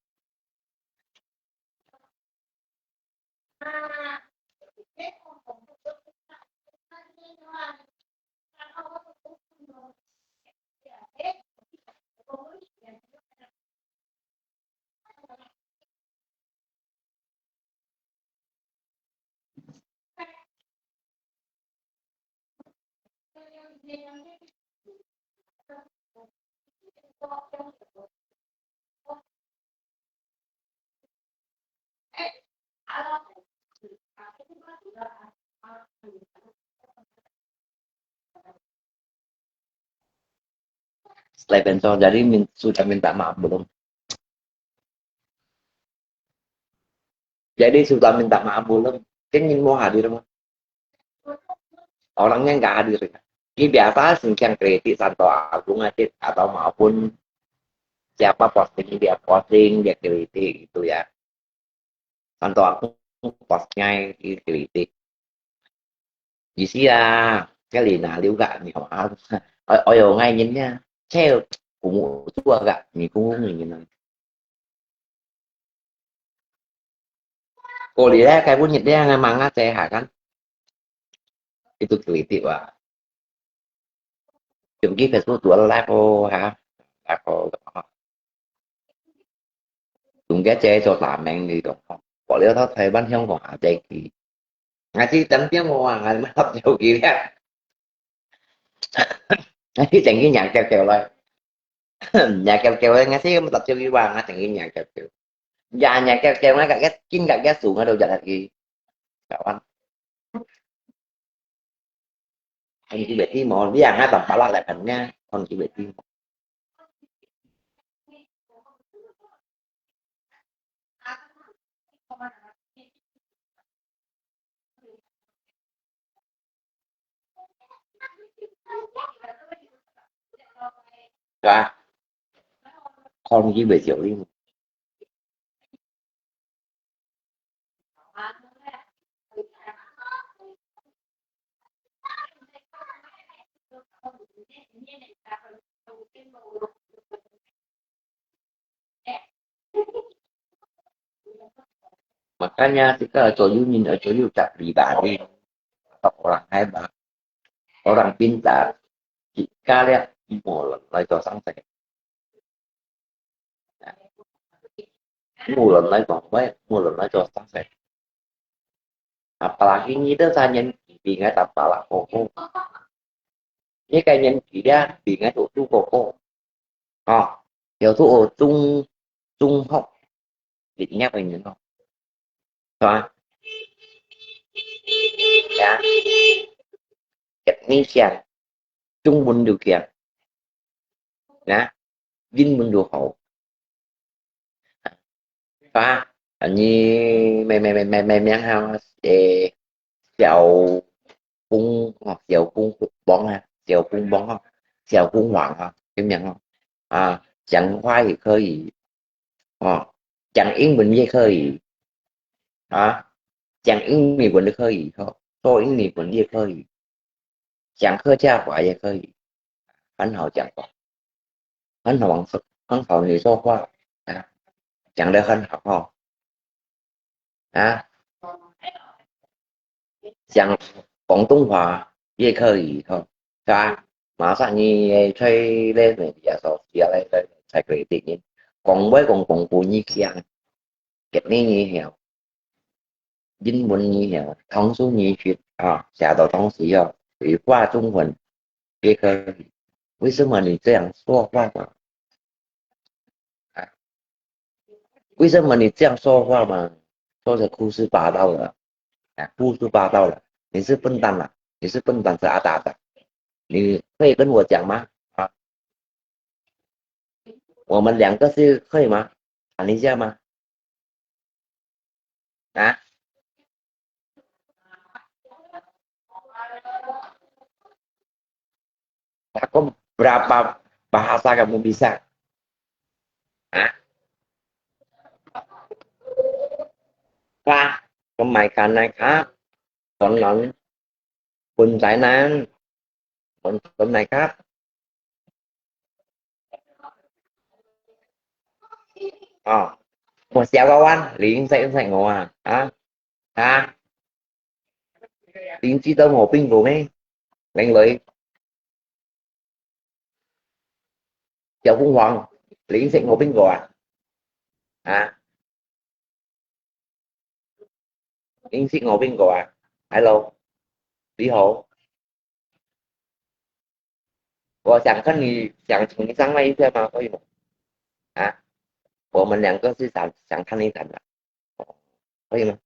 [SPEAKER 1] selain bentor jadi sudah minta maaf belum jadi sudah minta maaf belum kan ingin mau hadir mah orangnya nggak hadir ini biasa singkian kritik atau aku ngatit atau maupun siapa posting dia kritik gitu ya contoh aku postnya kritik gì xí cái lì nào liu gạo nhiều ôi ôi ngay nhìn nha theo cũng chua gạo nhìn cũng nhìn này cô lì ra cái bún nhật đen ngay mang á xe hả kan itu kritik wah chúng kia Facebook tua level hả level chúng cái chơi cho làm mình đi được không bỏ lỡ thất thời ban trong còn hả chơi kỳ ngay khi tấm tiếng mùa ngày mới hấp dẫn kỳ ra ngay khi chẳng cái nhạc kêu kêu lại nhạc kêu kêu ngay khi mà tập chơi đi qua ngay chẳng cái nhạc kêu kêu và nhạc kêu kêu nó cái chính cái xuống ở đâu giờ là gì cậu anh chỉ biết đi mòn với hàng hai tầm bả lại thành nha còn chỉ biết đi và con chỉ biết chịu đi makanya kita coyu nhìn ở coyu chặt đi bạn đi orang hebat orang pintar jika lihat mulut lại cho sáng sạch mulut lại còn mấy mulut lại cho sáng sạch apalagi kita tanya di ngai tập là koko cái cây nhân chỉ ra thì ngai tổ tu koko kiểu thu ở trung trung học định nhắc mình nữa không rồi ya Indonesia trung bình điều kiện nha vinh bình điều hậu và như mày ăn hàng để chèo cung hoặc chèo cung bón ha chèo cung bón không chèo cung hoàng không em nhận không chẳng khoai thì khơi gì chẳng yên bình dây khơi gì chẳng yên mì bình được khơi gì thôi tôi yên mì bình dây khơi gì chẳng khơi cha quả dây khơi gì anh họ chẳng có anh họ bằng sức anh họ thì so qua chẳng để anh học không 啊，讲广东话也可以哈，是吧？马上你吹咧你也说接来才可以定音，讲với còn còn của như kia, cái này như hiểu,英文你hiểu，通俗你学啊，写的东西啊，语化中文也可以。为什么你这样说话嘛？啊，为什么你这样说话嘛？说的胡说八道了，啊，胡说八道了，你是笨蛋了，你是笨蛋是阿达的，你可以跟我讲吗？啊，我们两个是可以吗？谈一下吗？啊，aku berapa bahasa kamu bisa? Ah, Kak, kebaikan Kak, còn lẫn Quỳnh Tại Nam, Quỳnh này Kak. Ờ, một xéo cao anh, liền sẽ thành ngộ à, liền chỉ tao ngộ pin rồi mấy, lên lợi, chào Phương Hoàng, liền sẽ ngộ pin rồi à, liền sẽ ngộ pin rồi hello, Lý Hộ, 我想跟你想请你上来一下吗？可以吗？啊，我们两个是想谈一谈的，可以吗？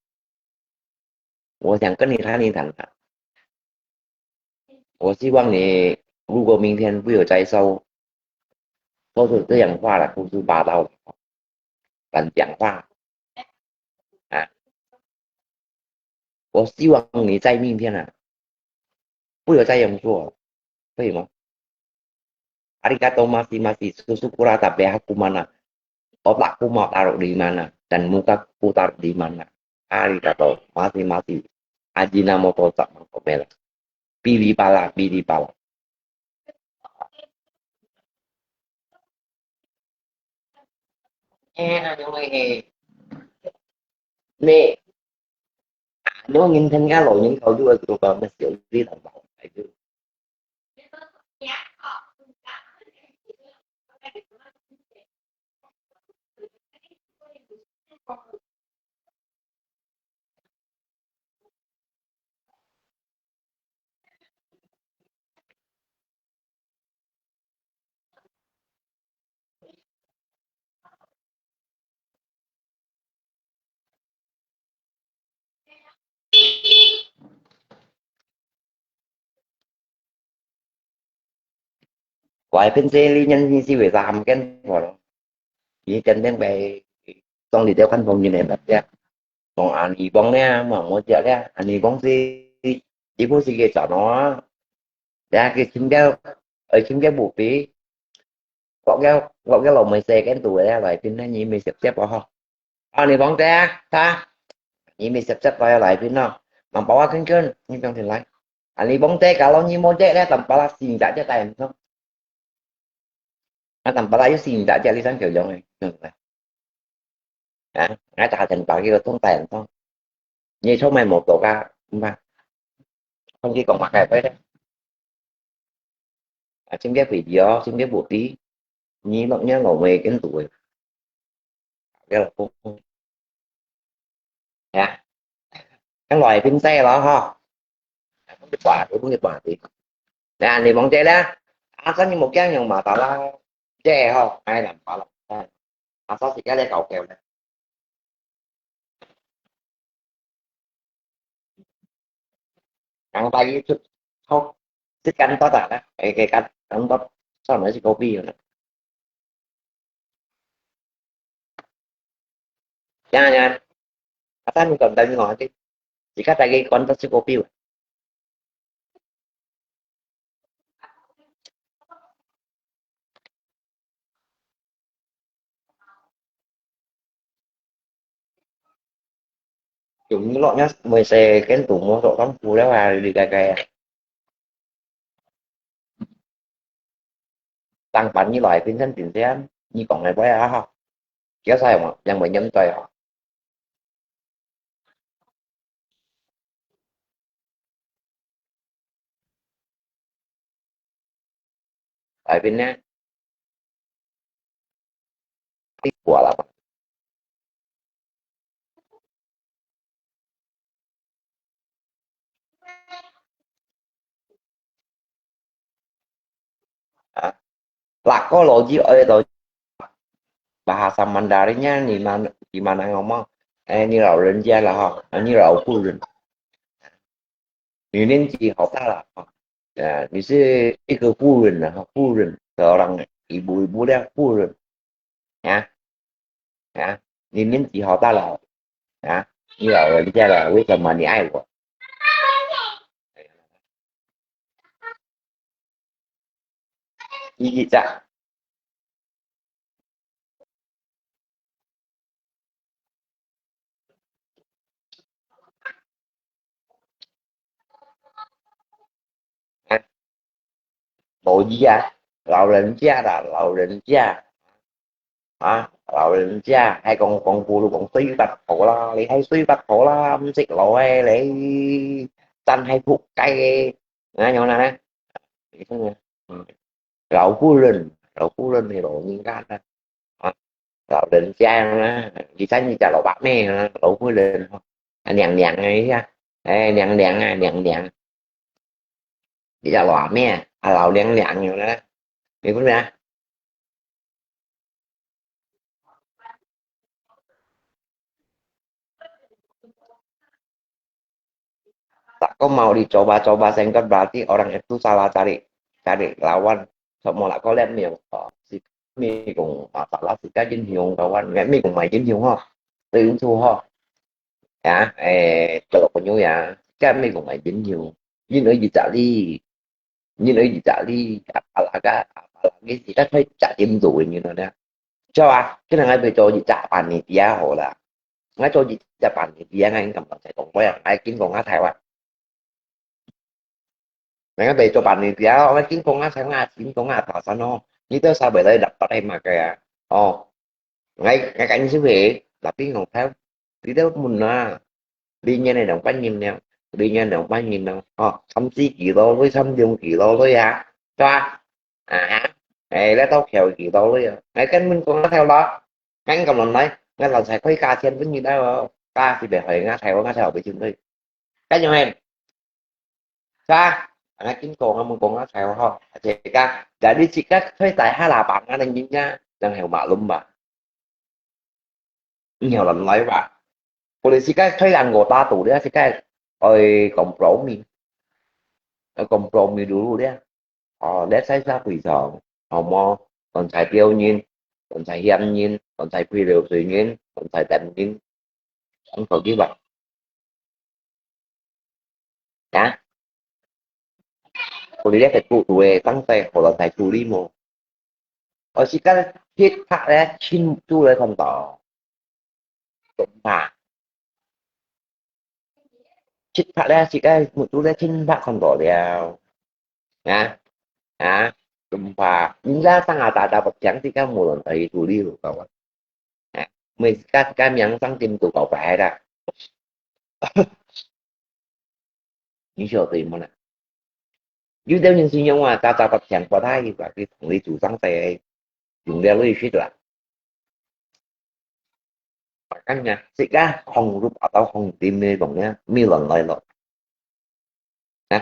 [SPEAKER 1] 我想跟你谈一谈的，我希望你如果明天不有再收，都是这样话了，胡说八道的，敢讲话啊！我希望你在明天啊，不有再这样做，可以吗？Arigato masih masih susu kura tapi aku mana otakku mau taruh di mana dan mukaku taruh di mana. Arigato masih masih Ajinomoto tak mengkomel. Pilih pala, pilih pala. Nhưng mà nè, nếu nhìn thấy cái lộ những câu đưa tụi con nó xử lý thằng bảo phải chứ. Quay bên xe lý nhân như si về làm cái rồi chỉ trên bên bề con đi theo khăn phòng như này là ra còn anh đi bóng nha mà muốn chờ ra anh đi bóng si chỉ có si cái chọn nó ra cái chính cái buộc tí gõ cái lồng mày xe cái tuổi ra lại pin nó nhỉ mày xếp vào không anh đi bóng ra ta nhỉ mày xếp vào lại pin nó mà bỏ cái chân nhưng trong thì lại anh đi bóng té cả lâu như môn té ra tầm bao la xin đã cho tay không nó tầm bao la yếu xin đã cho lý sáng kiểu giống này ngay tại thành bảo kia tốn tiền không như số mày một tổ ca mà không chỉ còn mặc đẹp đấy xin ghép video xin ghép bộ tí như bọn nhớ ngồi về cái tuổi cái là không nha cái loài pin xe đó ha không biết quả cũng biết quả thì nè thì bọn trẻ đó sao như một cái nhưng mà tao là trẻ không ai làm bảo là sao thì cái đây cầu kèo này ăn tay với chút không thích canh có tạt đó cái canh không có sao nữa thì copy rồi nha nha sao mình cần tay ngồi chứ chỉ cách tay cái con tao sẽ copy rồi chúng những loại nhá mười xe cái tủ mua rộ đóng phù đéo vào đi cài cài tăng bắn như loại phiên thân tiền xe như còn này quay á không kéo sai màยัง bệnh nhân tùy họ Tại vì nó cái của là có lộ gì ở rồi bahasa Mandarinnya gimana ngomong như là人家là họ như là phụ人 你年纪好大了你是一个富人了富人 seorang ibu-ibu dia 富人 呀你年纪好大了你老人家了为什么你爱我意义在老人家老人家老人家hay còn phụ luôn còn suy bạch khổ la你hay suy bạch khổ la không xích lỗi lấy tanh hay thuốc cay nhỏ này nè lẩu phu rừng thì độ như cái lẩu định trang đó chỉ thấy như chả lẩu bạc nè lẩu phu rừng nhằn nhằn ấy nhằn nhằn nhằn chỉ là lẩu mẹ lẩu nhằn nhằn nhiều đó hiểu không ra tak kau mau dicoba-coba sengket berarti orang itu salah cari lawan semua là có lẽ mình thì mình cũng masalah thì cái chính hiệu kawan cái mình cũng mày chính hiệu ho từ thu ho kalau punya ya kan mình cũng mày chính hiệu nhưng ở Italy nhưng ở Italy apalagi kita thấy trả tiền rồi như nó đó cho cái này ngay về cho gì trả panitia họ là ngay cho gì trả panitia ngay cầm bằng sài gòn với ai kiếm còn ngã theo Mấy cái cho bạn thì giá mấy kiếm con á sáng nga kiếm con á thọ sao nó như tới sao về đây đập vào đây mà kìa ngay ngay cạnh xứ vị là tiếng ngọc theo đi tới mình đi như này đồng bánh nhìn nè đi như đồng bánh nhìn nè thậm chí kỳ đô với thâm dùng kỳ đô với cho hả lấy tao khéo kỳ đô với ngay cái mình con nó theo đó ngay cầm lần đấy ngay là sẽ có ca trên với như đó ca thì để hỏi ngã theo bị chừng đi cái nhau em Sa, anak ko nga mong ko nga sayo ho. Jika jadi jika saya tại lapangan anh nha, đang hiểu malum ba. Nhiều lần nói ba. Polisi ka thấy rằng người ta tù đấy cái ơi cộng rộn mi đủ đấy. Để sai sa quỷ sợ. Mo còn xài tiêu nhiên, còn xài hiền nhiên, còn xài quy điều tự nhiên, còn xài tận nhiên, không có cái bạn. Hả? Polisi phải tụ tụ tăng tay hoặc là xài tụ đi một. Chỉ cái thiết hạ đấy, chín tu lấy không tỏ. Đúng mà. Pada jika mutunya cinta kontrol ya gempa hingga sangat tak dapat yang jika mulai dari dulu kawan misalkan yang sang tim tu kau phải ra những số tiền mà nè dưới đeo những suy nghĩ mà ta ta tập chẳng có thay và cái thằng đi chủ sang tay dùng đeo lấy suy là kan nha jika hong rup atau hong tim ni bang ya mi lần lại rồi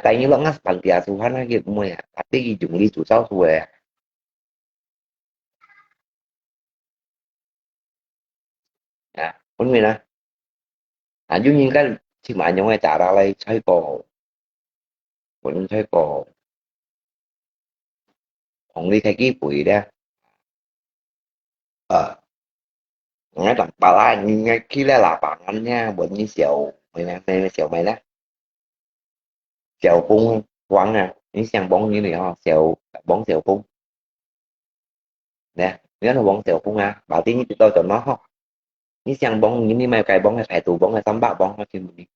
[SPEAKER 1] tại như lần á bằng tiền số hắn cái mua ya tapi dùng đi chủ sau rồi vấn đề là giống như cái thương mại nhóm người trả ra đây thấy cổ vẫn thấy cổ không đi thấy cái quỷ đó ờ ngay bạn bà la ngay khi là bạn anh nha bệnh như xèo mày nè đây là xèo mày đó xèo phun quăng nè những sang bóng như này ho xèo bóng xèo phun nè nhớ là bóng xèo phun bảo tiếng như tôi cho nó ho những sang bóng những mày cài bóng hay phải tù bóng hay tắm bạ bóng hay khi mình đi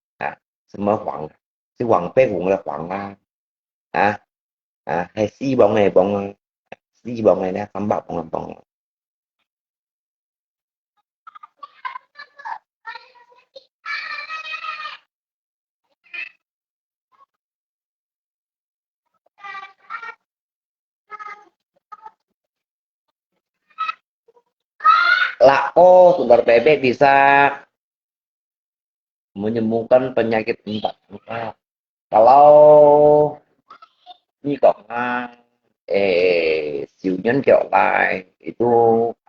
[SPEAKER 1] xin mơ khoảng chứ khoảng phê cũng là khoảng à hay xi bóng này bóng xi bóng này nè tắm bạ bóng là bóng Lako sumber bebek bisa menyembuhkan penyakit empat muka. Kalau như cậu siêu nhân kiểu lại itu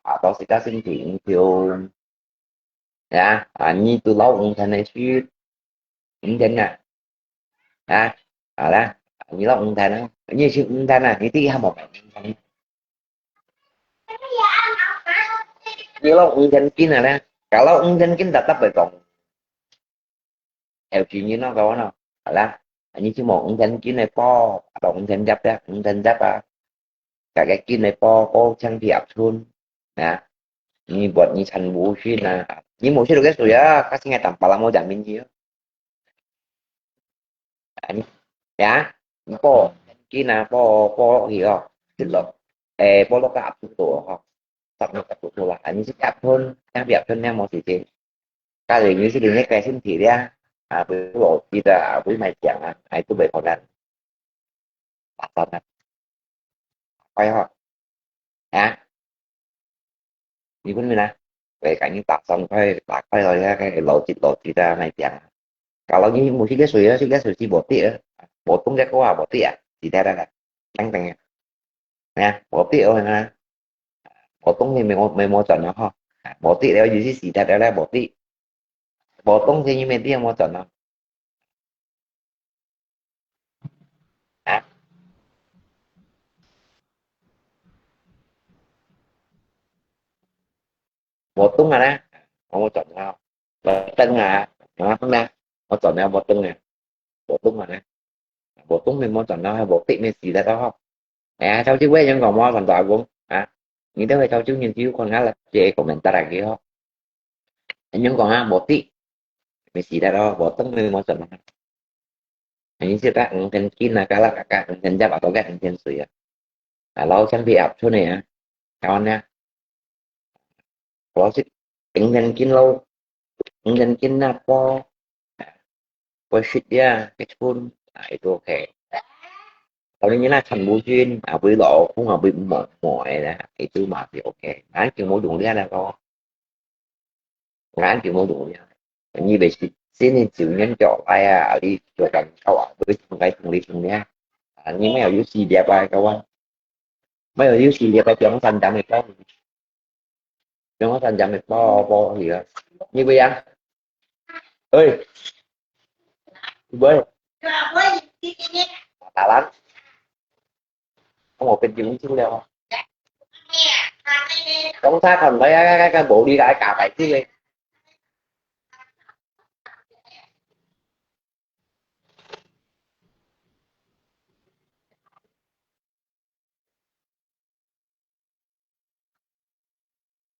[SPEAKER 1] atau kita sinh thiệu ya như tôi lâu ông thành này suy những chân nè đó như lâu ông thành như siêu ông thành này tí hai một như lâu ông thành kia nè kalau ông thành kia tetap berkong theo chuyện như nó có nào là như chứ một ông thành kia này po atau ông thành giáp đó ông thành giáp cả cái kia này po có trang thiệp luôn nè như buat như thành vũ xuyên nè như một số cái rồi á các nghe tầm bà mau giảm bên gì á ya po kina po hiểu tức là po lo cả tụ học tập được tụ tụ là như sẽ hơn đang đẹp hơn em một gì thế cái gì như sẽ đừng nghe cái xin thì ra với bộ đi ra với mày chẳng ai tôi bị khó đánh bắt tao nè quay họ như vấn đề nè về cả những tập xong quay rồi ra cái lộ chỉ ra mày chẳng kalau như một chiếc ghế sủi chi bột tung cái có bột tỉa thì ra đây là đăng tăng nha bột tỉa rồi nè bột tung thì mình mua chọn nó không bột tỉa đeo dưới xì ra đây là bột tỉa bột tung thì như mình tỉa mua chọn nó à, bột tung là nè mua chọn nó bột tân nó không nè mua chọn nó bột tung nè bột tung là nè bột tung mình mua chọn nó hay bột tỉa mình xì ra đó không sao chứ quê vẫn còn mua còn tỏi cũng những thứ về sau chứ nghiên cứu con ngá là chị komentar lagi ho những còn bột tỉ mình chỉ ra đó bột tông mình mau chọn ini kita mungkin Cina kalah kakak mungkin jawab atau enggak mungkin su ya kalau chẳng bị áp số này kawan nha kalau sih ingin kin lâu ingin kin apa shit dia kecun itu oke kalau như là thành bùi duyên với lộ cũng là bị mỏi là itu mà thì ok ngán chừng mỗi đụng ra là có ngán chừng mỗi đụng ra như vậy sini chịu nhân chọn ai đi cho cần câu ở với thằng đi thằng nha nhưng mấy ở dưới xì đẹp ai kawan mấy ở dưới xì đẹp ai cho nó thành chậm này cho nó thành chậm này bo gì đó như bây giờ ơi bơi tạ lắm có một bên chứng chứ đâu không xác thành mấy cái bộ đi lại cả bảy chứ đi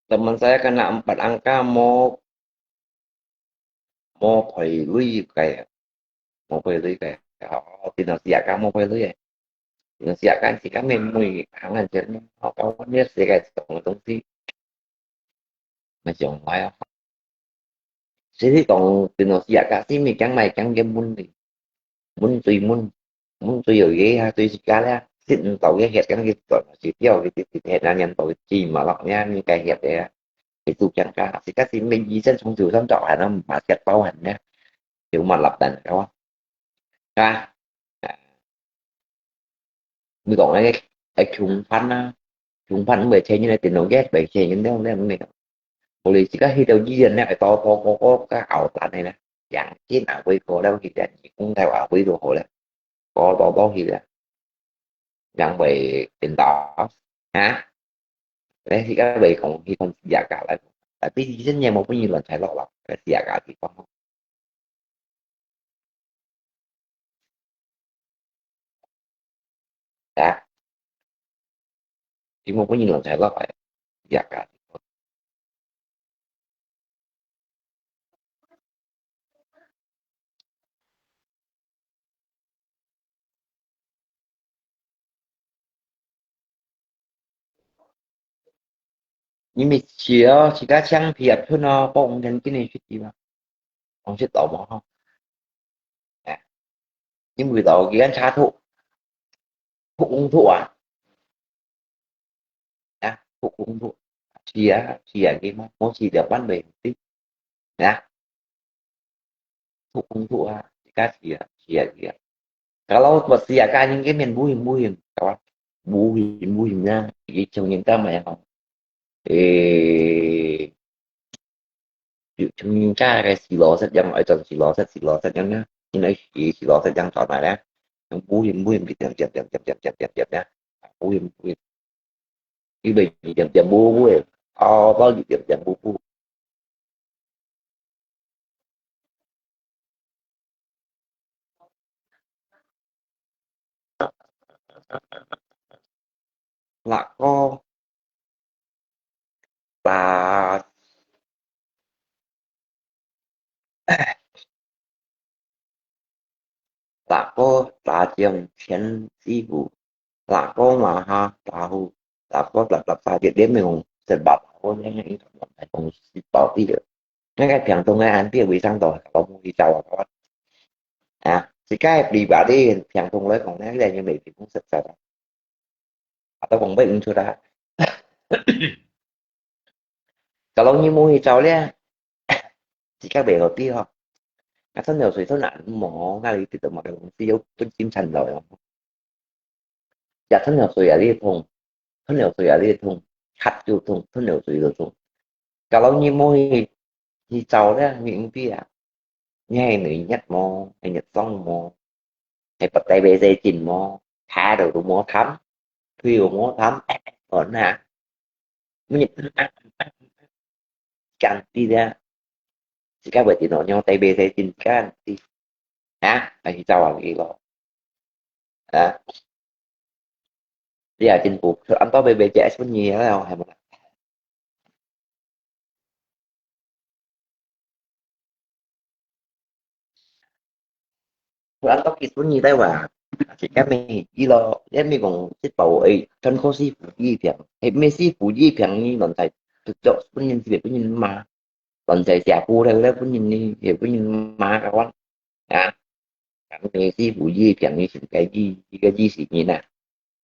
[SPEAKER 1] teman saya kena 4 angka mau Pei kayak mau Pei kayak dinasihatkan mau Pei ya dinasihatkan sih kami mui kangen jadi họ có biết gì cái tổng công ty mà chồng phải không thế còn dinasihatkan sih mi chẳng mày chẳng game mun thì muốn tùy ở ghế tùy cá ra xin tàu cái hẹt cái tuần chỉ tiêu cái hẹt là nhận tàu chỉ mà lọc nha như cái hẹt đấy thì tụ chẳng cả thì các team mình di dân trong trường trọ hả nó mà kẹt bao hành nha kiểu mà lập đàn đúng không ra mới còn cái chúng phanh bề trên như này tiền nó ghét bề trên như thế không đấy mình bởi chỉ có khi đầu di dân này có cái ảo tạn này nè dạng chế nào với cô đâu thì cũng theo ảo với đồ hộ là có thì là dạng về tiền đỏ ha đấy thì các bạn còn khi không giả cả lại tại vì rất nhiều một cái nhiều lần phải lo lắng cái giả cả thì không đã chỉ một cái nhiều lần phải lo phải giả cả nhưng mình chỉ có trang thiệp thôi nó bông trên cái này chuyện gì mà ông sẽ tỏ mỏ không nhưng người tỏ cái anh xa thụ ung thụ thụ ung thụ Sia cái mau sia ban bề một tí ya thụ jika sia. Kalau buat sia kan những cái miền buim các bạn buim nha cái trong những cái mà eh trong những cái xì lò sắt yang ini xì lò sắt yang chọn lại đó yang buim thì chậm nha buim cái bình thì chậm buim bao nhiêu chậm bu là có là là có là trường thiên sư phụ là có mà ha là hù là có là ta việc đến mình sẽ bảo có những cái phải cùng bảo đi được ngay cái thằng tôi nghe anh biết bị sang rồi không đi sao có thì cái đi bảo đi thằng tôi lấy còn nói đây như vậy thì cũng sạch sạch tôi còn biết chưa đã kalau như mua thì cháu đấy chỉ các bể đầu tiên không các thân nhiều suy thoát nạn mỏ ngay từ từ mà cái tiêu tôi chim thành rồi dạ thân nhiều suy ở đi thùng thân nhiều suy ở đi thùng khát tiêu thùng thân nhiều suy được thùng kalau như mua thì cháu đấy những cái nghe người nhắc mò hay nhật xong mò hay bật tay bê dê chỉnh mò thả đầu tụ mò thắm phiêu mò thắm ổn hả mới nhật căng đi ra thì các bạn chỉ nói nhau tay bê dê chỉnh căng đi hả hay cháu là gì đó à bây giờ chỉnh buộc anh có bê bê trẻ số nhiều đó đâu hay mà anh có cái số nhiều đấy mà chỉ các mình chỉ lo em mình còn biết bảo ấy chân khó si phủ gì phiền hay mấy si phủ gì phiền như lần thầy thực chất số nhân việc của nhân mà lần thầy giả phu đây đấy của nhân đi hiểu của nhân mà các bạn à cảm thấy si phủ gì phiền như cái gì xịt như nè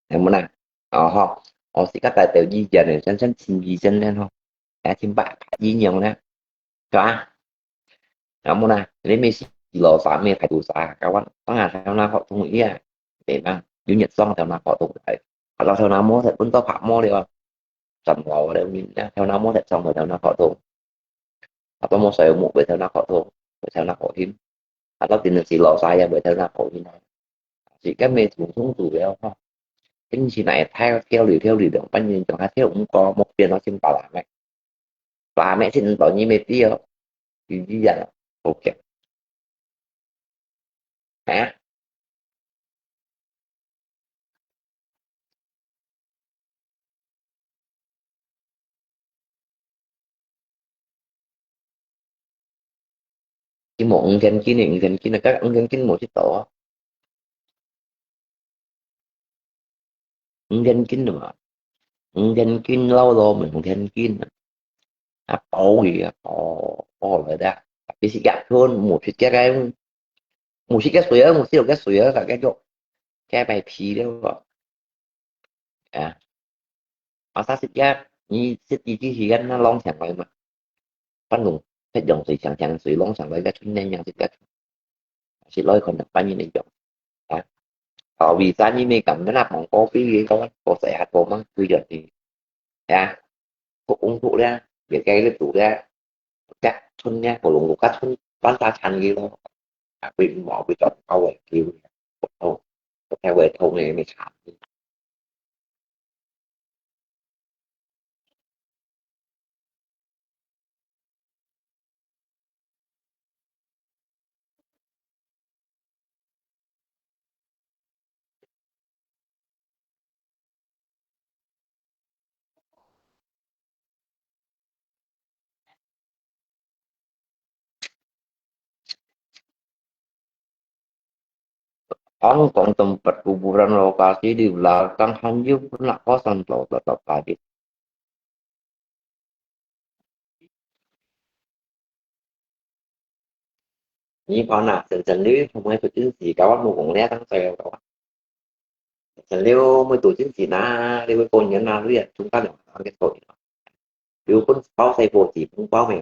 [SPEAKER 1] em muốn nè họ họ sẽ các tài liệu gì giờ này chân chân xin gì chân lên không xin bạn gì nhiều nè cho em muốn nè lấy mấy si lo xả mấy phải đủ xả các bạn có ngày theo nào họ không nghĩ à để mà chủ nhật xong theo nào họ tụng lại hoặc là theo nào mua thật vẫn có phạm mua đi không tầm ngộ ở đây mình theo nào mua thật xong rồi theo nào họ tụng hoặc là mua sợi một bởi theo nào họ tụng bởi theo nào họ hiếm hoặc là tiền sĩ lọ sai bởi theo nào họ hiếm chỉ cái mê cũng không tủ đeo không cái gì này theo lì được bao nhiêu chẳng hay theo cũng có một tiền nó xin bà mẹ xin bảo như mê tiêu thì như vậy ok hả cái một gần kia là các ông gần kia một chiếc tổ ông gần kia mà ông gần kia lâu rồi mình gần kia tổ gì tổ lại đó tapi sikap pun một cái suy là cái chỗ cái bài phí đó gọi à masa sikap ni siti chi higan nó long chẳng vậy mà bắt ngùng cái dòng suy chẳng suy long chẳng vậy cái chuyện này nhận sikap chỉ lôi còn được bao nhiêu này dòng à họ vì sao như mình cầm nó nạp bằng có cái gì có sẽ hạt bộ mang quy chuẩn thì à cũng thụ ra để cây lên tụ ra các thôn nha của lùng các thôn bán ta thành gì đó bị bỏ bị trộn câu vậy kiểu thôi theo về thôn này mới xả orang kong tempat kuburan lokasi di belakang hanya pernah kosong tetap tadi ini pana dan sendiri semua itu sih kawan mau ngeliat kan saya kawan nếu mới tổ chức thì na đi với cô nhớ na biết chúng ta được cái tội pun bao sai po ti pun bao me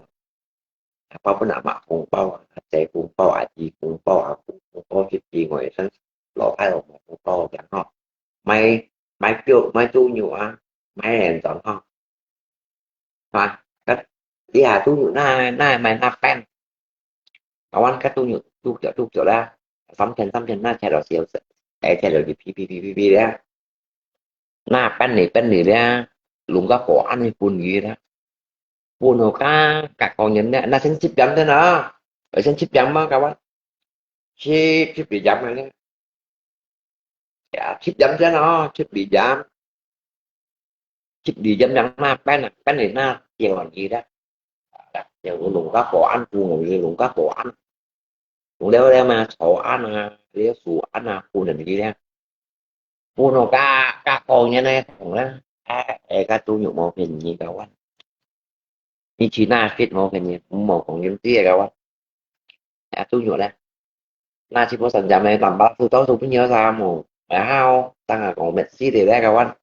[SPEAKER 1] bao pun ama pun bao sai pun bao a ji pun bao a pun bao chi ji ngồi san lo ai lo pun bao chẳng ho mày mày kêu mày tu nhiều à mày làm chọn ho mà cái đi à tu nhiều na mày na pen kawan ka tu nhiều ra sắm chân na chạy rồi xíu chạy rồi pi ra na pen này ra luôn có cổ ăn phun gì đó phun hồ cả con nhìn nè na xin chip chấm thế nào ở xin chip chấm á kawan chip bị chấm này ya chip chấm thế nó chip bị chấm chip bị chấm chẳng na pen này na chiều làm gì đó chiều luôn có cổ ăn phun rồi luôn có cổ ăn luôn đeo mà cổ ăn à đeo sủ ăn à phun làm gì đó phun hồ cả con như này cũng là cái tu nhục một hình như kawan ni China fit mo kanya mo kung yung tiya kawan tu nhục đó na chỉ có sản phẩm này làm bao tôi cũng nhớ ra một hao tăng là còn Messi thì ra kawan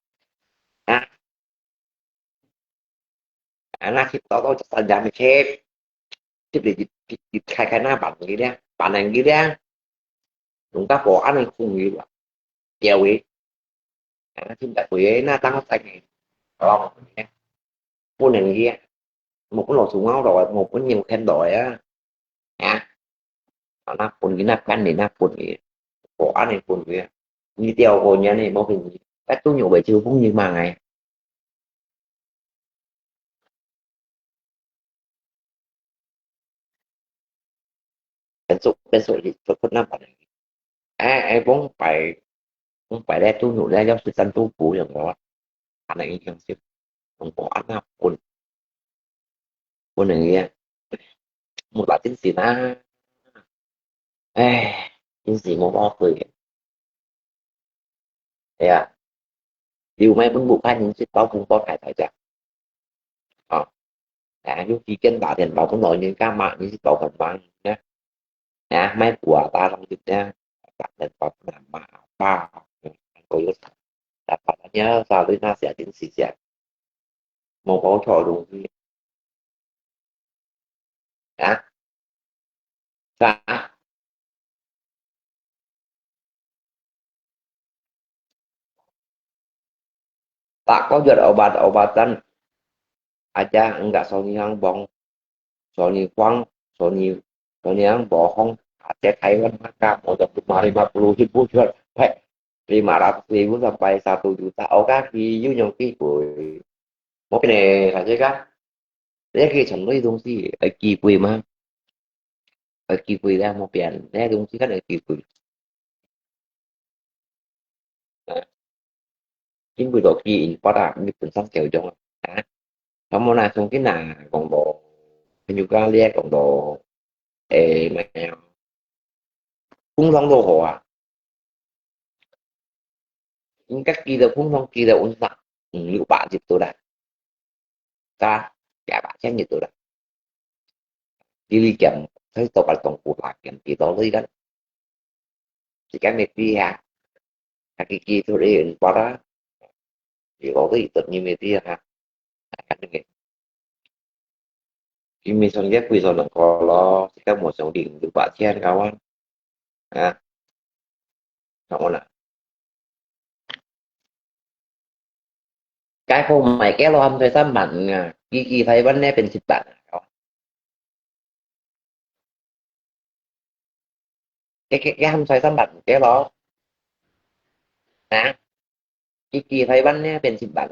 [SPEAKER 1] à na chỉ tôi sản phẩm này chép chép để khai na bạn gì đó bạn này gì đó chúng ta bỏ ăn không gì đó chèo ấy chúng ta quỷ na tăng thành này còn cô này kia một cái lò súng áo rồi một cái nhiều khen đội á na pun gina kan ni na pun ni bỏ ăn này pun kia như tiêu cô nhá này bao hình các tu nhục bảy chưa cũng như mà ngàyเป็นสุดที่สุดคนน้ำปันไอ้บ้องไปได้ตู้หนูได้ยอดสุดสันตู้ปูอย่างว่าอันไหนอย่างสิผมบอกอันน่าคนอย่างเงี้ยหมดละทิ้งสีนะเอ้ทิ้งสีมองออกเลยà điều mấy bún buộc hai những ship báo cũng có cải tại trạng như khi kênh bảo tiền bảo cũng nói những ca mạng như ship báo phần bán nhé mấy của ta trong dịch nha bạn nên có làm mà ba có yếu là phải nhớ sao đến nó sẽ tiến sĩ sẽ một bảo trò đúng gì à sao tak có jual obat-obatan aja enggak Sony yang bong Sony Quang Sony yang bohong cek Taiwan maka mau cuma 50.000 jual 500.000 sampai 1 juta oke you nyongki boy một cái này là cái khác đấy khi chẳng có东西ở kỳ quỳ mà ở kỳ quỳ ra một biển đấy东西khác ở kỳ quỳ chính vì độ kỳ có đạt như phần sắp kiểu trong không muốn là trong cái nào còn độ như Australia còn độ mà cũng không đồ hộ à nhưng các kỳ đều cũng không kỳ đều ổn định liệu bạn dịp tôi đạt ta cả bạn chắc như tôi đạt đi đi chậm thấy tôi phải tổng phụ lạc chậm thì tôi lấy đó thì cái này đi ha cái kỳ tôi đi qua đó thì có cái tự nhiên đi ha khi mình xong ghép quy rồi nó có lo các một số điểm được bạn chen kawan à không là cái không mày kéo lo thôi sao bạn kỳ thấy vấn đềเป็น10 bạn cái không thấy sao bạn kéo lo à kỳ thấy vấn đềเป็น10 bạn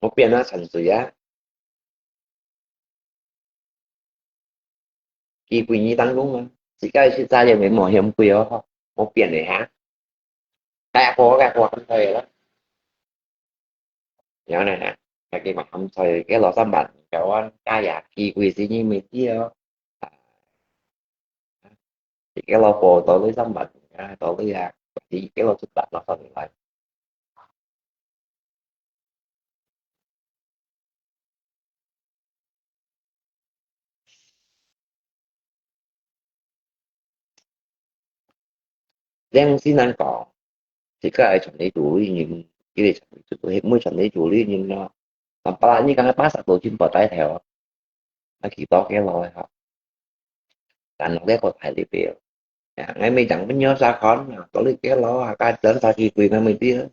[SPEAKER 1] một biển nó sản xuất á kỳ quỳ như tăng cũng mà chỉ cái sự ra giờ mấy mỏ hiểm quỳ đó một biển này hả cái có không thời đó nhớ này nè cái mặt không thời cái lò xăm bạn kéo ăn ca giả kỳ quỳ gì như mấy kia thì cái lo phô tôi lấy xăm bạn tôi lấy ra thì cái lo xuất bạn nó không lại đang xin ăn cỏ thì cái ai chẳng lấy đủ những jadi muy chuẩn chủ lý nhưng nó tanpa lagi kan pas satu jumpa tay theo lagi to cái lòi họ là nó cái có phải đi biểu ngay mình chẳng có nhớ ra khó nào có lý cái lo cái đến ta chỉ quyền mình biết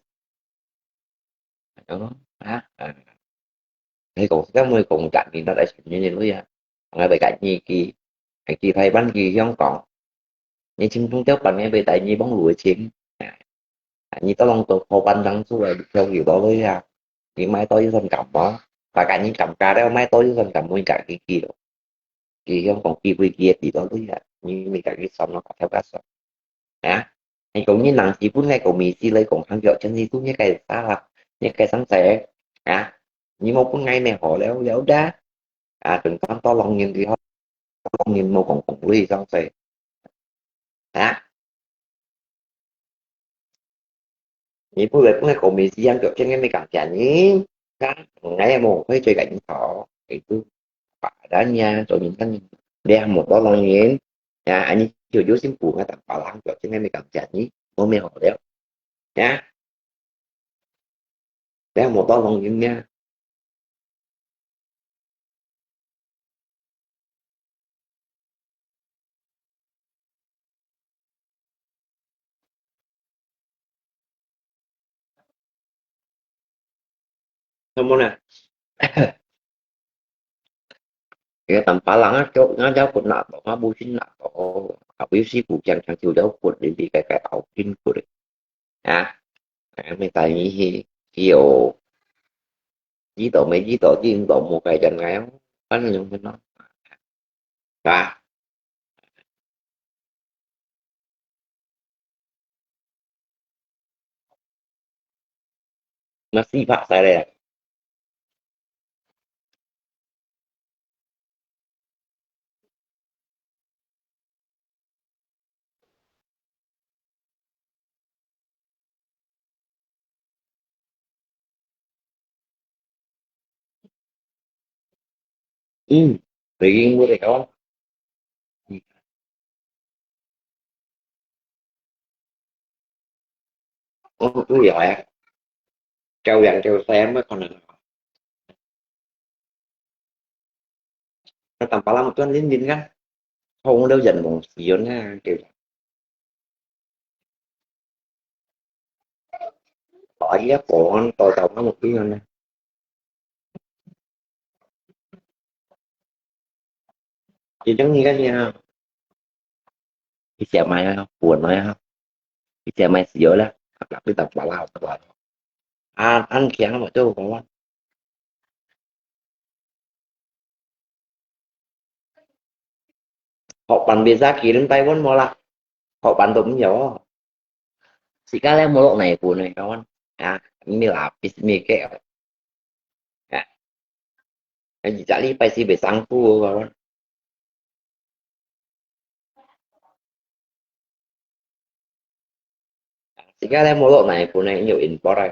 [SPEAKER 1] đó thì cũng cái mươi cùng cạnh thì nó đã như như vậy ngay bên cạnh gì kỳ anh chị thấy bánh gì không còn nhưng chính không chấp bằng ngay về tại như bóng lùi chiếm như tao long tôi hồ bánh đăng xuống rồi theo kiểu đó với ra thì mai tôi với thân cầm đó và cả những cầm ca đó mai tôi với thân cầm nguyên cả cái kia rồi thì không còn kia kia thì đó với ra như mình cả cái xong nó có theo cá xong hả anh cũng như nàng chỉ muốn ngay của mình chỉ lấy cùng thằng vợ chân đi cũng như cái xa là như cái sáng sẻ như một cái ngày này họ léo léo đá đừng con to lòng nhìn thì họ lòng nhìn một còn cùng ly xong sẻ hả như bữa cũng ngay của mình chỉ ăn vợ chân ngay mình cảm nhận nhí cái ngày một phải chơi cảnh thọ thì tôi phải đã nha rồi những cái đem một đó lòng nhìn anh ấy chưa vô xin phụ ngay tặng bảo lãng vợ chân ngay mình cảm nhận nhí bố mẹ họ đéo nha đem một đó lòng nhìn nha không muốn nè cái tầm phá lắng á chỗ nó giáo quần nọ bỏ nó bù xin nọ bỏ học yếu sĩ của chàng chàng chiều giáo quần đến đi cái ảo kinh của đấy mình tại như hiểu dí tổ tiên tổ một cái chân ngáo có là dùng bên nó và nó xí phạm sai đây tự nhiên mua đây có cứ giỏi treo dàn treo xe mới còn là nó tầm phá lắng một tuần lính dính á không đâu dần một xíu nha kiểu tỏi giá cổ tôi tổng nó một cái này chỉ giống như cái nha cái xe máy không buồn nói không cái xe máy sửa đó hoặc là cái tập bảo lao tập lại anh khéo mà tôi có họ bàn biệt giá kỳ đến tay vẫn mua lại họ bàn tụng nhiều si kalian muluk naik pun nih kawan ini lapis nih kayak chỉ lipai si besangku kawan si kalian muluk naik pun nhiều import rồi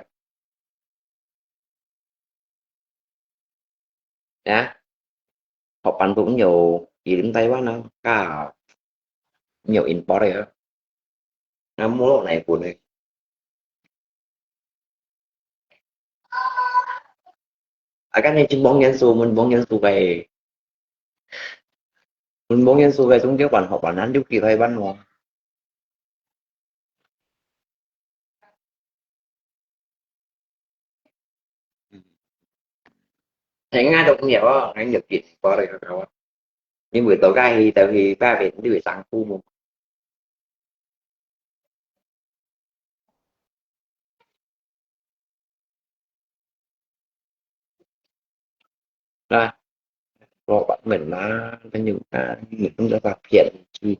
[SPEAKER 1] họ bàn tụng nhiều gì đến tay quá nó cả nhiều import rồi nó muluk naik pun này cái này chính bóng nhân số mình bóng nhân số về mình bóng nhân số về xuống cái bàn họ bàn ăn trước kỳ thay ban mà thấy ngay được nhiều á ngay nhật kiện có đây các nhưng buổi tối cái thì tại vì ba về đi buổi sáng khu một ra rồi bạn mình nó những những chúng ta phát hiện khi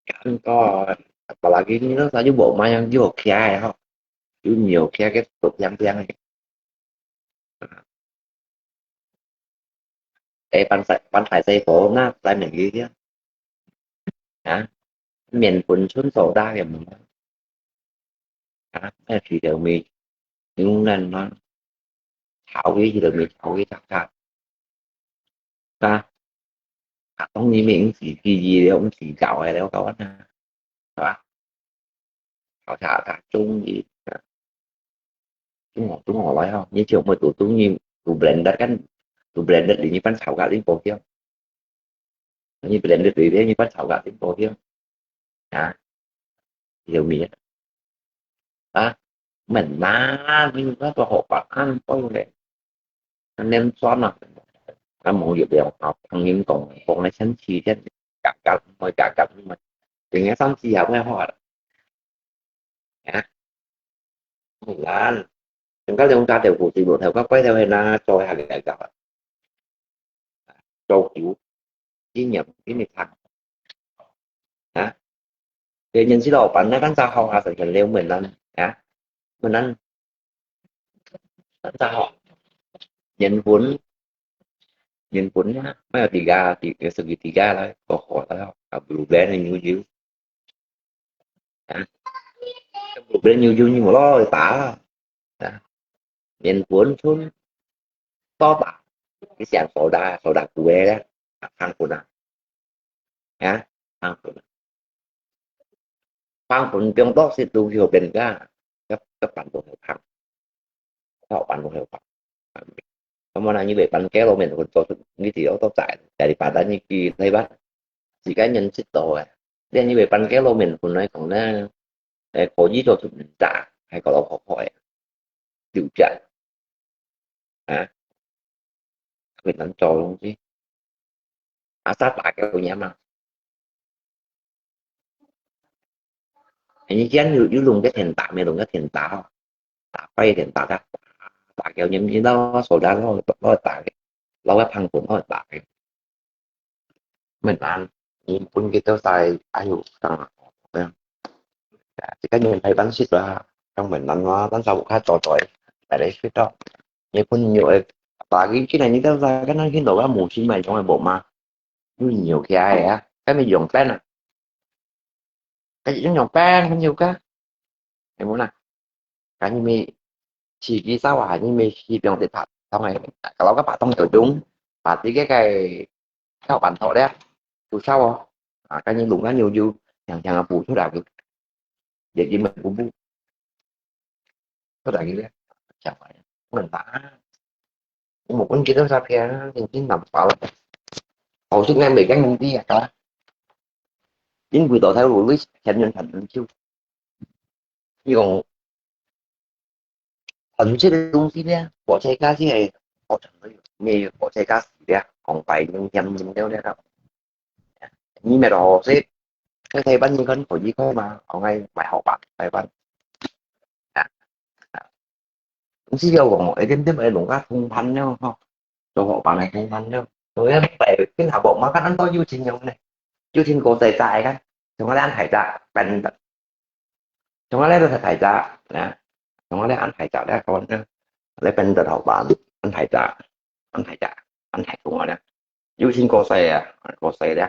[SPEAKER 1] anh có apalagi ini nó tadi bawa yang di Hokia ya kok itu nhiều Hokia cái tục yang này pan phải xây phố na tại mình ghi chứ hả miền quần xuống sổ đa kìa mình cái thì đều mình nhưng nên nó thảo cái gì được mình thảo cái chắc chắn ta 當然明時記憶咁時教係了講啦，係嘛？考察下中gì trung học lại không như kiểu mà tụi như tụi blended kan tụi blended di pan sáu gak limpo kia như blended di dia như pan sáu gak limpo kia hả hiểu mi à mình má nhưng nó có hộp bạc ăn có lẽ anh em xóa mà anh muốn dự biểu học thằng những còn này sân chi chứ cả mọi cả nhưng mà thì nghe xong chi học nghe họ hả mình là chúng ta chúng ta đều phụ trì bộ theo các quay theo hay là cho hàng cái gặp cho kiểu ghi nhận cái này thằng hả thì nhân sĩ đồ bạn nó bán sao không à phải leo mình lên hả mình ăn bán sao họ nhân vốn nhá mấy là tiga segitiga lah pokok lah blueberry này nhiều dữ hả blueberry nhiều dữ nhưng mà lo tả hả nhân vốn xuống to bả cái dạng soda cua đó ăn của nó hả ăn của nó ăn của trong đó sẽ tu hiểu bên các bạn của họ các bạn của họ Kamu như vậy bạn kéo lô mình còn cho cái gì đó tao chạy bạn đã như kỳ thấy bắt chỉ cá nhân xích tổ à đen như vậy bạn kéo lô mình còn nói còn nó có gì cho tụi mình trả hay có đâu học hỏi điều chạy hả mình đánh trò luôn chứ sát lại cái nhà mà như chán như dùng cái thiền tạng này dùng cái thiền tạo tạ quay thiền tạo ra tạ kéo nhân như đó sổ đá nó tạ nó cái thằng cũng nó tạ mình ăn nhưng pun kita xài ayu tặng thì cái nhân thấy bánh xịt ra trong mình nó bánh sau một khá trò trội tại đấy phía đó nhưng pun nhiều và cái này như thế ra cái nó khiến đồ ra mù xí mày trong cái bộ mà nhiều khi ai á cái mình dùng pen à cái gì nó dùng pen không nhiều cái em muốn là cái như mi chỉ khi sao à như mi khi dùng tiền thật xong này kalau các bạn không hiểu đúng và thì cái học bản thọ đấy từ sau cái như đúng là nhiều dư chẳng chẳng là phụ số đạo được vậy thì mình cũng số đạo như thế chẳng phải mình đã một con kia nó ra kia thì chính nằm bảo hồi trước em bị cái nhân tí cả chính vì tội theo luật lý xem nhân thành chứ chứ còn thành sẽ đúng tí đấy bỏ chạy cá chứ này bỏ chẳng nghe bỏ chạy cá đấy còn phải nhân nhầm mình đeo đấy đâu như mẹ đồ sẽ cái thầy bánh như con của gì có mà ở ngay bài học bạn bài văn à, cũng chỉ vô còn mỗi đến mấy luận các thung thanh nhau không cho họ bạn này thung thanh nhau rồi em phải cái nào bộ mà các anh to du trình nhau này du trình cổ tệ tại cái chúng nó đang thải ra bèn chúng nó lấy thải ra nè chúng nó lấy ăn thải ra đấy con lấy bên từ đầu bạn ăn thải ra ăn thải ra ăn thải của nó nè du trình cổ xe đấy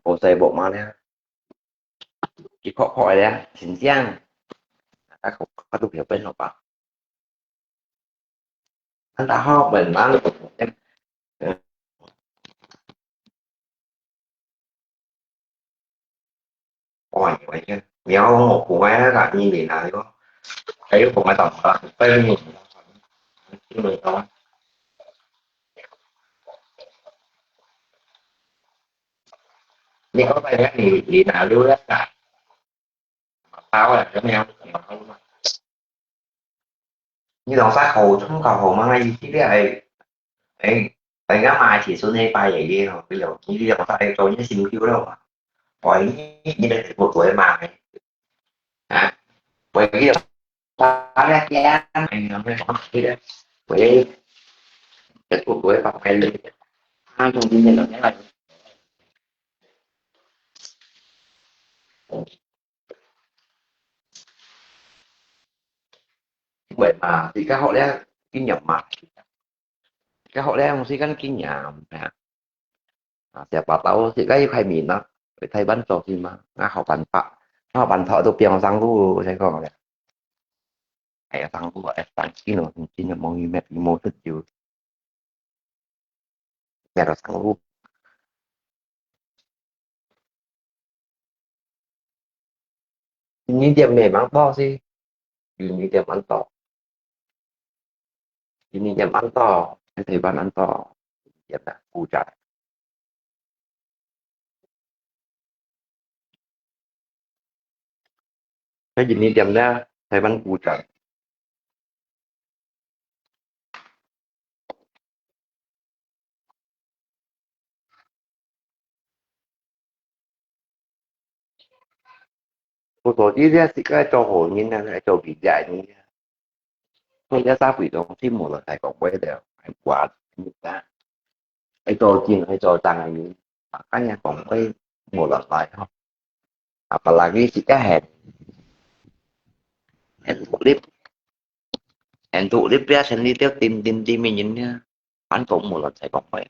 [SPEAKER 1] cổ xe bộ mà nè chỉ khó khỏi đấy chính giang các không hiểu bên họ bảo anh ta ho mình ăn ôi vậy chứ nhớ một cô bé là như vậy này có thấy cũng phải tầm tên mình thôi nhưng có tay cái thì nào đưa đó là tao là cái mèo như lòng sát hồ chúng cầu hồ mang ngay chứ cái này ấy ấy gã mai chỉ xuống đây bay vậy đi rồi bây giờ như lòng tay tôi nhớ xin cứu đâu mà hỏi như đây một tuổi mà hả vậy cái ta ra giá này nó mới có cái đó vậy cái cuộc tuổi bằng cái hai trong tin là cái này vậy mà thì các họ đã kinh nghiệm mà các họ đã không sĩ gắn kinh nghiệm siapa tahu sih kayak kayak mina thay bắn trò gì mà họ bắn thọ tôi piang sang lu saya kok ya kayak sang lu sang kino chính là mọi người mẹ một rất nhiều nhà đó sang lu Ini dia memang to sih, ini dia mantap, ini dia mantap, thầy bạn ăn to, dia đã phụ trợ. Cái gì ini dia ra, thầy bạn phụ trợ. Một số tí ra thì cái cho hồ như này, cho bị dạy như thế. Tôi đã sao bị động thì một là thầy còn quay đều, phải quả như ta. Cái cho tiền, cái cho tăng như cái nhà còn quay một lần lại không. Apalagi jika hand clip hand clip ya sendiri tiap tim ini kan cũng một lần saya còn quay.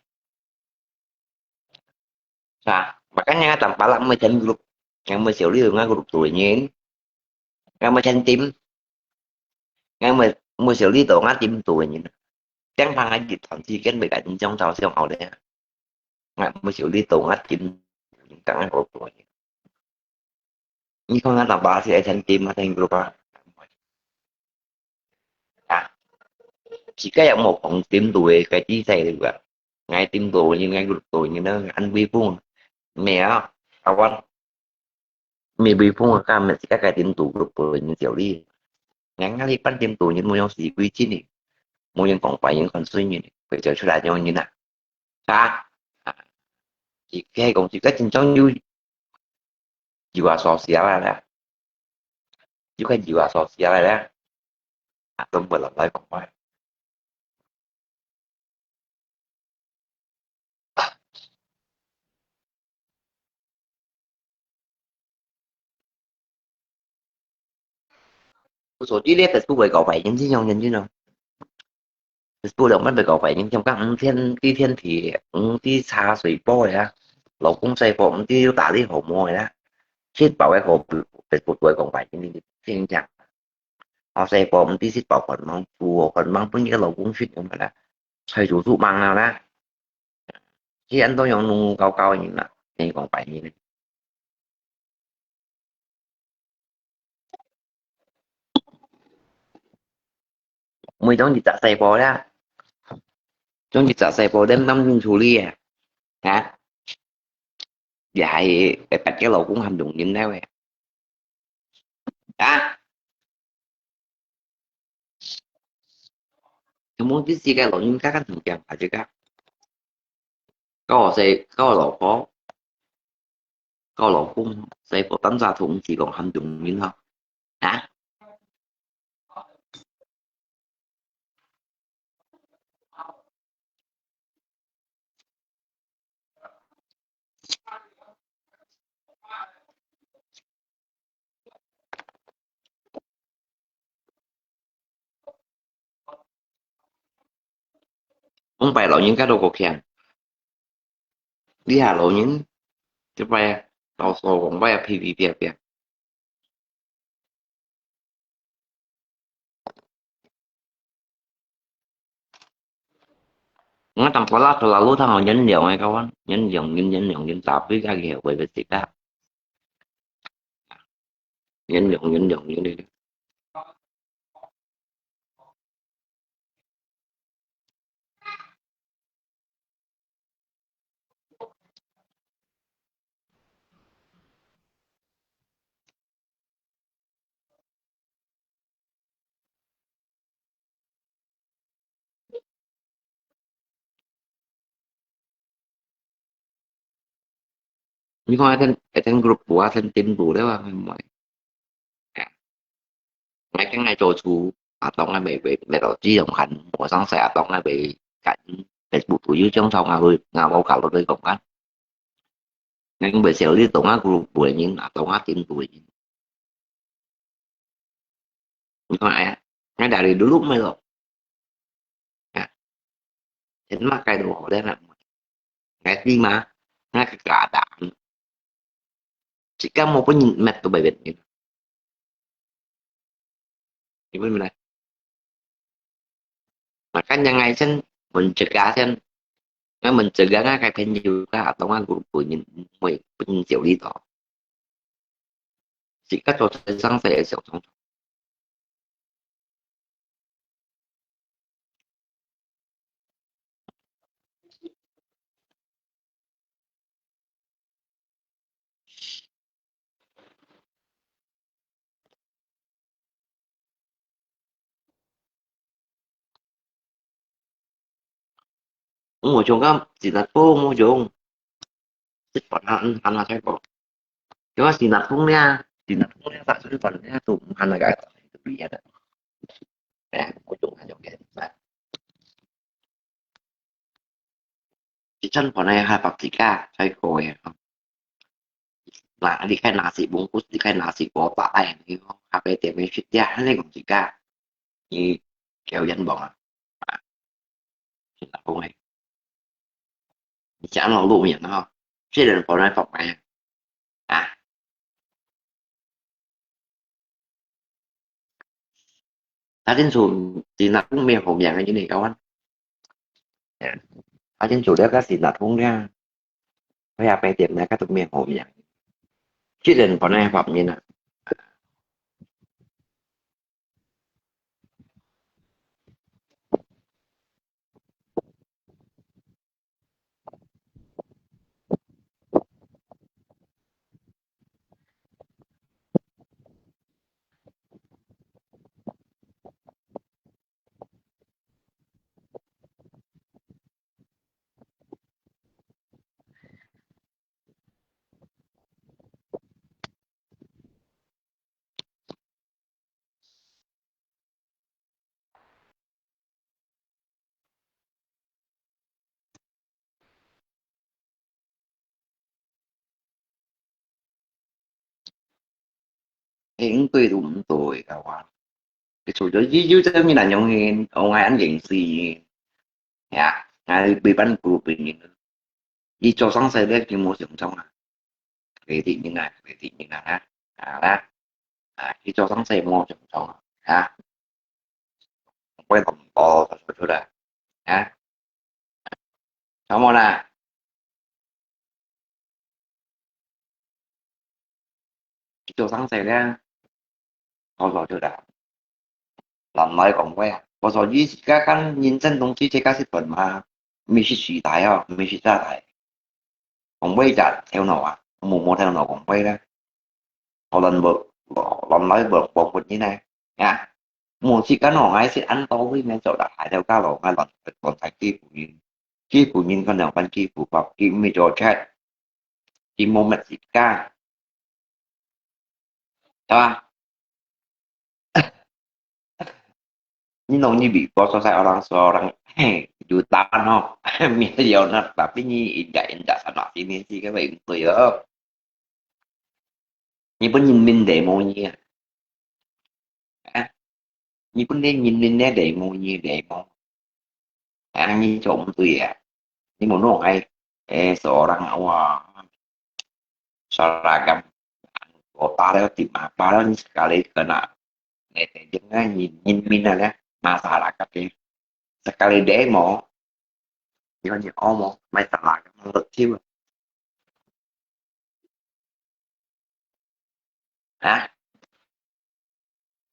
[SPEAKER 1] Nah, makanya tanpa lama macam grup yang mà xử lý được grup tuổi nhện, yang macam tim, yang mà xử lý tổ tim tuổi nhện. Chẳng bằng anh dịch thậm chí cái bị ảnh trong tàu xe hậu đấy, mà xử lý tổ tim cả grup tuổi. Nhưng không ngăn làm ba thì thành tim thành grup à. À, chỉ cái yang một phòng tim tuổi cái chi xe được ạ. Ngay tim tuổi như ngay grup tuổi như nó anh vi pun mẹ kawan mẹ vi pun kan mesti kakak tim tuổi grup tuổi như xử lý ngắn ngắn pan tim tuổi như mau sĩ quy chi này mau yang còn phải những con suy như này phải chờ ra cho như nào à chỉ cái còn chỉ cái chính trong như jiwa sosial lah juga jiwa sosial lah atau berlebih kemana số chỉ biết Facebook về cậu phải những chứ nhau nhân chứ nào Facebook động mất về cậu phải những trong các thiên thì tí xa suy bôi á lộc cũng xây phòng tí tả đi hồ mồi đó ship bảo cái hồ Facebook về cậu phải những thiên chẳng họ xây phòng tí ship bảo còn mong những cái lộc cũng ship không phải là xây chủ tụ bằng nào đó chứ anh tôi用弄高高như là thì còn phải như này mới giống như tạ xây bò đó giống như tạ xây bò đến năm thủ ly à hả dạy bạch cái lầu cũng hành động như thế vậy à tôi muốn biết gì cái lầu như các anh thường chẳng phải chứ các có lầu có có lầu cũng xây bộ tấm ra thùng chỉ còn hành động như thôi hả không phải lầu những cái đồ cổ kèn đi hà lầu những cái ve tàu sổ còn ve PVP nó tầm có lát là lúa thằng họ nhấn nhiều hay các bạn nhấn tạp với cái hiểu về việc đó nhấn đi nhưng mà trên group của trên team của đấy mà ngay cái ngày trò chú atau ngay bị đầu chi đồng hành của sáng sẽ atau ngay bị cạnh Facebook của dưới trong sau ngà bao cả rồi cộng á ngay bị xử lý tổng á group của những atau á team của nhưng mà ngay dari dulu mới rồi jadi makai đồ đấy là ngay đi mà ngay cái cả đạn chỉ có một cái nhìn mặt tụi bay như gimana makanya ngay sen mencegah sen nggak mencegah nggak kayak pengen juga atau nggak guru punya punya jauh itu chỉ các trò chơi sang sẻ小虫虫。我用个是那波我用，即份限下睇過。如果是那風咧，是那風咧，殺水份咧都唔限下解特別嘅，誒，我用下用嘅，即真份咧係白字加睇過嘅。Nah, di kayak nasi bungkus, di kayak nasi kotak yang gitu. HPTV fit ya, ini cũng chỉ cả như kẹo danh bọn à, chúng ta không hay chả nó luôn vậy nó chứ đừng phải nói phòng này à ta đến xuồng thì nó cũng mèo hồn dạng như này các anh ta đến xuồng đó các thì nó cũng ra bây giờ phải tìm ra các tụi mèo hồn dạng chứ đừng phải nói phòng như này thì cũng tùy đúng tuổi các bạn cái chủ đó dưới dưới như là nhau nghe ông ai anh diện gì ya ai bị bắn group ini đi cho sáng xây đấy cái mô hình trong cái thị như này cái thị như này đó đi cho sáng xây mô hình trong ha quay tổng to thật sự là ha cảm ơn đi cho sáng xây đấy bao giờ chưa đã làm nói còn quay bao giờ như các nhân dân đồng chí cái sự phần mà mình sẽ suy đại mình sẽ ra đại còn quay chặt theo nào một theo nào còn quay đó họ lần bực lần nói bực như này nha một chỉ cái nào ai sẽ ăn tối men chỗ đại theo cao lộ hai lần còn phải kia phụ nhìn con nào ban kia phụ bọc kia mi trò chat kia mô mệt gì ca đó nhưng nó như bị có so orang jutaan no milioner tapi indah sana sini sih các bạn tuổi đó như có nhìn mình demo như như có nên nhìn mình nè demo như demo như trộm tuổi nhưng mà nó hay seorang seragam kota đó tim apa đó sekali kena netizen nhìn mình là masyarakat ya sekali demo chỉ có những omong may seragam lực chiêu hả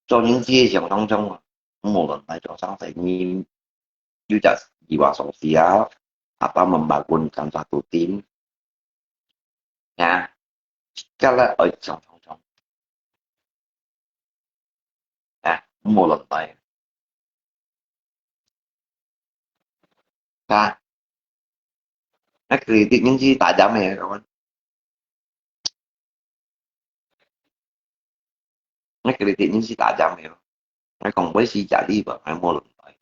[SPEAKER 1] cho những chia sẻ當中無論係做生死面 user jiwa sosial atau membangunkan satu tim ya segala trong ya một lần này ta nó kritik những gì tại giảm này các bạn nó kritik những gì tại giảm này nó còn với si trả đi vào hai một lần này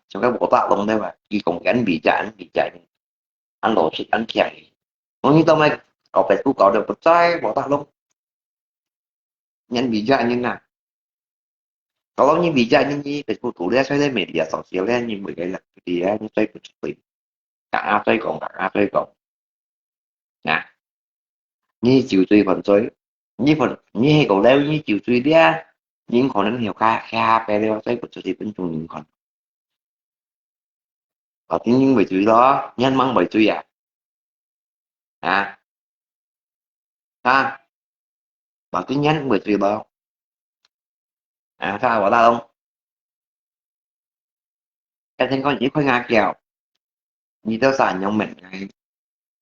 [SPEAKER 1] trong các bộ tác luôn đấy mà khi còn gánh bị chạy anh lộ sự anh chạy nó như tao mày có phải cũng có được một trái bộ tác luôn nhanh bị chạy như nào kalau như bị chạy như Facebook tuh dia saya media sosialnya như mấy cái là dia như saya cũng cả tôi còn nha như chiều tùy phần chơi như phần như hay còn leo như chiều tùy dia những còn năng hiểu kha kha pe leo tôi cũng chỉ bên trong những còn ở những bài chửi đó nhanh mắng bài chửi à ha, bảo tin nhắn 10 triệu bao. Sao bảo tao không? Em thấy có những khối Nga kèo, như tao xài nhau mình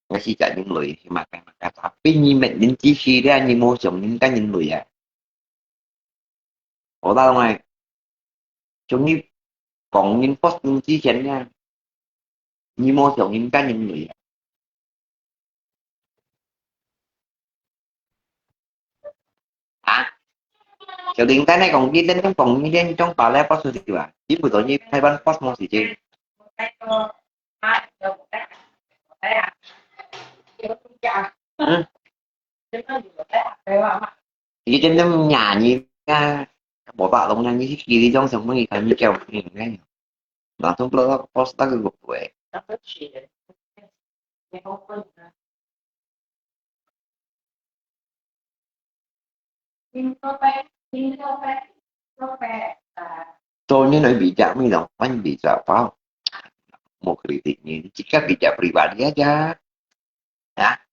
[SPEAKER 1] ngay khi chạy những lùi mà cả tapi nhìn mình chi khi ra như mô sống những cái nhìn lùi của tao không này, giống như còn những post những chi chén nha, như mô sống những cái nhìn lùi à kiểu điện tay này còn ghi đến trong phòng như đến trong tòa lab post gì à, chỉ buổi tối như thay ban post mô gì chứ ừ. Thì trên năm nhà như bộ bạo lông nha như khi đi trong sống mấy cái như kèo hình ngay nó không lo post tao gục tuổi tôi như nói bị chạm mới lòng anh bị sợ phao một kritik ini jika tidak pribadi aja ya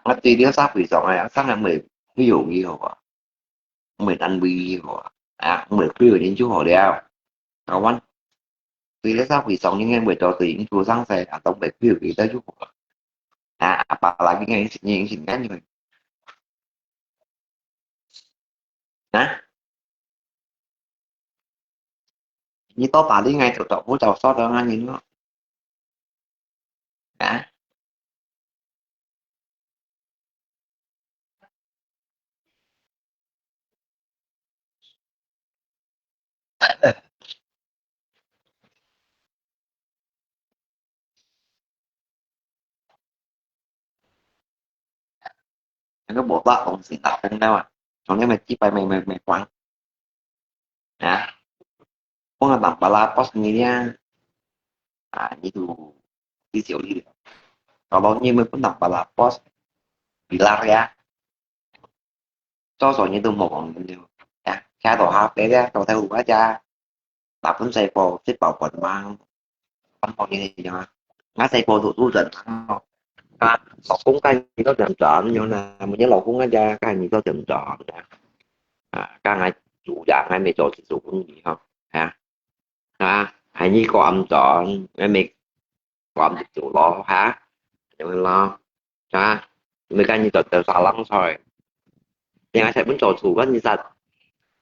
[SPEAKER 1] ngerti dia sapi soalnya kan là mình ví dụ như họ mình ăn bì họ mình kêu đến chú họ đeo không anh tuy dia sapi xong nhưng em buổi trò chuyện chùa sang xe tông bạch kêu gì tới chú họ apalagi yang singkat như vậy hả như tao tả đi ngay tụi tao muốn tao sót đó ngay như nó hả cái bộ tao cũng sẽ tạo không đâu còn nếu mà chỉ phải mày quăng hả muốn là tập bà la post như nha như tụ đi xỉu đi kalau như mình cũng tập bà la post bilar ya soalnya itu mau ngomong ya saya tahu HP ya tahu tahu aja tapi saya po thích bảo quản mang văn phòng như thế nào ngã saya po tụi tôi dần lọc cũng cái gì đó chậm chậm như là mình nhớ lọc cũng aja cái gì đó chậm chậm cái này chủ dạng hay mày cho chỉ chủ cũng gì không hay như có âm chọn em mày có âm chủ lo hả cho nên lo mình cái như tự xả lăng rồi nhưng mà sẽ muốn trò chủ có như sao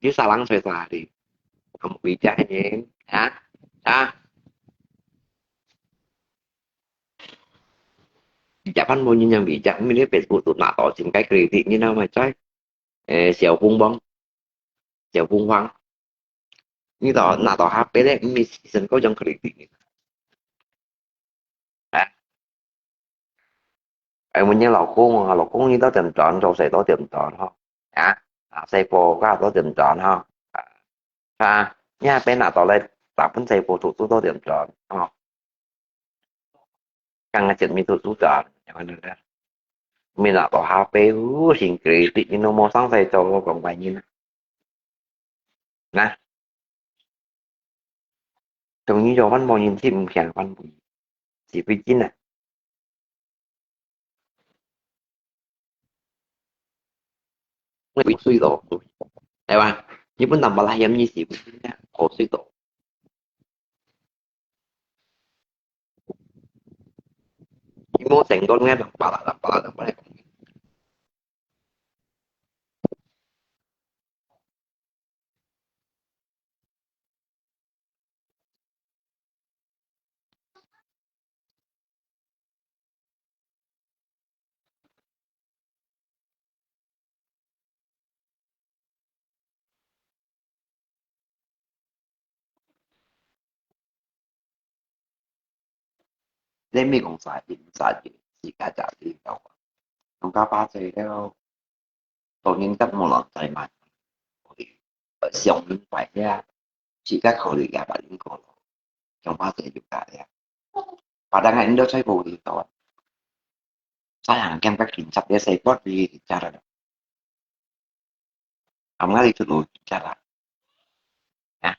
[SPEAKER 1] chứ xả lăng rồi xả thì không bị trái nhé hả Japan mo ninyang bijak milih Facebook tụt nạ tỏ chính cái kritik như nào mà trái xéo vung bong xéo vung hoang như tỏ nạ tỏ HP đấy mi season có trong kritik à mình nhớ lọc cung như tao tìm chọn rồi sẽ tao tìm chọn ha xây phố có tao tìm chọn ha nha bên nạ tỏ lên tập phân xây phố tụt tao tìm chọn ha càng là chuyện mi tụt tụt chọn mình nạ tỏ HP hình kritik như nó mua sáng xây cho còn bài như nè Trông như cho văn bò nhìn thêm khả văn bùi chỉ vì chín nó bị suy tổ đại ba như vẫn nằm bà la em như chỉ vì chín khổ suy tổ nhưng mà thành con nghe được bà lại lên mi còn xài gì chỉ cả trả thì đâu không có ba gì đâu tôi nhìn cách một lần chạy mà ở xong những phải ra chỉ các khẩu lực gà bạn những cổ trong ba gì juga ya padahal Indo saya budi kawan sayang kan pakai cap dia saya buat di cara amal itu loh cara ya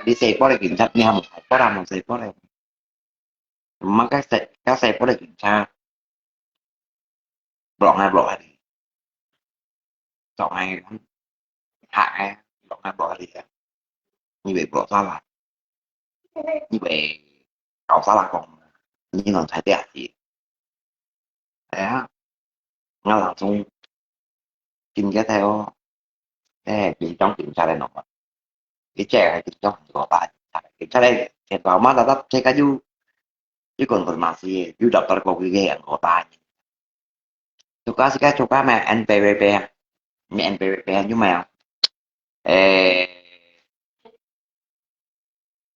[SPEAKER 1] di saya buat kiểm tra nha một có làm một saya buat mà các saya buat kiểm tra blog hai đi chọn hai hạ hai blog hai đi như vậy blog sao là như vậy cậu sao là còn như là phải đẹp thì thế á nó là xong kinh cái theo thế bên trong kiểm tra đây nó cái trẻ hay kiểm trong có bài kiểm tra đây thì vào mắt là đắp cái du chứ còn mà gì du đọc tao có cái ghê có bài suka mà NPVP mẹ NPVP nhưng mà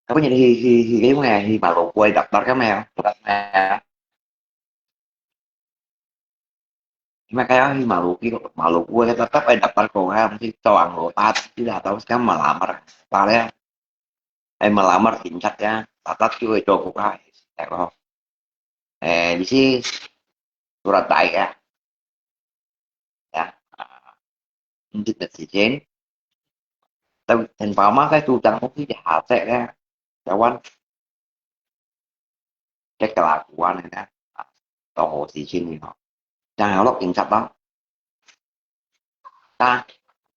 [SPEAKER 1] có những khi cái nghe khi mà lộ quay đọc tao cái mèo mà cái đó khi mà lộ quay tao tắt ai đọc tao cổ ha thì toàn lộ ta chứ là tao cái mà làm mà ta đấy em mà làm mà chính xác ra ta tắt cái chỗ của cái tại không di sini surat daerah ya untuk netizen thành phố cái chủ trương không khí hạ sẽ ra kawan cái là của anh này nè tàu hồ thị trên họ đang học lọc cảnh sát đó ta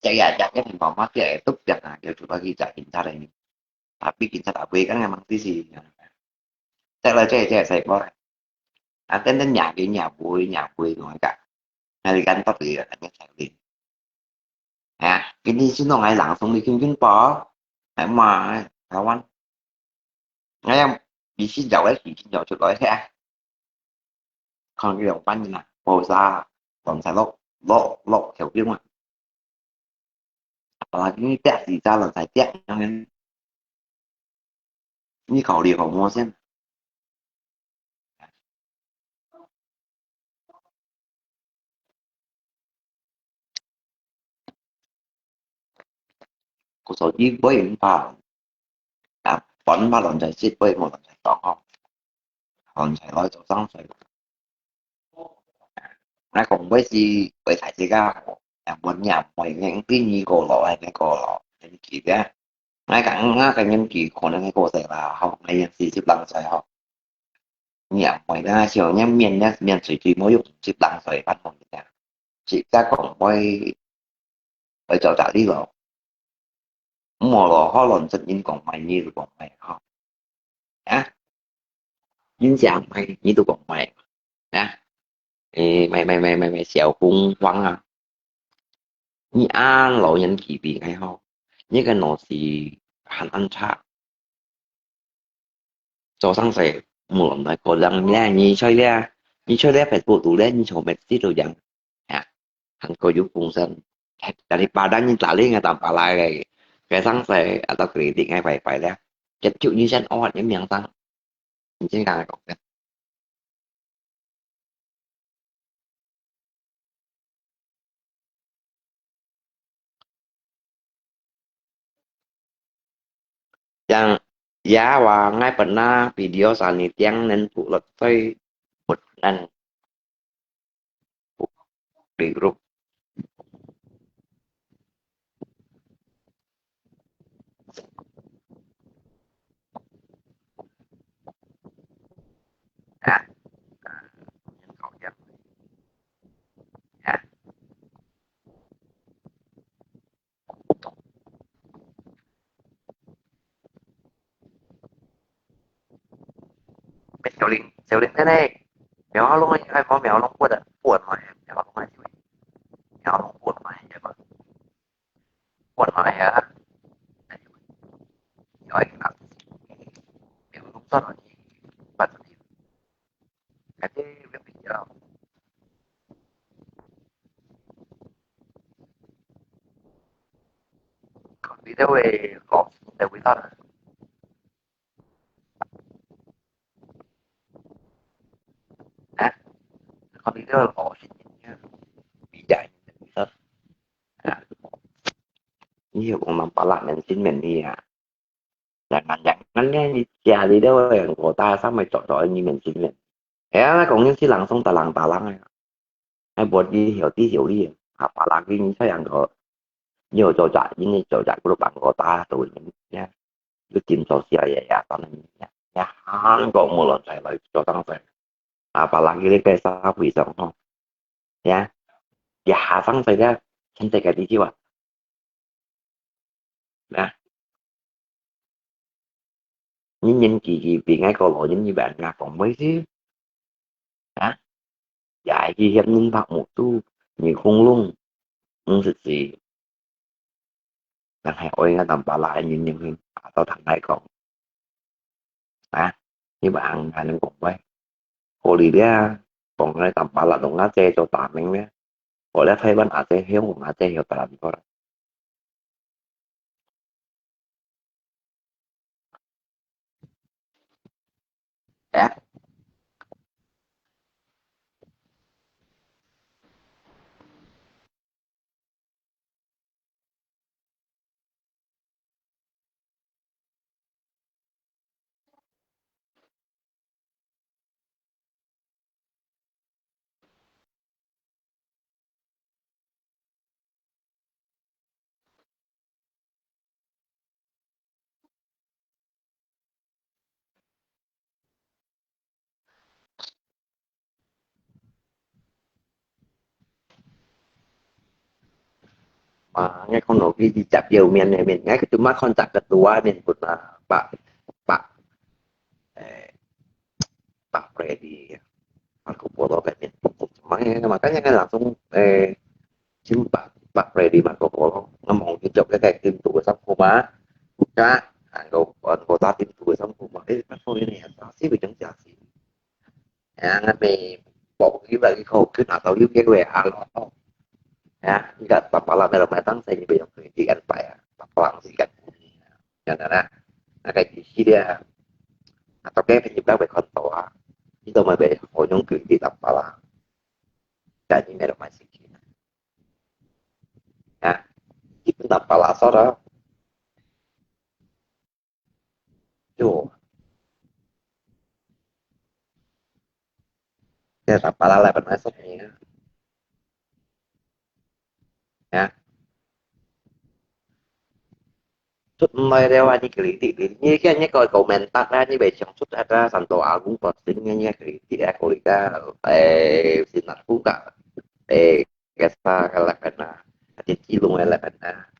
[SPEAKER 1] chạy cái thành phố cái túc giật kiểu chúng ta ghi chạy cảnh sát này tapi cảnh sát AB kan emang sih saya là trẻ saya có tên đến nhà vui ngoài cả hay gắn tóc thì anh nhắc liền ini sih nong ai langsung bikin jumpa mà kawan em di sini jauh di sini jauh chút đói thế còn cái đồng banh là màu da còn xài lốc kiểu kia mà là cái tẹt gì ra là xài tẹt cho nên như khẩu điều khẩu mua xem cuộc sống chỉ với những bà vẫn ba lần chạy xích với một lần chạy tỏ không còn chạy nói chỗ xong chạy nó còn với gì với thải gì ra muốn nhà mày những cái gì cổ lọ hay cái cổ lọ những chỉ ra ngay cả cái nhân chỉ còn cái cổ sẽ là học này gì chụp bằng chạy học nhà mày ra chiều nhá miền水chỉ mỗi dụng chụp bằng chạy bắt một cái chỉ ra còn quay ở chỗ trả đi rồi mua lò khó lần sinh nhưng còn mày như còn mày không á nhưng chàng mày như tôi còn mày á ê, mày xẻo cũng vắng à như an lộ nhân kỳ bị hay không như cái nó thì hẳn ăn cha cho sang sẽ một lần này có rằng nha như chơi ra phải bộ tủ đấy như chỗ mẹ tí rồi rằng à hắn có giúp cùng dân dari pada như tali ngay tầm bà lại cái sang sẽ atau kritik ngay phải ra chất chịu như dân ọt những miệng tăng trên cả có yang ya wangai pernah video sanit yang nên phụ lật phơi một lần di grup à, nhân khẩu dân à, bên xéo linh thế này mèo luôn ai có mèo long quật mà mèo long quật mèo long quật mà quật mà giỏi lắm mèo long rất là bật cái việc gì đó còn video về lọt để quý ta à còn video là lọt bị dạy à nhiều cũng làm bảo lại mình xin mình đi à jangan-jangan ni jadi dia yang kota sama cocok như mình xin mình thế nó cũng những cái làng sông tà lăng này hay buat đi hiểu đi apalagi saya yang có nhiều chỗ chạy những chỗ chạy của bạn kota rồi nha cái tim sosial ya toàn là ya Hàn có một lần saya lagi chỗ tăng saya apalagi dia kayak sapi sama ya jahasan saja cantik di jiwa. Nah, nhìn chị vì ngay câu lộ nhìn như bạn là còn mấy chứ. Hả? Dạy gì em nhìn bạc một tu nhiều khung luôn. Sự gì đang hỏi nga tầm bà lại nhìn hình tao thằng này còn à như bạn hay nên cùng với cô đi ra còn ngay tầm bà là đồng á chê cho tạm mình nhé. Cô đã thấy bên á chê hiếu một á chê hiểu tạm có đó. Mà ngay con nổi đi chạp dầu miền này miền ngay cái tụi mắt con chặt cái tua miền của là bà eh, Pak Freddy aku Polo kan ya. Makanya kan langsung chứ Pak Freddy Marco Polo ngomong chụp cái tim tụi xong cô má cá anggota tim tụi xong cô má kan ini sih bidang sih ya ngapain bộ cái lagi kau cứ atau juga gue alo ya enggak papalan dalam matang saya bidang pendidikan pak ya papalan sih kan ya nah kayak di dia atau kayak penyebab berkontor itu mah be honyong ke di papalan dan ini ada masih ya itu papalan sora yo ya papalan lah masuknya ya chút mai đeo anh cái thì như cái anh coi komentar ra như vậy sản xuất ra Santo Agung posting nya kritik Kolika sinarku kak kesa kala kana ati kilung ala kana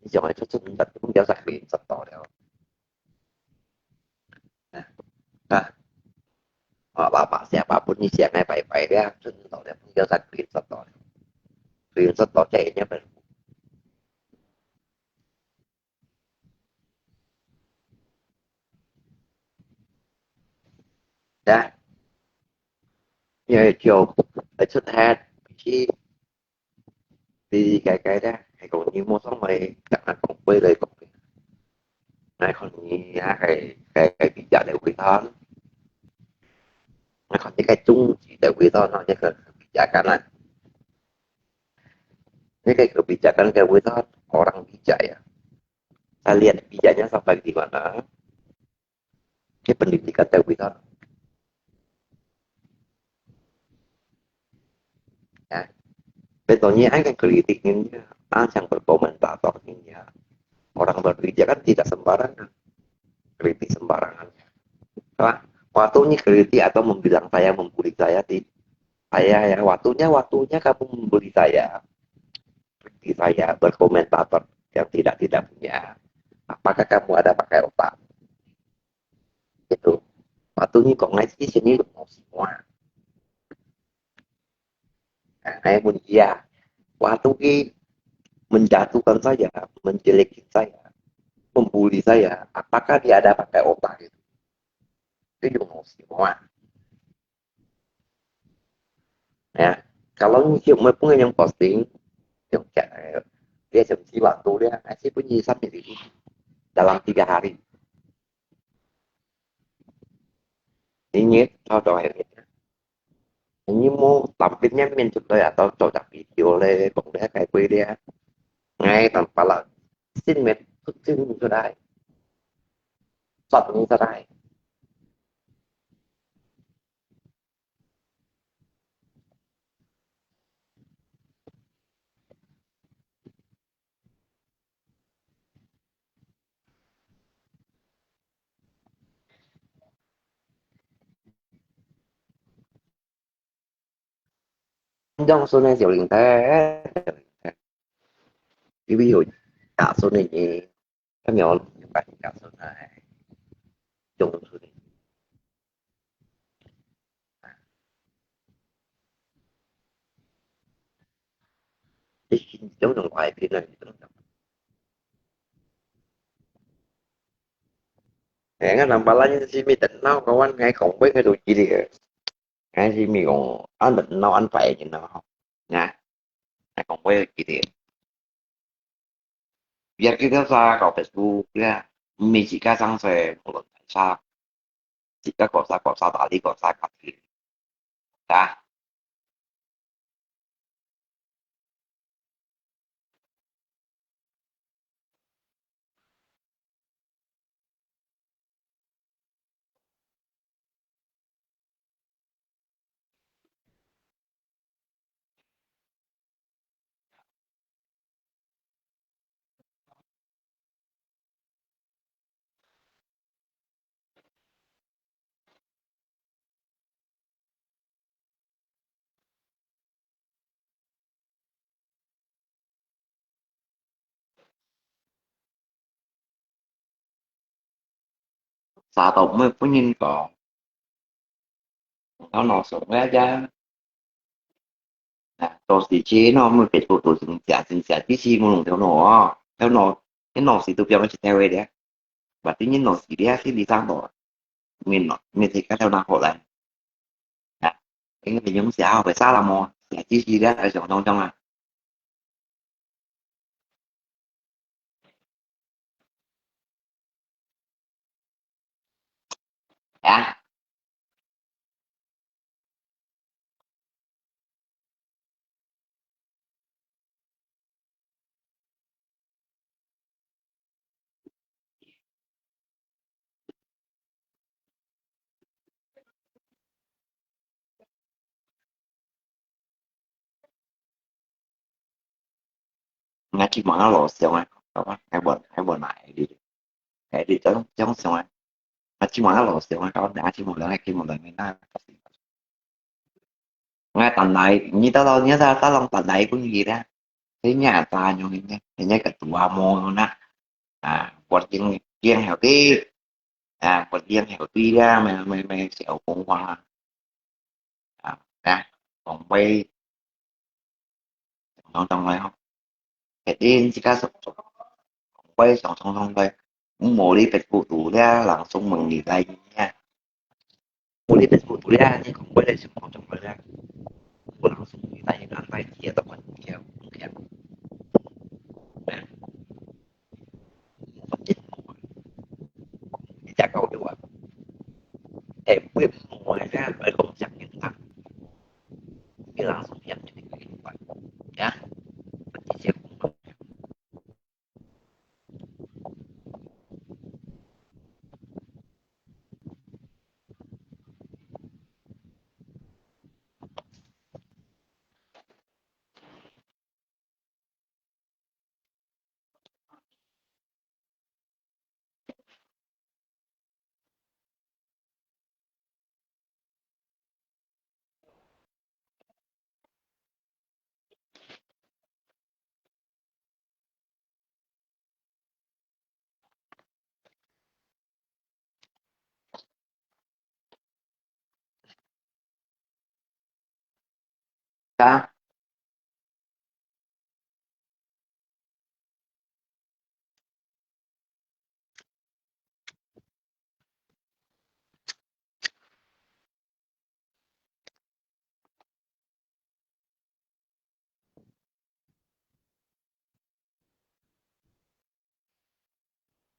[SPEAKER 1] jangan itu sebentar pun dia sakit satu dia nah bapak siapapun ni siapa baik-baik dia contoh dia pun dia sakit satu dia satu cahaya ber dah như chiều ở xuất hat khi đi cái đó hay còn như mua sắm mày chắc là còn quay lại còn này còn như cái pizza đều quý thon nó còn những cái chung chỉ đều quý thon nó như cái pizza cái này những cái pizza cái quý thon orang pizza ya saya lihat pizzanya sampai di mana ini pendidikan dari quý thon ya contohnya kan kritiknya yang berkomentatornya orang berpijak kan tidak sembarangan kritik sembarangan nah, waktunya kritik atau membilang saya membuli saya di saya ya waktunya kamu membuli saya kritik saya berkomentator yang tidak punya apakah kamu ada pakai otak itu waktunya kok ngay di sini mau semua nah, saya pun iya waktu ini menjatuhkan saya menjelekin saya membuli saya apakah dia ada pakai otak itu juga mau semua ya kalau những mấy yang posting yang kayak dia seperti waktu dia ngasih punya sampai dalam 3 hari ini contoh akhirnya ini mau tampilnya main contoh atau cocok video le cũng để cái quay dia ngay tanpa là xin mệt thức chân cho đây sọt như cho đây trong số này tiểu linh thế cái ví dụ cả số này thì các nhỏ bạn cả số này chung số này thì giống trong ngoài thì là hẹn làm bà lấy si mi tỉnh nó có anh hay không biết cái đồ gì thì hay si mi còn anh định nó anh phải chứ nó không nha hay không biết gì thì việc cái đó ra có Facebook ra mi chỉ cả sang xe một lần xa chỉ cả có xa đã đi có xa cả thì ra xa tổng mới có nhìn có nó sống ra ra rồi thì chế nó mới phải tổ tình trạng tí chi mà theo nó cái nó thì tôi nó chỉ theo đấy và tuy nhiên nó chỉ đi sang đó mình thì cái theo nào họ lại cái người giống xã phải xa là mò sẽ chi chi đó ở trong trong à à ngay khi mà nó lộ xong á đó hai bên này đi cái đi tới trong xong á mà chỉ mà nó lộ xong á đó đã chỉ một lần hay khi một lần mình ta ngay tầm này như tao đâu nhớ tao tao lòng tầm này cũng như gì đó thế nhà ta nhiều như nhớ cả tụi mô luôn á quật riêng riêng heo tí quật riêng heo tí ra mày sẽ cũng qua ra còn bay non trong này không cái tin chỉ có quay song song song bay mau đi phải phụ tụ ra langsung menilai nha mau đi phải phụ tụ ra nhưng không quay lại sự một trong ra langsung menilai lantai dia teman dia mungkin chắc câu được em quyết ngoài ra phải không chắc những thằng cái langsung nhận cho cái vậy ya mình sẽ ta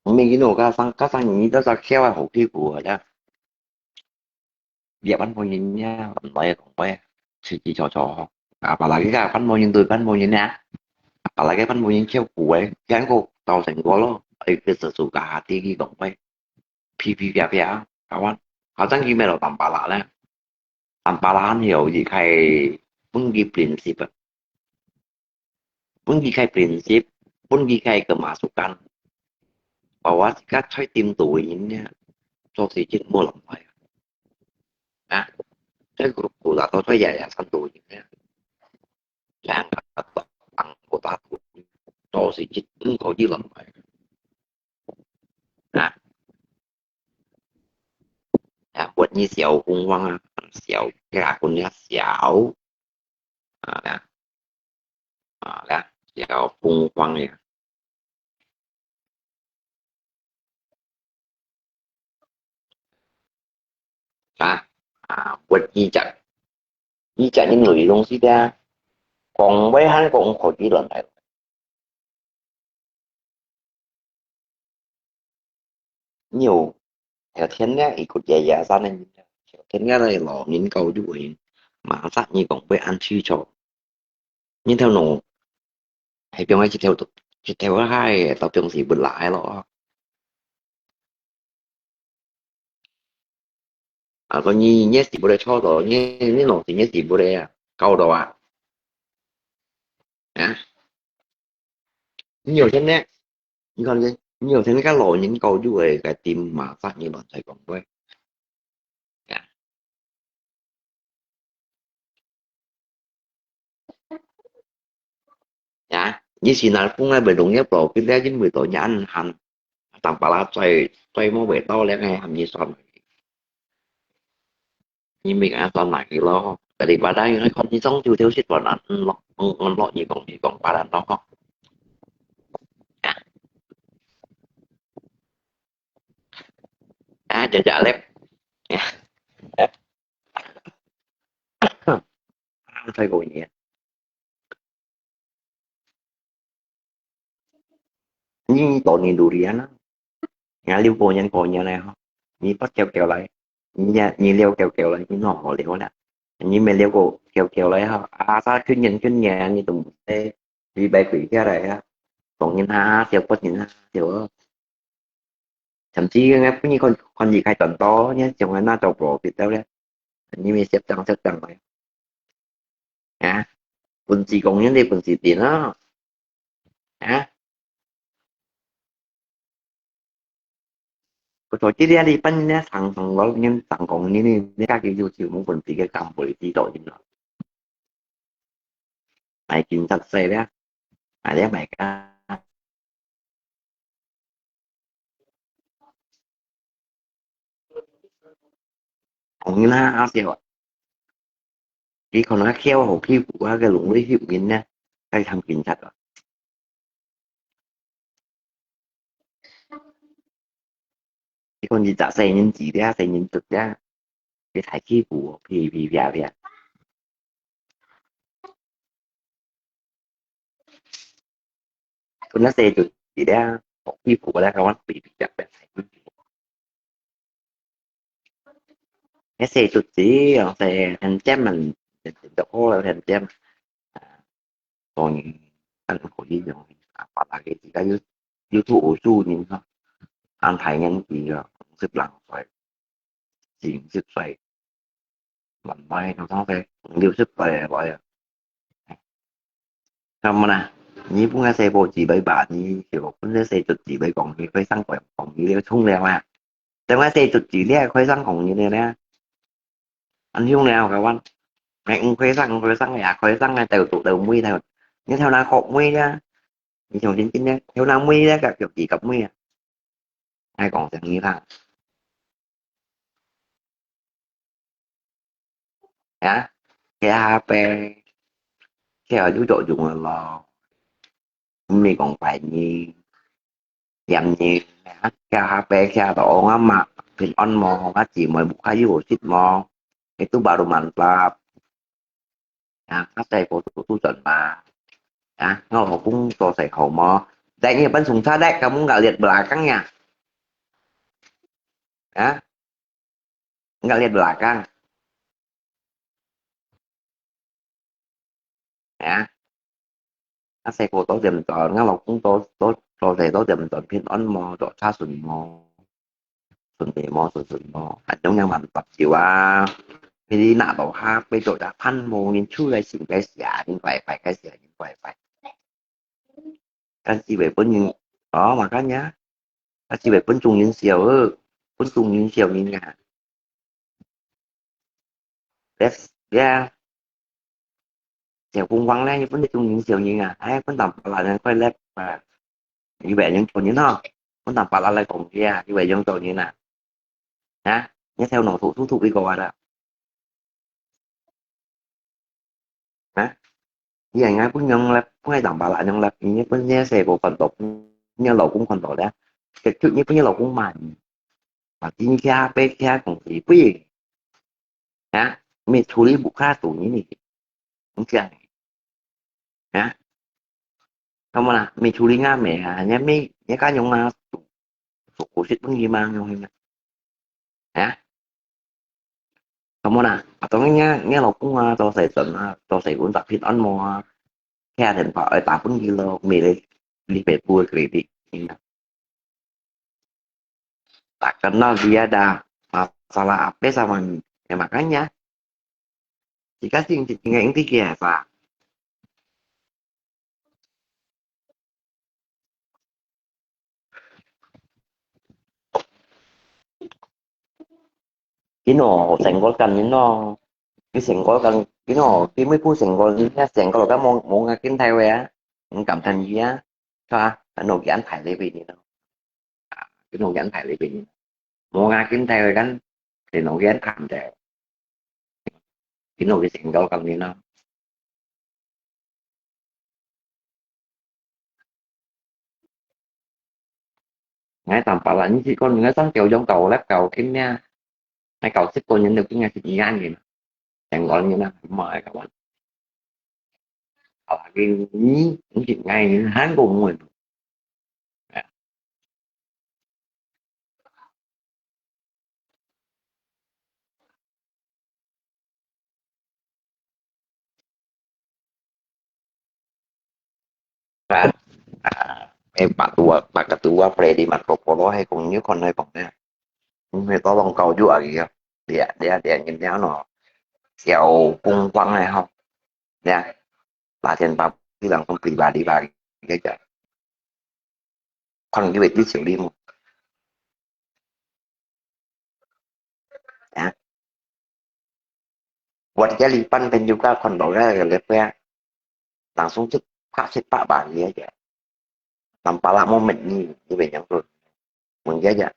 [SPEAKER 1] mình cái nổ các sang những đó ra khéo là hậu kỳ của nha việc bắn bao nhiêu nha còn bay chỉ trò và là cái gà bắn bao nhiêu tôi bắn bao nhiêu nha là cái bắn bao nhiêu khéo của ấy gắn cô tàu thành có lo ấy cái sự sự cả thì cái còn bay pi phía kawan hả gimana tanpa lah tanpa lahan hiểu gì khai pergi prinsip pergi khai prinsip pergi khai kemasukan bahwa các trái tim tụi ini cho thị chính mua lòng phải cái group của là tôi thấy yayasan tụi ini 時節嗰啲輪嚟啊啊，活呢小公汪啊，小嘅管一小啊小公汪嘅活呢隻những người東西咧，còn với hắn cũng có chỉ lần này nhiều theo thiên á thì cũng dễ dàng ra nên theo thiên á này lọ những câu chú ý mà sát như còn với ăn suy cho nhưng theo nụ hay trong ấy chỉ theo hai tập trung gì bật lại lo có như nhé thì bữa đây cho rồi nhé nhé nọ thì nhé thì bữa đây câu đồ nhiều thiên á còn gì nhiều thiên các lộ những câu chú ý cái tim mà sát như bọn thầy còn với như xin là cũng ngay bị đúng nhé bộ cái đấy chính 10 tuổi nhà anh hành tặng bà la xoay xoay mô bể to lên ngay hầm như son nhưng mình an toàn lại cái lo tại vì bà đây nó không chỉ sống chưa thiếu xích vào nó gì còn bà đàn đó không chả lép thay rồi nhỉ nhưng tội nhìn đủ riêng á nhà liêu cô nhân cô như này không như bắt kêu kêu lại như liêu kêu kêu lại như nó họ liêu nè như mẹ liêu cô kêu kêu lại ha sao khuyên nhà như tụi tê vì bài quỷ cái này á còn nhìn ha tiểu quất nhìn ha tiểu thậm chí nghe như con gì khai tuần to nhé chồng anh na trâu bò việt đâu đấy như mình xếp tăng này quần gì còn những đi quần gì tiền đó à có chỗ chỉ đi bên nhé thằng đó nhưng thằng còn như này các cái yêu muốn quần gì cái cầm bởi tí tội gì nữa mày kiếm thật xe đấy đấy mày ca còn như na áo xìu khi còn nó khéo hồ khi phụ cái lũng lấy hiệu nhìn nha cái thằng kín thật rồi cái con gì tạ xe nhân chỉ ra xe nhân thực ra cái thái khi phụ vì vậy con nó xe thực chỉ ra khi phụ ra các bạn bị chặt bẹt cái xe thực chỉ xe thành chém mình đổ là thành chém còn anh có gì rồi và là cái gì cái yếu tố ổ su nhưng không anh thấy những gì sức lặng phải diện sức phải mạnh bay nó không phải điều sức phải gọi không mà nè như cũng xe bộ chỉ bởi bạn như kiểu cũng xe trực chỉ bởi còn cái xăng còn như đeo không đeo trong cái xe trực chỉ đeo khói xăng còn như này nè anh không đeo các bạn mẹ cũng khói xăng là khói xăng là từ tụ đầu nguy theo nhưng theo là khổ nguy ra như trong chính đấy theo là nguy ra cả kiểu chỉ cặp nguy ai còn sẽ nghĩ rằng cái AP cái ở dưới độ dùng là mình còn phải như dặm như cái HP cái độ á mà thì on mò cái chỉ mới buka dưới ship mò itu baru mantap cái của tu chuẩn mà nggak cũng selesai homo kayaknya pan sungsa dek kamu nggak lihat belakangnya ya nggak lihat belakang ya cái của tôi dùm chọn nó lọc cũng tôi thầy tôi dùm chọn phiên on mò chọn xa sùn mò sùn mò giống như mình tập chịu thì đi nạ tổ ha bây giờ đã phân mô nhìn chú lại xin cái xả những phải cái xả những phải cái gì về bên những đó mà các nhá cái gì về bên trung những xìu bên trung những xìu như nhà đẹp yeah Sẹo cung quăng đấy vấn đề chung những sẹo như ai vẫn tầm là nó quay lép và như vậy những chỗ như nó vẫn tầm là lại cùng kia như vậy những chỗ như nè hả nhớ theo nổ thủ đi qua đó hả như vậy ngay cũng nhân là cũng hay tầm lại nhân là như vẫn nhớ xe của phần tục như lầu cũng phần tục đó cái chuyện như như lầu cũng mạnh và tin kia bé kia cũng thì quý gì hả mình处理不开赌你你你这样hả không là mình处理nga mẹ nhé mấy nhé cá nhân mà phục vụ sức vấn gì mà không hả không nè tôi nghe nghe là cũng tôi sẽ tận tôi sẽ cũng tập phim anh mua khe điện thoại tập cũng như là mì đi về vui cái đi tak kenal dia ada masalah apa sama ya makanya dikasih yang tiga pak cái nó senggolkan nó cái senggolkan cái nó cái mấy phút senggol cái mong nghe kiếm theo á cũng cảm thành gì á cho nó cái anh phải lấy vì nó cái nó cái anh phải lấy vì mong nghe kiếm theo cái thì nó cái anh thành theo cái nó cái senggolkan nó ngay tầm phải là những chỉ con người sáng kiểu giống cầu lát cầu cái nha hai cầu xích cô nhận được cái nghe thì gan gì chẳng gọi như là mời các bạn ở cái những chuyện ngay tháng của mình và bạn ketua Freddy Marco Polo hay cùng như con này còn nè người to bằng cầu dụa kìa để nhìn nhau nó kẹo cung quăng này không nha là trên bà cái lần công ty bà đi bà cái chợ còn cái việc đi xử lý một à buat jadi pan dan juga kondora lepas langsung cepat cepat balik aja tanpa lama menit như vậy nhận rồi mình giá dạ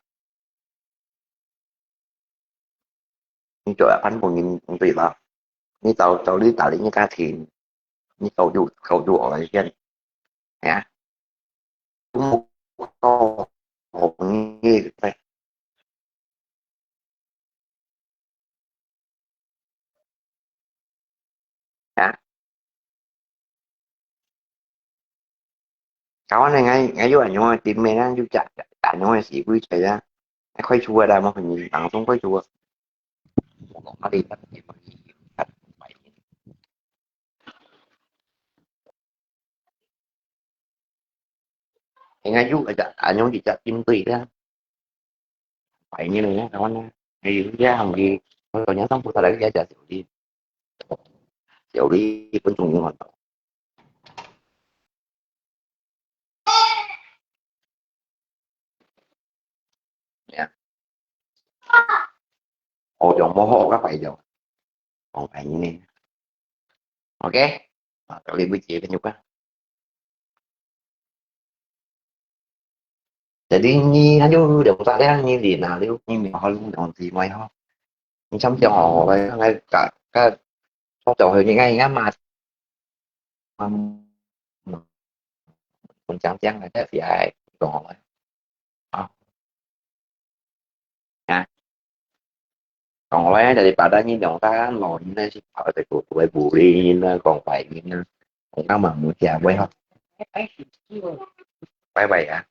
[SPEAKER 1] nhưng chỗ anh còn nhìn tùy vào như tàu tàu đi tàu đi như ca thì như cầu dụ ở trên hả cũng một câu một như vậy hả kawan này ngay ngay dưới anh tìm mẹ đang chặt anh nói sĩ quý chạy ra khoai chua đây mà hình nhìn bằng xuống khoai chua còn nó đi bắt gì mà bắt phải thì ngay dưới anh nói gì chặt kim tùy đó phải như này nhé kawan thì ra hồng gì còn nhớ xong phụ ta đã giá trả tiểu đi vẫn trùng như hoạt động nha ồ chọn mô hộ các phải rồi còn phải như này ok cậu đi với chị cái nhục á jadi ni hanya được ta đấy như gì nào nếu như mình hỏi luôn còn gì ngoài ho xong cho họ vậy ngay cả cái xong cho hồi những ngay ngã mà mình chẳng chắn là thế thì ai còn lại à còn lại thì bà đã nhìn đồng ta lòi như thế ở tại cuộc của bù đi còn phải còn có mà muốn chào quay không bye bye à